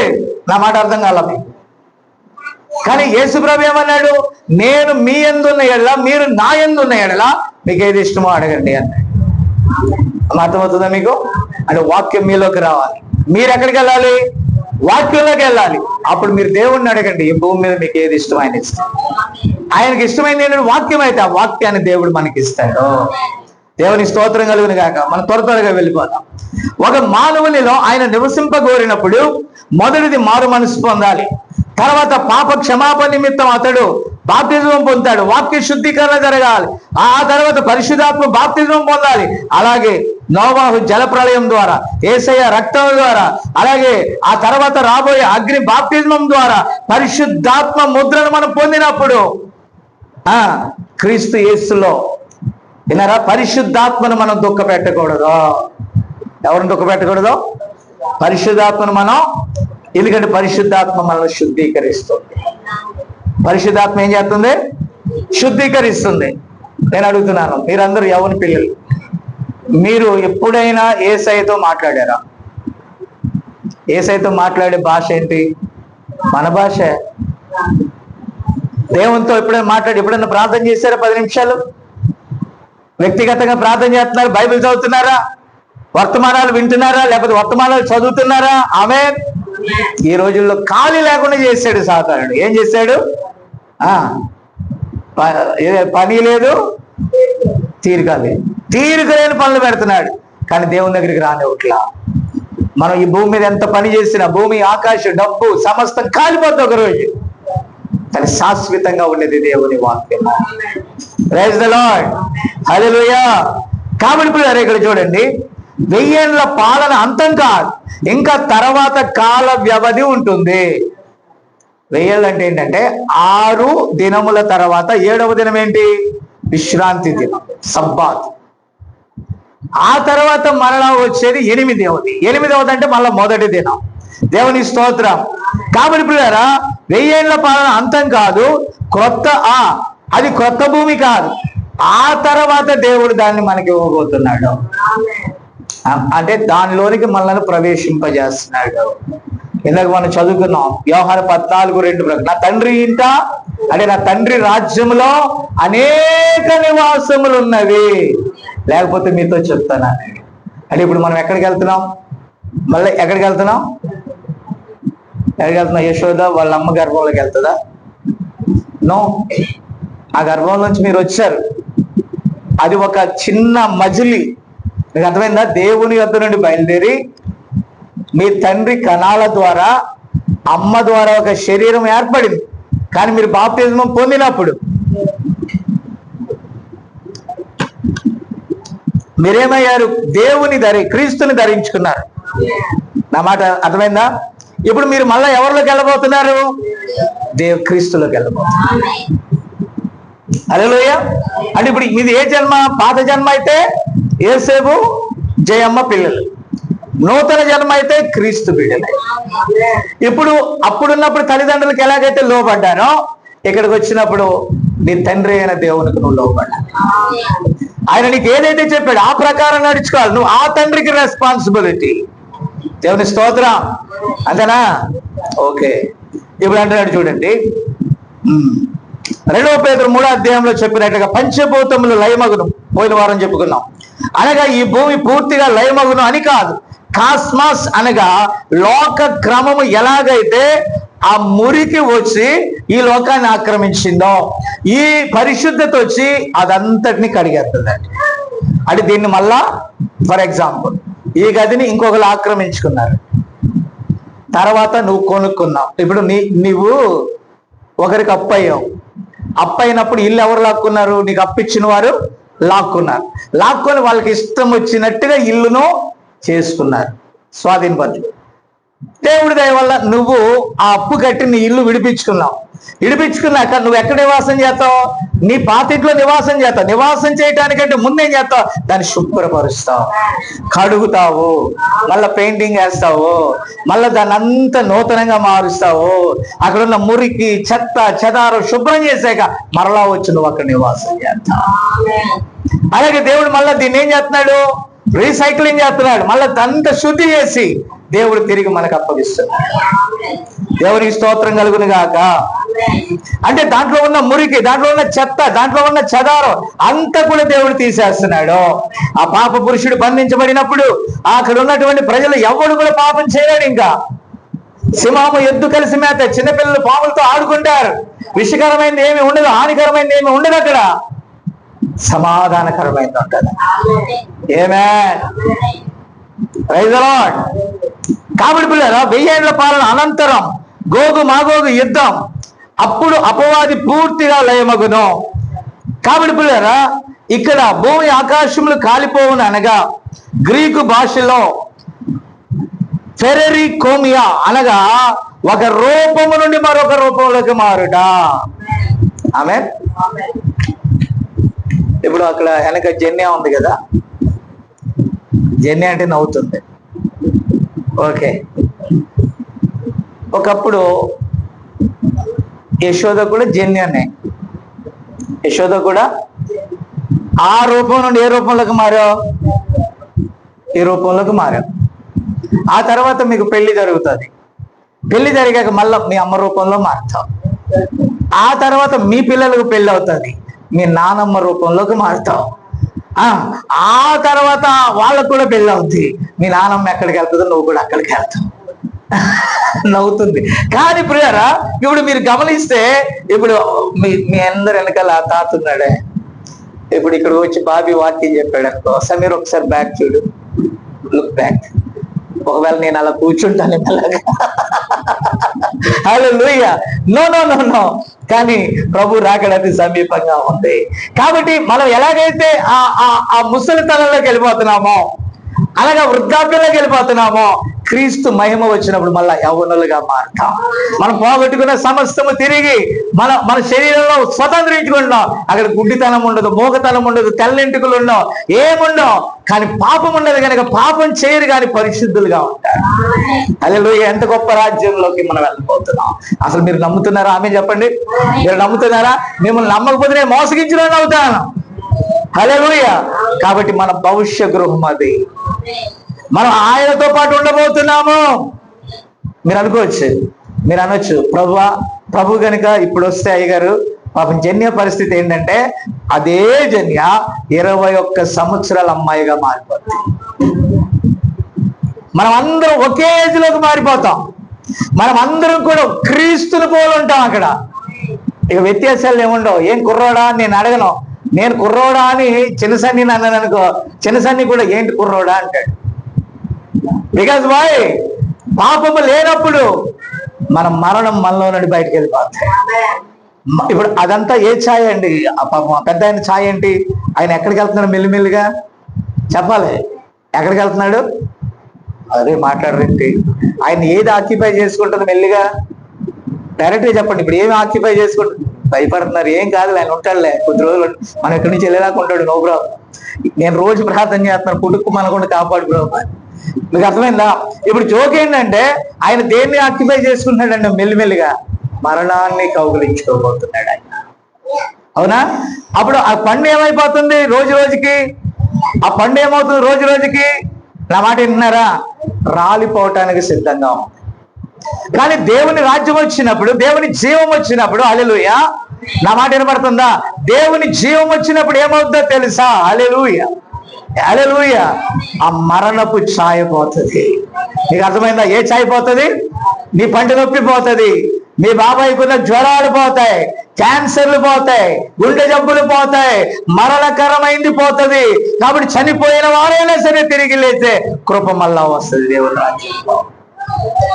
నా మాట అర్థం కాల మీకు. కానీ యేసుప్రభు ఏమన్నాడు? నేను మీ యందున్న ఎడల, మీరు నా యందున్న ఎడల మీకు ఏది ఇష్టమో అడగండి అన్నాడు. అర్థమవుతుందా మీకు? అంటే వాక్యం మీలోకి రావాలి. మీరు ఎక్కడికి వెళ్ళాలి? వాక్యంలోకి వెళ్ళాలి. అప్పుడు మీరు దేవుణ్ణి అడగండి, ఈ భూమి మీద మీకు ఏది ఇష్టం ఆయన ఇష్టం. ఆయనకి ఇష్టమైంది ఏంటంటే వాక్యం అయితే, ఆ వాక్యాన్ని దేవుడు మనకి ఇస్తాడు. దేవుని స్తోత్రం కలుగును గాక. మనం త్వరగా వెళ్ళిపోతాం. ఒక మానవునిలో ఆయన నివసింపగోరినప్పుడు మొదటిది మారు మనసు పొందాలి. తర్వాత పాప క్షమాపణ నిమిత్తం అతడు బాప్తిజం పొందుతాడు, వాక్య శుద్ధీకరణ జరగాలి. ఆ తర్వాత పరిశుద్ధాత్మ బాప్తిజం పొందాలి. అలాగే నోవాహు జల ప్రళయం ద్వారా, యేసయ్య రక్తం ద్వారా, అలాగే ఆ తర్వాత రాబోయే అగ్ని బాప్తిజం ద్వారా పరిశుద్ధాత్మ ముద్రను మనం పొందినప్పుడు క్రీస్తు యేసులో విన్నారా, పరిశుద్ధాత్మను మనం దుఃఖ పెట్టకూడదు. ఎవరిని దుఃఖ పెట్టకూడదు? పరిశుద్ధాత్మను మనం. ఎందుకంటే పరిశుద్ధాత్మ మనల్ని శుద్ధీకరిస్తుంది. పరిశుద్ధాత్మ ఏం చేస్తుంది? శుద్ధీకరిస్తుంది. నేను అడుగుతున్నాను, మీరందరూ యవ్వన పిల్లలు, మీరు ఎప్పుడైనా యేసయ్యతో మాట్లాడారా? యేసయ్యతో మాట్లాడే భాష ఏంటి? మన భాష. దేవునితో ఎప్పుడైనా ప్రార్థన చేశారా? 10 నిమిషాలు వ్యక్తిగతంగా ప్రార్థన చేస్తున్నారు? బైబిల్ చదువుతున్నారా? వర్తమానాలు వింటున్నారా? లేకపోతే వర్తమానాలు చదువుతున్నారా? ఆమేన్. ఈ రోజుల్లో ఖాళీ లేకుండా చేశాడు సాతానుడు. ఏం చేశాడు? పని లేదు, తీరిక లేని పనులు పెడుతున్నాడు. కానీ దేవుని దగ్గరికి రానివ్వట్లా. మనం ఈ భూమి మీద ఎంత పని చేసినా, భూమి, ఆకాశం, డబ్బు సమస్తం కాలిపోతుంది ఒక రోజు. కానీ శాశ్వతంగా ఉండేది దేవుని వాక్యం. Praise the lord. హల్లెలూయా. కాబట్టి ఇక్కడ చూడండి, 1000 ఏళ్ల పాలన అంతం కాదు, ఇంకా తర్వాత కాల వ్యవధి ఉంటుంది. 1000 ఏళ్ళు అంటే ఏంటంటే 6 దినముల తర్వాత 7వ దినం ఏంటి? విశ్రాంతి దినం, సబ్బాత్. ఆ తర్వాత మరలా వచ్చేది 8వది. 8వది అంటే మళ్ళా మొదటి దినం. దేవుని స్తోత్రం. కాబట్టి పిల్లరా, 1000 ఏళ్ల పాలన అంతం కాదు, అది క్రొత్త భూమి కాదు, ఆ తర్వాత దేవుడు దాన్ని మనకి ఇవ్వబోతున్నాడు. అంటే దానిలోనికి మనల్ని ప్రవేశింపజేస్తున్నాడు. ఇందాక మనం చదువుకున్నాం యోహాను 14:2 నా తండ్రి ఇంట అంటే నా తండ్రి రాజ్యంలో అనేక నివాసములు ఉన్నవి, లేకపోతే మీతో చెప్తాను. అంటే ఇప్పుడు మనం ఎక్కడికి వెళ్తున్నాం? మళ్ళీ ఎక్కడికి వెళ్తున్నాం? యశోద వాళ్ళ అమ్మ గర్భంలోకి వెళ్తుందా? నో. ఆ గర్భం నుంచి మీరు వచ్చారు. అది ఒక చిన్న మజిలీ. మీకు అర్థమైందా? దేవుని యొద్ద నుండి బయలుదేరి మీ తండ్రి కణాల ద్వారా అమ్మ ద్వారా ఒక శరీరం ఏర్పడింది. కానీ మీరు బాప్తిజం పొందినప్పుడు మీరేమయ్యారు? దేవుని క్రీస్తుని ధరించుకున్నారు. నా మాట అర్థమైందా? ఇప్పుడు మీరు మళ్ళా ఎవరిలోకి వెళ్ళబోతున్నారు? క్రీస్తులోకి వెళ్ళబోతున్నారు. హల్లెలూయా. అంటే ఇప్పుడు ఇది ఏ జన్మ? పాత జన్మ అయితే యేసేపు జయమ్మ పిల్లలు, నూతన జన్మ అయితే క్రీస్తు బిడ్డలు. ఇప్పుడు అప్పుడున్నప్పుడు తల్లిదండ్రులకు ఎలాగైతే లోబడ్డానో ఇక్కడికి వచ్చినప్పుడు నీ తండ్రి అయిన దేవునికి నువ్వు లోబడ్డా. ఆయన నీకు ఏదైతే చెప్పాడు ఆ ప్రకారం నడుచుకోవాలి. నువ్వు ఆ తండ్రికి రెస్పాన్సిబిలిటీ. దేవుని స్తోత్రం. అంతేనా? ఓకే. ఇప్పుడు అంటున్నాడు చూడండి, 2 పేతురు 3 చెప్పినట్టుగా పంచభూతములు లయమగును. పోయిన వారం చెప్పుకున్నాం. అనగా ఈ భూమి పూర్తిగా లయమగును అని కాదు. కాస్మాస్ అనగా లోక క్రమము ఎలాగైతే ఆ మురికి వచ్చి ఈ లోకాన్ని ఆక్రమించిందో ఈ పరిశుద్ధత వచ్చి అదంతటిని కడిగేస్తుందండి. అంటే దీన్ని మళ్ళా ఫర్ ఎగ్జాంపుల్ ఈ గదిని ఇంకొకరు ఆక్రమించుకున్నారు, తర్వాత నువ్వు కొనుక్కున్నావు. ఇప్పుడు నీవు ఒకరికి అప్పయ్యావు. అప్పయినప్పుడు ఇల్లు ఎవరు లాక్కున్నారు? నీకు అప్పిచ్చిన వారు లాక్కున్నారు. లాక్కొని వాళ్ళకి ఇష్టం వచ్చినట్టుగా ఇల్లును చేసుకున్నారు, స్వాధీనపరచు. దేవుడి దయ వల్ల నువ్వు ఆ అప్పు కట్టి నీ ఇల్లు విడిపించుకున్నావు. విడిపించుకున్నాక నువ్వు ఎక్కడ నివాసం చేస్తావు? నీ పాతింట్లో నివాసం చేస్తావు. నివాసం చేయటానికంటే ముందేం చేస్తావు? దాన్ని శుభ్రపరుస్తావు, కడుగుతావు, మళ్ళీ పెయింటింగ్ వేస్తావు, మళ్ళీ దాన్ని అంతా నూతనంగా మారుస్తావు. అక్కడ ఉన్న మురికి చెత్త చెదారం శుభ్రం చేసాక మరలా వచ్చి నువ్వు అక్కడ నివాసం చేస్తావు. అలాగే దేవుడు మళ్ళీ దీన్ని ఏం చేస్తున్నాడు? రీసైక్లింగ్ చేస్తున్నాడు. మళ్ళీ అంతా శుద్ధి చేసి దేవుడు తిరిగి మనకు అప్పగిస్తున్నాడు. దేవునికి స్తోత్రం కలుగును గాక. అంటే దాంట్లో ఉన్న మురికి, దాంట్లో ఉన్న చెత్త, దాంట్లో ఉన్న చెదారం అంతా కూడా దేవుడు తీసేస్తున్నాడు. ఆ పాప పురుషుడు బంధించబడినప్పుడు అక్కడ ఉన్నటువంటి ప్రజలు ఎవడు కూడా పాపం చేయలేడు. ఇంకా సింహము ఎద్దు కలిసి మేత, చిన్నపిల్లలు పాములతో ఆడుకుంటారు. విషకరమైనది ఏమి ఉండదు, హానికరమైనది ఏమి ఉండదు. అక్కడ సమాధానకరమైనది ఉంటుంది. ఆమేన్. Praise the lord. కాబట్టి పిల్లరా 1000 ఏళ్ల పాలన అనంతరం గోగు మాగోగు యుద్ధం, అప్పుడు అపవాది పూర్తిగా లయమగును. కాబట్టి పిల్లరా ఇక్కడ భూమి ఆకాశములు కాలిపోవును అనగా గ్రీకు భాషలో ఫెరెరి కోమియా అనగా ఒక రూపము నుండి మరొక రూపంలోకి మారుట. ఆమేన్. ఇప్పుడు అక్కడ వెనక జన్య ఉంది కదా, జన్య అంటే నవ్వుతుంది. ఓకే. ఒకప్పుడు యశోద కూడా జన్యనే. యశోద కూడా ఆ రూపం నుండి ఏ రూపంలోకి మారావు? ఈ రూపంలోకి మారావు. ఆ తర్వాత మీకు పెళ్లి జరుగుతుంది. పెళ్లి జరిగాక మళ్ళీ మీ అమ్మ రూపంలో మారుతావు. ఆ తర్వాత మీ పిల్లలకు పెళ్లి అవుతుంది, మీ నానమ్మ రూపంలోకి మారుతావు. ఆ తర్వాత వాళ్ళకు కూడా పెళ్ళి అవుతుంది, మీ నానమ్మ ఎక్కడికి వెళ్తుందో నువ్వు కూడా అక్కడికి వెళ్తావు. నవ్వుతుంది. కానీ ప్రియరా ఇప్పుడు మీరు గమనిస్తే ఇప్పుడు మీ అందరు వెనకాల ఆ తాత ఉన్నాడే. ఇప్పుడు ఇక్కడ వచ్చి బాబీ వాక్యం చెప్పాడు అనుకో, సమీర్ ఒకసారి బ్యాక్ చూడు, లుక్ బ్యాక్. ఒకవేళ నేను అలా కూర్చుంటాను అలాగా. Hallelujah. No no no no. కానీ ప్రభు రాకడానికి సమీపంగా ఉంది. కాబట్టి మనం ఎలాగైతే ఆ ముసలితనంలోకి వెళ్ళిపోతున్నామో, అలాగా వృద్ధాప్యంలోకి వెళ్ళిపోతున్నామో, క్రీస్తు మహిమ వచ్చినప్పుడు మళ్ళా యవ్వనులుగా మారుతాం. మనం పోగొట్టుకున్న సమస్తము తిరిగి మన శరీరంలో స్వతంత్రించుకుంటున్నాం. అక్కడ గుడ్డితనం ఉండదు, మూగతనం ఉండదు, తెల్లింటికలు ఉండవు, ఏముండవు. కానీ పాపం ఉండదు కనుక పాపం చేయరు కానీ పరిశుద్ధులుగా ఉంటారు. హల్లెలూయా. ఎంత గొప్ప రాజ్యంలోకి మనం వెళ్ళిపోతున్నాం. అసలు మీరు నమ్ముతున్నారా? ఆమె చెప్పండి. మీరు నమ్ముతున్నారా? మిమ్మల్ని నమ్మకపోతే నేను మోసగించిన అవుతాను. హల్లెలూయా. కాబట్టి మన భవిష్య గృహం అది. మనం ఆయనతో పాటు ఉండబోతున్నాము. మీరు అనుకోవచ్చు, మీరు అనొచ్చు, ప్రభు కనుక ఇప్పుడు వస్తే అయ్యగారు పాపం జన్య పరిస్థితి ఏంటంటే అదే జన్య 21 సంవత్సరాల అమ్మాయిగా మారిపోతుంది. మనం అందరం ఒకే ఏజ్ లోకి మారిపోతాం. మనం అందరం కూడా క్రీస్తుని పోలు ఉంటాం అక్కడ. ఇక వ్యత్యాసాలు ఏముండవు. ఏం కుర్రోడా అని నేను అడగను. నేను కుర్రోడా అని చిన్నసన్ని అన్నాను అనుకో, చిన్నసన్ని కూడా ఏంటి కుర్రోడా అంటాడు. Because why? పాపము లేనప్పుడు మన మరణం మనలో నుండి బయటకు వెళ్ళిపోతాయి. ఇప్పుడు అదంతా ఏ ఛాయ్ అండి? పాపం పెద్ద ఆయన ఛాయ్ ఏంటి? ఆయన ఎక్కడికి వెళ్తున్నాడు? మెల్లిమెల్లిగా చెప్పాలి. ఎక్కడికి వెళ్తున్నాడు? అదే మాట్లాడరేంటి? ఆయన ఏది ఆక్యుపై చేసుకుంటుంది మెల్లిగా? డైరెక్ట్ గా చెప్పండి. ఇప్పుడు ఏమి ఆక్యుపై చేసుకుంటుంది? భయపడుతున్నారు. ఏం కాదు, ఆయన ఉంటాడులే, కొద్ది రోజులు మనం ఎక్కడి నుంచి వెళ్ళేలాగా ఉంటాడు. No problem. నేను రోజు ప్రార్థన చేస్తున్నాను, పుట్టుకు మనకుండా కాపాడు బ్రో. మీకు అర్థమైందా? ఇప్పుడు జోక్ ఏంటంటే ఆయన దేన్ని ఆక్యుపై చేసుకుంటున్నాడండి? మెల్లిమెల్లిగా మరణాన్ని కౌగిలించుకోబోతున్నాడు ఆయన. అవునా? అప్పుడు ఆ పండు ఏమైపోతుంది రోజు రోజుకి? ఆ పండు ఏమవుతుంది రోజు రోజుకి? నా మాట వింటున్నారా? రాలిపోవటానికి సిద్ధంగా ఉంది. కానీ దేవుని రాజ్యం వచ్చినప్పుడు, దేవుని జీవం వచ్చినప్పుడు, హల్లెలూయా, నా మాట వినపడుతుందా? దేవుని జీవం వచ్చినప్పుడు ఏమవుతుందో తెలుసా? హల్లెలూయా, హల్లెలూయా. ఆ మరణపు ఛాయ పోతుంది. నీకు అర్థమైందా? ఏ ఛాయ పోతుంది? నీ పంట నొప్పి పోతుంది, మీ బాబాయ్కున్న జ్వరాలు పోతాయి, క్యాన్సర్లు పోతాయి, గుండె జబ్బులు పోతాయి, మరణకరమైంది పోతుంది. కాబట్టి చనిపోయిన వారైనా సరే తిరిగి లేచే కృప మళ్ళా వస్తుంది దేవుని రాజ్యంలో.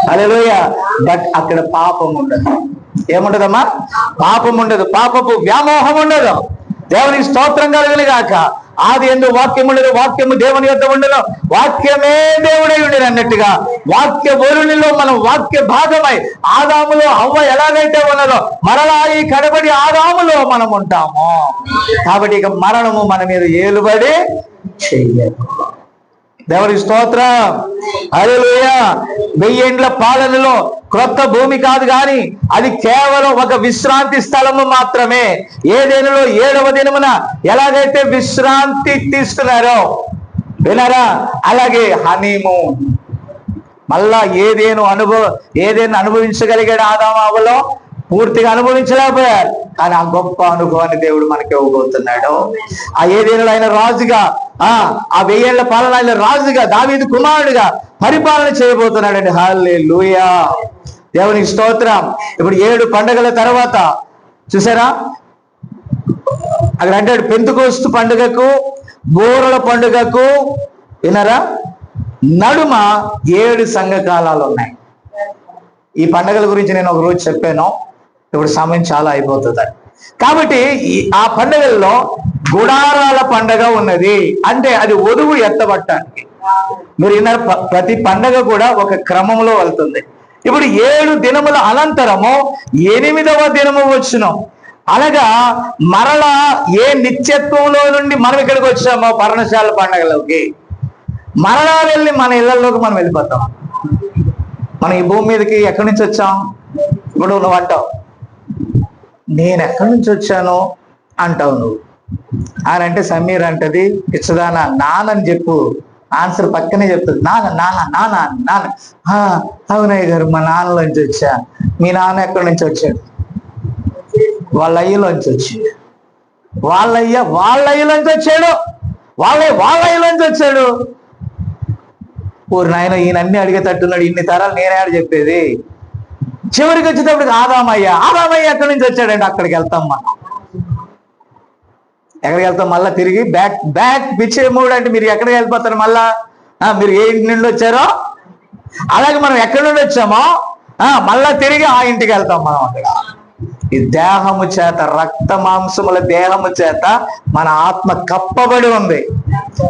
హల్లెలూయా. బట్ అక్కడ పాపం ఉండదు. ఏముండదమ్మా? పాపం ఉండదు. పాపపు వ్యామోహం ఉండదు. దేవునికి స్తోత్రం కలుగును గాక. ఆది యందు వాక్యం ఉండదు, వాక్యము దేవుని యొద్ద ఉండను, వాక్యమే దేవుడై ఉండేది అన్నట్టుగా వాక్య వరునిలో మనం వాక్య భాగమై ఆదాములో హవ్వ ఎలాగైతే ఉన్నదో మరలా ఈ కడబడి ఆదాములో మనం ఉంటాము. కాబట్టి ఇక మరణము మన మీద ఏలుబడి చెయ్యదు. దేవునికి స్తోత్రం. హల్లెలూయా. 1000 ఏండ్ల పాలనలో క్రొత్త భూమి కాదు కానీ అది కేవలం ఒక విశ్రాంతి స్థలము మాత్రమే. ఏదైనాలో 7వ దినమున ఎలాగైతే విశ్రాంతి తీసుకున్నారో వినరా, అలాగే హనీమూన్ మళ్ళా ఏదైనా అనుభవించగలిగాడు ఆదాము అవ్వలో? పూర్తిగా అనుభవించలేకపోయారు. కానీ ఆ గొప్ప అనుభవాన్ని దేవుడు మనకి ఇవ్వబోతున్నాడు. ఆ ఏదేనులో ఆయన రాజుగా, ఆ 1000 ఏళ్ల పాలన ఆయన రాజుగా, దావీదు కుమారుడిగా పరిపాలన చేయబోతున్నాడండి. హల్లెలూయా. దేవునికి స్తోత్రం. ఇప్పుడు 7 పండుగల తర్వాత చూసారా, అక్కడ అంటాడు పెంతెకోస్తు పండుగకు, బూరల పండుగకు వినరా నడుమ 7 సంఘకాలాలు ఉన్నాయి. ఈ పండుగల గురించి నేను ఒక రోజు చెప్పాను. ఇప్పుడు సమయం చాలా అయిపోతుంది. కాబట్టి ఆ పండుగల్లో గుడారాల పండుగ ఉన్నది. అంటే అది వధువు ఎత్తబట్టడానికి. మీరు విన్నారు, ప్రతి పండుగ కూడా ఒక క్రమంలో వెళ్తుంది. ఇప్పుడు 7 దినముల అనంతరము 8వ దినము వచ్చును. అనగా మరలా ఏ నిత్యత్వంలో నుండి మనం ఇక్కడికి వచ్చామో పర్ణశాల పండుగలోకి మరలా వెళ్ళి మన ఇళ్లలోకి మనం వెళ్ళిపోతాం. మనం ఈ భూమి మీదకి ఎక్కడి నుంచి వచ్చాం? ఇప్పుడు నువ్వు అంటావు, నేను ఎక్కడి నుంచి వచ్చాను అంటావు నువ్వు. ఆయన అంటే సమీర్ అంటది, పిచ్చదానా నాన్నని చెప్పు. ఆన్సర్ పక్కనే చెప్తుంది, నాన్న నాన్న నాన్న నాన్న. అవునయ్య గారు, మా నాన్నలోంచి వచ్చా. మీ నాన్న ఎక్కడి నుంచి వచ్చాడు? వాళ్ళ అయ్యలోంచి వచ్చాడు. వాళ్ళ అయ్యలోంచి వచ్చాడు. వాళ్ళ అయ్యలోంచి వచ్చాడు. ఊరు నాయన, ఈయన అన్ని అడిగేటట్టున్నాడు. ఇన్ని తరాలు నేనే చెప్పేది. చివరికి వచ్చేటప్పటికి ఆదామయ్య ఎక్కడి నుంచి వచ్చాడంటే అక్కడికి వెళ్తాం మనం. ఎక్కడికి వెళ్తాం? మళ్ళా తిరిగి బ్యాక్ పిచ్చే మూడు. అంటే మీరు ఎక్కడికి వెళ్ళిపోతారు? మళ్ళా మీరు ఏ ఇంటి నుండి వచ్చారో అలాగే మనం ఎక్కడి నుండి వచ్చామో మళ్ళా తిరిగి ఆ ఇంటికి వెళ్తాం మనం. అక్కడ ఈ దేహము చేత, రక్త మాంసముల దేహము చేత మన ఆత్మ కప్పబడి ఉంది.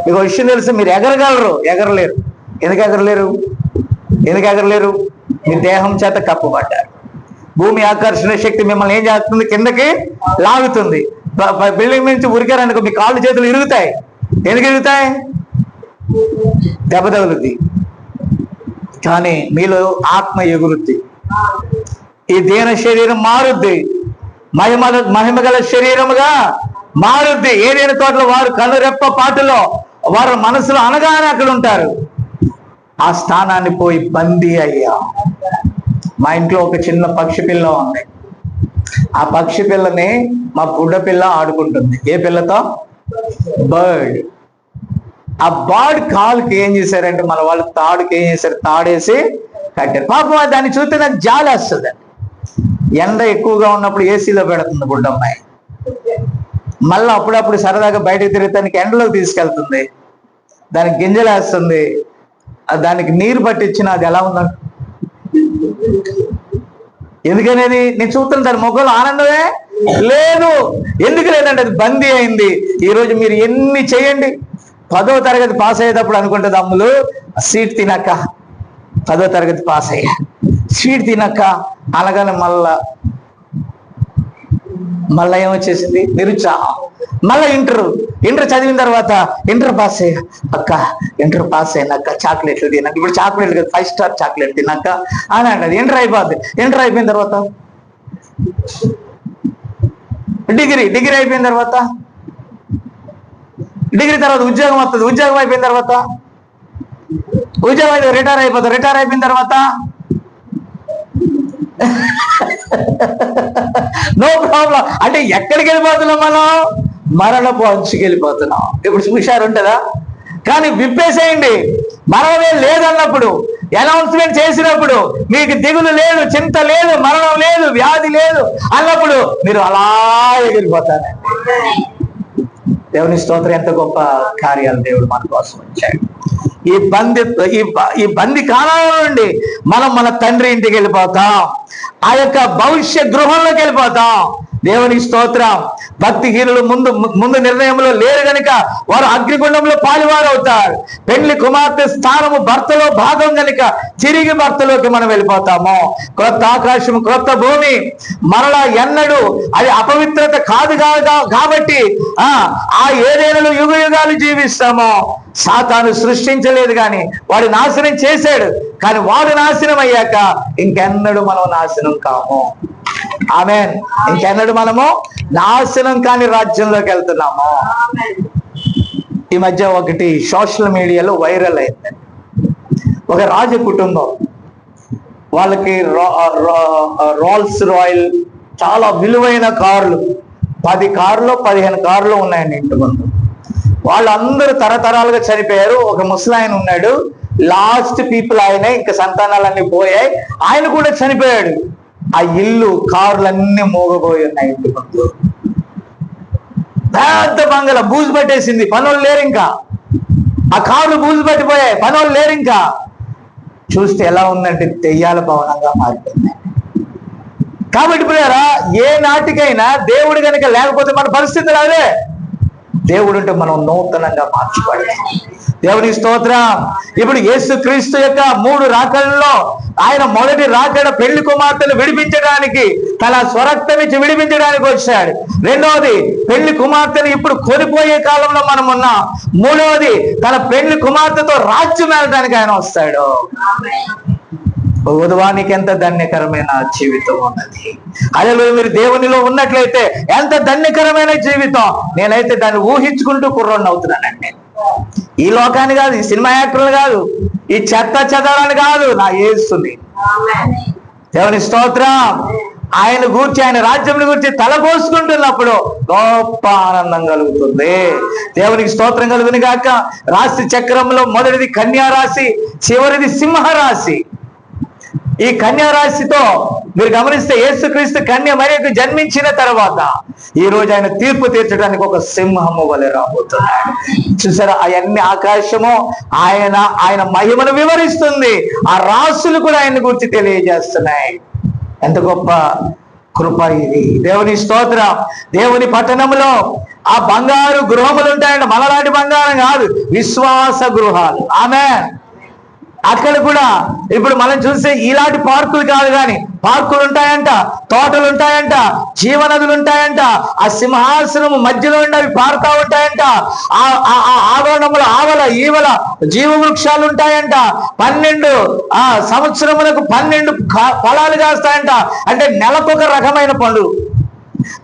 మీకు విషయం తెలుసు, మీరు ఎగరలేరు. ఎందుకు ఎగరలేరు? మీ దేహం చేత కప్పబడ్డారు. భూమి ఆకర్షణ శక్తి మిమ్మల్ని ఏం చేస్తుంది? కిందకి లాగుతుంది. బిల్డింగ్ నుంచి ఉరికారనుకో మీ కాళ్ళు చేతులు ఇరుగుతాయి. ఎందుకు ఇరుగుతాయి? దెబ్బ తగులుద్ది. కానీ మీలో ఆత్మ ఎగురుద్ది. ఈ దేన శరీరం మారుద్ది, మహిమగల శరీరముగా మారుద్ది. ఏదైనా తోటలో వారు కనురెప్ప పాటులో వారి మనసులో అనగానే అక్కడ ఉంటారు. ఆ స్థానాన్ని పోయి బందీ అయ్యా. మా ఇంట్లో ఒక చిన్న పక్షి పిల్ల ఉంది. ఆ పక్షి పిల్లని మా బుడ్డ పిల్ల ఆడుకుంటుంది. ఏ పిల్లతో? బర్డ్. ఆ బర్డ్ కాలుకి ఏం చేశారంటే మన వాళ్ళు తాడుకి ఏం చేశారు, తాడేసి కట్టారు. పాపం దాన్ని చూస్తే నాకు జాలి వస్తుంది. ఎండ ఎక్కువగా ఉన్నప్పుడు ఏసీలో పెడుతుంది బుడ్డమ్మాయి. మళ్ళీ అప్పుడప్పుడు సరదాగా బయటకు తిరుగుతానికి ఎండలోకి తీసుకెళ్తుంది. దానికి గింజలు వేస్తుంది. దానికి నీరు పట్టించిన అది ఎలా ఉందంట. ఎందుకనేది నేను చూస్తాను, దాని మొక్కలు ఆనందమే లేదు. ఎందుకు లేదంటే అది బందీ అయింది. ఈరోజు మీరు ఎన్ని చేయండి, 10వ తరగతి పాస్ అయ్యేటప్పుడు అనుకుంటుంది అమ్ములు, స్వీట్ తినక్క 10వ తరగతి పాస్ అయ్యా, స్వీట్ తినక్క అనగానే మళ్ళా ఏమొచ్చేసింది, నిరుత్సాహం. మళ్ళీ ఇంటర్ చదివిన తర్వాత ఇంటర్ పాస్ అయ్యా అక్క, ఇంటర్ పాస్ అయినాక చాక్లెట్లు తిన్నాక, ఇప్పుడు చాక్లెట్ కదా 5 స్టార్ చాక్లెట్ తిన్నాక అని అంటది. ఇంటర్ అయిపోద్ది. ఇంటర్ అయిపోయిన తర్వాత డిగ్రీ అయిపోయిన తర్వాత ఉద్యోగం వస్తుంది. ఉద్యోగం అయిపోయిన తర్వాత రిటైర్ అయిపోతుంది. రిటైర్ అయిపోయిన తర్వాత నో ప్రాబ్లం. అంటే ఎక్కడికి వెళ్ళిపోతున్నాం మనం? మరణపు అంచుకి వెళ్ళిపోతున్నాం. ఇప్పుడు హుషారు ఉంటుందా? కానీ విప్పేసేయండి. మరణమే లేదన్నప్పుడు, అనౌన్స్మెంట్ చేసినప్పుడు మీకు దిగులు లేదు, చింత లేదు, మరణం లేదు, వ్యాధి లేదు అన్నప్పుడు మీరు అలా ఎగిరిపోతారు. దేవుని స్తోత్రం. ఎంత గొప్ప కార్యాలు దేవుడు మన కోసం వచ్చాడు. ఈ బంది కాలంలో నుండి మనం మన తండ్రి ఇంటికి వెళ్ళిపోతాం. ఆ యొక్క భవిష్య గృహంలోకి వెళ్ళిపోతాం. దేవుని స్తోత్రం. భక్తిహీనులు ముందు నిర్ణయంలో లేరు గనుక వారు అగ్నిగుండంలో పాలువారు అవుతారు. పెళ్లి కుమార్తె స్థానము భర్తలో భాగం గనుక తిరిగి భర్తలోకి మనం వెళ్ళిపోతాము. క్రొత్త ఆకాశం, క్రొత్త భూమి మరలా ఎన్నడు అది అపవిత్రత కాదు కాబట్టి ఆ ఏదేనలు యుగ యుగాలు జీవిస్తాము. సాతాను సృష్టించలేదు కానీ వాడు నాశనం చేశాడు. కానీ వాడు నాశనం అయ్యాక ఇంకెన్నడు మనం నాశనం కాము. ఆమేన్. ఇంకెన్నడు మనము నాశనం కాని రాజ్యంలోకి వెళ్తున్నాము. ఈ మధ్య ఒకటి సోషల్ మీడియాలో వైరల్ అయింది. ఒక రాజ కుటుంబం, వాళ్ళకి రోల్స్ రాయల్ చాలా విలువైన కార్లు, 10 కార్లు 15 కార్లు ఉన్నాయండి ఇంటి ముందు. వాళ్ళందరూ తరతరాలుగా చనిపోయారు. ఒక ముసలాయన ఉన్నాడు, లాస్ట్ పీపుల్ ఆయనే, ఇంకా సంతానాలన్నీ పోయాయి, ఆయన కూడా చనిపోయాడు. ఆ ఇల్లు కార్లన్నీ మోగబోయి ఉన్నాయి. ఇంటి ముందు పెద్ద బంగళ బూజు పట్టేసింది, పనులు లేరు ఇంకా. ఆ కార్లు బూజు పట్టిపోయాయి, పనులు లేరు ఇంకా. చూస్తే ఎలా ఉందంటే దెయ్యాల భవనంగా మారిపోయింది. కాబట్టి ప్రియారా, ఏ నాటికైనా దేవుడు కనుక లేకపోతే మన పరిస్థితులు అదే. దేవుడు ఉంటే మనం నూతనంగా మార్చుకోవాలి. దేవుని స్తోత్రం. ఇప్పుడు యేసుక్రీస్తు యొక్క 3 రాకడల్లో ఆయన మొదటి రాకడ పెళ్లి కుమార్తెను విడిపించడానికి, తన స్వరక్తం ఇచ్చి విడిపించడానికి వచ్చాడు. రెండవది పెళ్లి కుమార్తెను ఇప్పుడు కొనిపోయే కాలంలో మనం ఉన్నాం. మూడవది తన పెళ్లి కుమార్తెతో రాజ్యం వెళ్ళడానికి ఆయన వస్తాడు. ఉదవానికి ఎంత ధన్యకరమైన జీవితం ఉన్నది. అదే మీరు దేవునిలో ఉన్నట్లయితే ఎంత ధన్యకరమైన జీవితం. నేనైతే దాన్ని ఊహించుకుంటూ కుర్రోడ్ని అవుతున్నానండి. ఈ లోకాన్ని కాదు, ఈ సినిమా యాక్టర్లు కాదు, ఈ చెత్త చెదాలని కాదు, నా యేసుని. దేవుని స్తోత్రం. ఆయన గూర్చి, ఆయన రాజ్యం గురించి తలపోసుకుంటున్నప్పుడు గొప్ప ఆనందం కలుగుతుంది. దేవునికి స్తోత్రం కలుగుని గాక. రాశి చక్రంలో మొదటిది కన్యా రాశి, చివరిది సింహ రాశి. ఈ కన్యా రాశితో మీరు గమనిస్తే యేసుక్రీస్తు కన్య మరియకు జన్మించిన తర్వాత ఈ రోజు ఆయన తీర్పు తీర్చడానికి ఒక సింహము వలె రాబోతున్నాడు. చూసారా, అవన్నీ ఆకాశము ఆయన మహిమను వివరిస్తుంది. ఆ రాశులు కూడా ఆయన గురించి తెలియజేస్తున్నాయి. ఎంత గొప్ప కృప ఇది. దేవుని స్తోత్రం. దేవుని పట్టణంలో ఆ బంగారు గృహములు ఉంటాయంట. మనలాంటి బంగారం కాదు, విశ్వాస గృహాలు. ఆమేన్. అక్కడ కూడా ఇప్పుడు మనం చూస్తే ఇలాంటి పార్కులు కాదు, కానీ పార్కులు ఉంటాయంట, తోటలు ఉంటాయంట, జీవనదులు ఉంటాయంట. ఆ సింహాసనం మధ్యలో ఉండి అవి పారుతా ఉంటాయంట. ఆవరణముల ఆవల ఈవల జీవ వృక్షాలు ఉంటాయంట. 12 సంవత్సరములకు 12 ఫలాలు కాస్తాయంట. అంటే నెలకొక రకమైన పండు.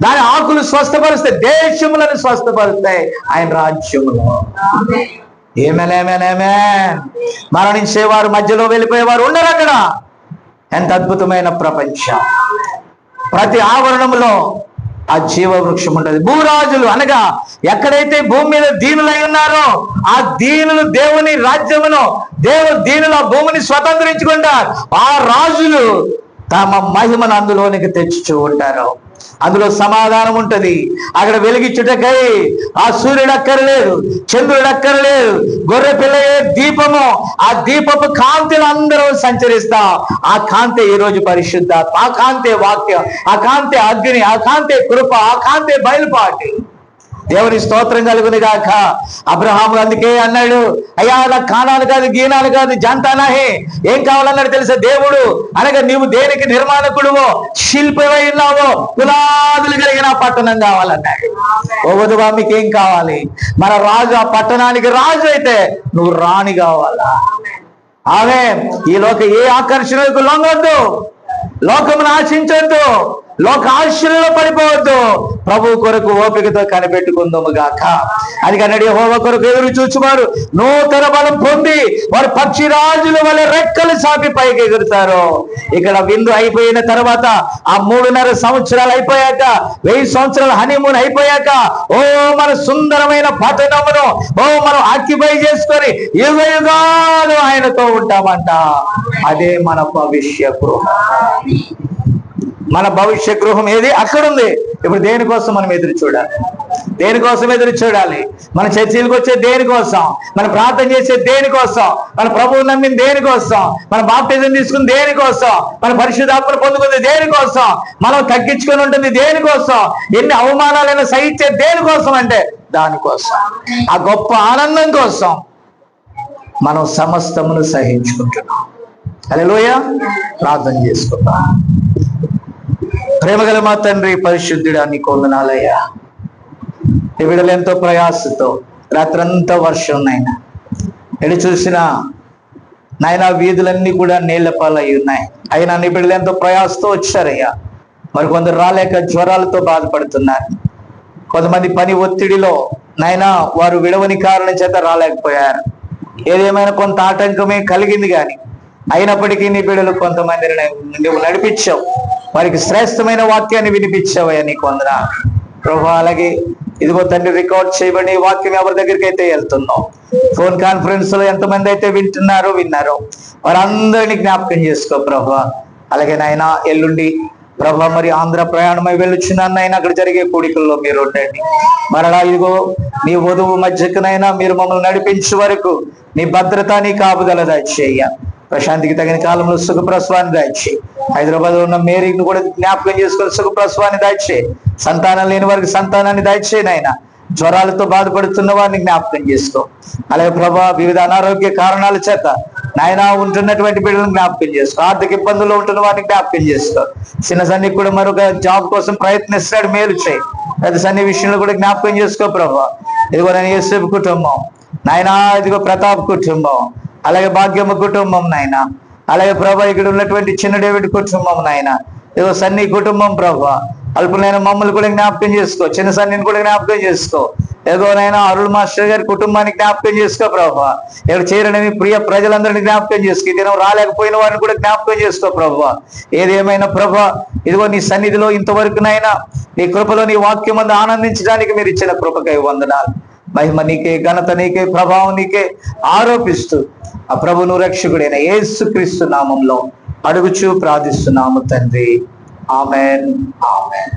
దాని ఆకులు స్వస్థపరుస్తాయి, దేశములను స్వస్థపరుస్తాయి ఆయన రాజ్యములో. ఏమేనేమేనేమే మరణించేవారు మధ్యలో వెళ్ళిపోయేవారు ఉండరు అక్కడ. ఎంత అద్భుతమైన ప్రపంచం! ప్రతి ఆవరణంలో ఆ జీవ వృక్షం ఉంటుంది. భూరాజులు అనగా ఎక్కడైతే భూమి మీద దీనులై ఉన్నారో ఆ దీనులు దేవుని రాజ్యమును, దీనుల భూమిని స్వతంత్రించుకుంటారు. ఆ రాజులు తమ మహిమను అందులోనికి తెచ్చుచూ ఉంటారు. అందులో సమాధానం ఉంటది. అక్కడ వెలిగించుటకై ఆ సూర్యుడు అక్కర్లేదు, చంద్రుడు అక్కర్లేదు, గొర్రె పిల్లయే దీపము. ఆ దీపపు కాంతిలో అందరూ సంచరిస్తాం. ఆ కాంతే ఈ రోజు పరిశుద్ధాత్మ, ఆ కాంతే వాక్యం, ఆ కాంతే అగ్ని, ఆ కాంతే కృప, ఆ కాంతే బయలుపాటి. దేవుని స్తోత్రం కలుగును గాక. అబ్రహాము అందుకే అన్నాడు, అయ్యా నాకు కానాలు కాదు, గీనాలు కాదు, జంతానాహే, ఏం కావాలన్నాడు తెలుసా? దేవుడు అనగా నీవు దేనికి నిర్మాణకుడువో, శిల్పమై ఉన్నావో, పునాదులు కలిగిన పట్టణం కావాలన్నాడు. ఓ వధువా మీకేం కావాలి? మన రాజు ఆ పట్టణానికి రాజు అయితే నువ్వు రాణి కావాలా? ఆమె ఈ ఏ ఆకర్షణకు లొంగొద్దు, లోకమును ఆశించొద్దు, లోక ఆశల్లో పడిపోవద్దు. ప్రభు కొరకు ఓపికతో కనిపెట్టుకుందాము గాక. అది కన్నడి యెహోవా కొరకు ఎదురు చూచువారు నూతన బలం పొంది వారు పక్షిరాజుల వలె రెక్కలు చాపి పైకి ఎగురుతారు. ఇక్కడ విందు అయిపోయిన తర్వాత ఆ 3.5 సంవత్సరాలు అయిపోయాక, 1000 సంవత్సరాల హనీమూన్ అయిపోయాక, ఓ మన సుందరమైన పట్టణమును మనం ఆక్యుపై చేసుకొని యుగ యుగాలు ఆయనతో ఉంటామంట. అదే మన భవిష్య గృహం. మన భవిష్య గృహం ఏది? అక్కడుంది. ఇప్పుడు దేనికోసం మనం ఎదురు చూడాలి? దేనికోసం ఎదురు చూడాలి? మన చర్చిలకు వచ్చే దేనికోసం? మన ప్రార్థన చేసే దేనికోసం? మన ప్రభువు నమ్మిన దేనికోసం? మన బాప్టిజం తీసుకుని దేనికోసం? మన పరిశుద్ధాత్మను పొందుకుంది దేనికోసం? మనం తగ్గించుకొని ఉంటుంది దేనికోసం? ఎన్ని అవమానాలైనా సహించే దేనికోసం అంటే దానికోసం. ఆ గొప్ప ఆనందం కోసం మనం సమస్తమును సహించుకుంటున్నాం. హల్లెలూయా. ప్రార్థన చేసుకుందాం. ప్రేమగల మా తండ్రి పరిశుద్ధుడా, నీకు వందనాలయ్యా. ఈ బిడ్డలు ఎంతో ప్రయాసతో రాత్రంతా వర్షం నాయన ఎటు చూసినా నాయన వీధులన్నీ కూడా నీళ్ల పాలై ఉన్నాయి. అయినా నీ బిడ్డలు ఎంతో ప్రయాసతో వచ్చారయ్యా. మరి కొందరు రాలేక జ్వరాలతో బాధపడుతున్నారు. కొంతమంది పని ఒత్తిడిలో నాయన వారు విడవని కారణం చేత రాలేకపోయారు. ఏదేమైనా కొంత ఆటంకమే కలిగింది, కానీ అయినప్పటికీ నీ బిడ్డలు కొంతమందిని నువ్వు నడిపించావు, వారికి శ్రేష్టమైన వాక్యాన్ని వినిపించావయ్యా, నీకు వందనాలు ప్రభువా. అలాగే ఇదిగో తండ్రి, రికార్డ్ చేయబడి ఈ వాక్యం ఎవరి దగ్గరికి అయితే వెళ్తున్నాం, ఫోన్ కాన్ఫరెన్స్ లో ఎంతమంది అయితే విన్నారో వారందరినీ జ్ఞాపకం చేసుకో ప్రభువా. అలాగే నాయన ఎల్లుండి ప్రభా మరి ఆంధ్ర ప్రయాణమై వెళ్ళొచ్చున్నాను నాయన, అక్కడ జరిగే కూడికల్లో మీరు ఉండండి. మరలా ఇదిగో నీ వధువు మధ్యకునైనా మీరు మమ్మల్ని నడిపించే వరకు నీ భద్రత, నీ కాపుదల దయచేయ. ప్రశాంతికి తగిన కాలంలో సుఖప్రసవాన్ని దాయిచ్చే. హైదరాబాద్ లో ఉన్న మేరీని కూడా జ్ఞాపకం చేసుకొని సుఖప్రసవాన్ని దాయిచ్చే. సంతానం లేని వారికి సంతానాన్ని దాయిచ్చే నాయన. జ్వరాలతో బాధపడుతున్న వారిని జ్ఞాపకం చేసుకో. అలాగే ప్రభా వివిధ అనారోగ్య కారణాల చేత నాయన ఉంటున్నటువంటి బిడ్డలను జ్ఞాపకం చేసుకో. ఆర్థిక ఇబ్బందుల్లో ఉంటున్న వారిని జ్ఞాపకం చేసుకో. చిన్న సన్ని కూడా మరొక జాబ్ కోసం ప్రయత్నిస్తాడు, మేలు చేయి. పెద్ద సన్ని విషయంలో కూడా జ్ఞాపకం చేసుకో ప్రభా. ఇదిగో నేను యేసేపు కుటుంబం నాయన, ఇదిగో ప్రతాప్ కుటుంబం, అలాగే భాగ్యమ్మ కుటుంబం నాయన, అలాగే ప్రభా ఇక్కడ ఉన్నటువంటి చిన్న డేవిడ్ కుటుంబం నాయన, ఇదిగో సన్ని కుటుంబం ప్రభా. అల్పులైన మమ్మల్ని కూడా జ్ఞాపకం చేసుకో, చిన్న సన్నిని కూడా జ్ఞాపకం చేసుకో. ఎగోనైనా అరుళ్ మాస్టర్ గారి కుటుంబాన్ని జ్ఞాపకం చేసుకో ప్రభా. ఇక్కడ చేరిన మీ ప్రియ ప్రజలందరినీ జ్ఞాపకం చేసుకో. ఈ దినం రాలేకపోయిన వారిని కూడా జ్ఞాపకం చేసుకో ప్రభా. ఏదేమైనా ప్రభా ఇదిగో నీ సన్నిధిలో ఇంతవరకునైనా నీ కృపలో నీ వాక్యం అందు ఆనందించడానికి మీరు ఇచ్చిన కృపకై వందనాలు. మహిమ నీకే, ఘనత నీకే, ప్రభావం నీకే ఆరోపిస్తూ ఆ ప్రభును రక్షకుడైన యేసుక్రీస్తు నామంలో అడుగుచూ ప్రార్థిస్తున్నాము తండ్రి. Amen, amen.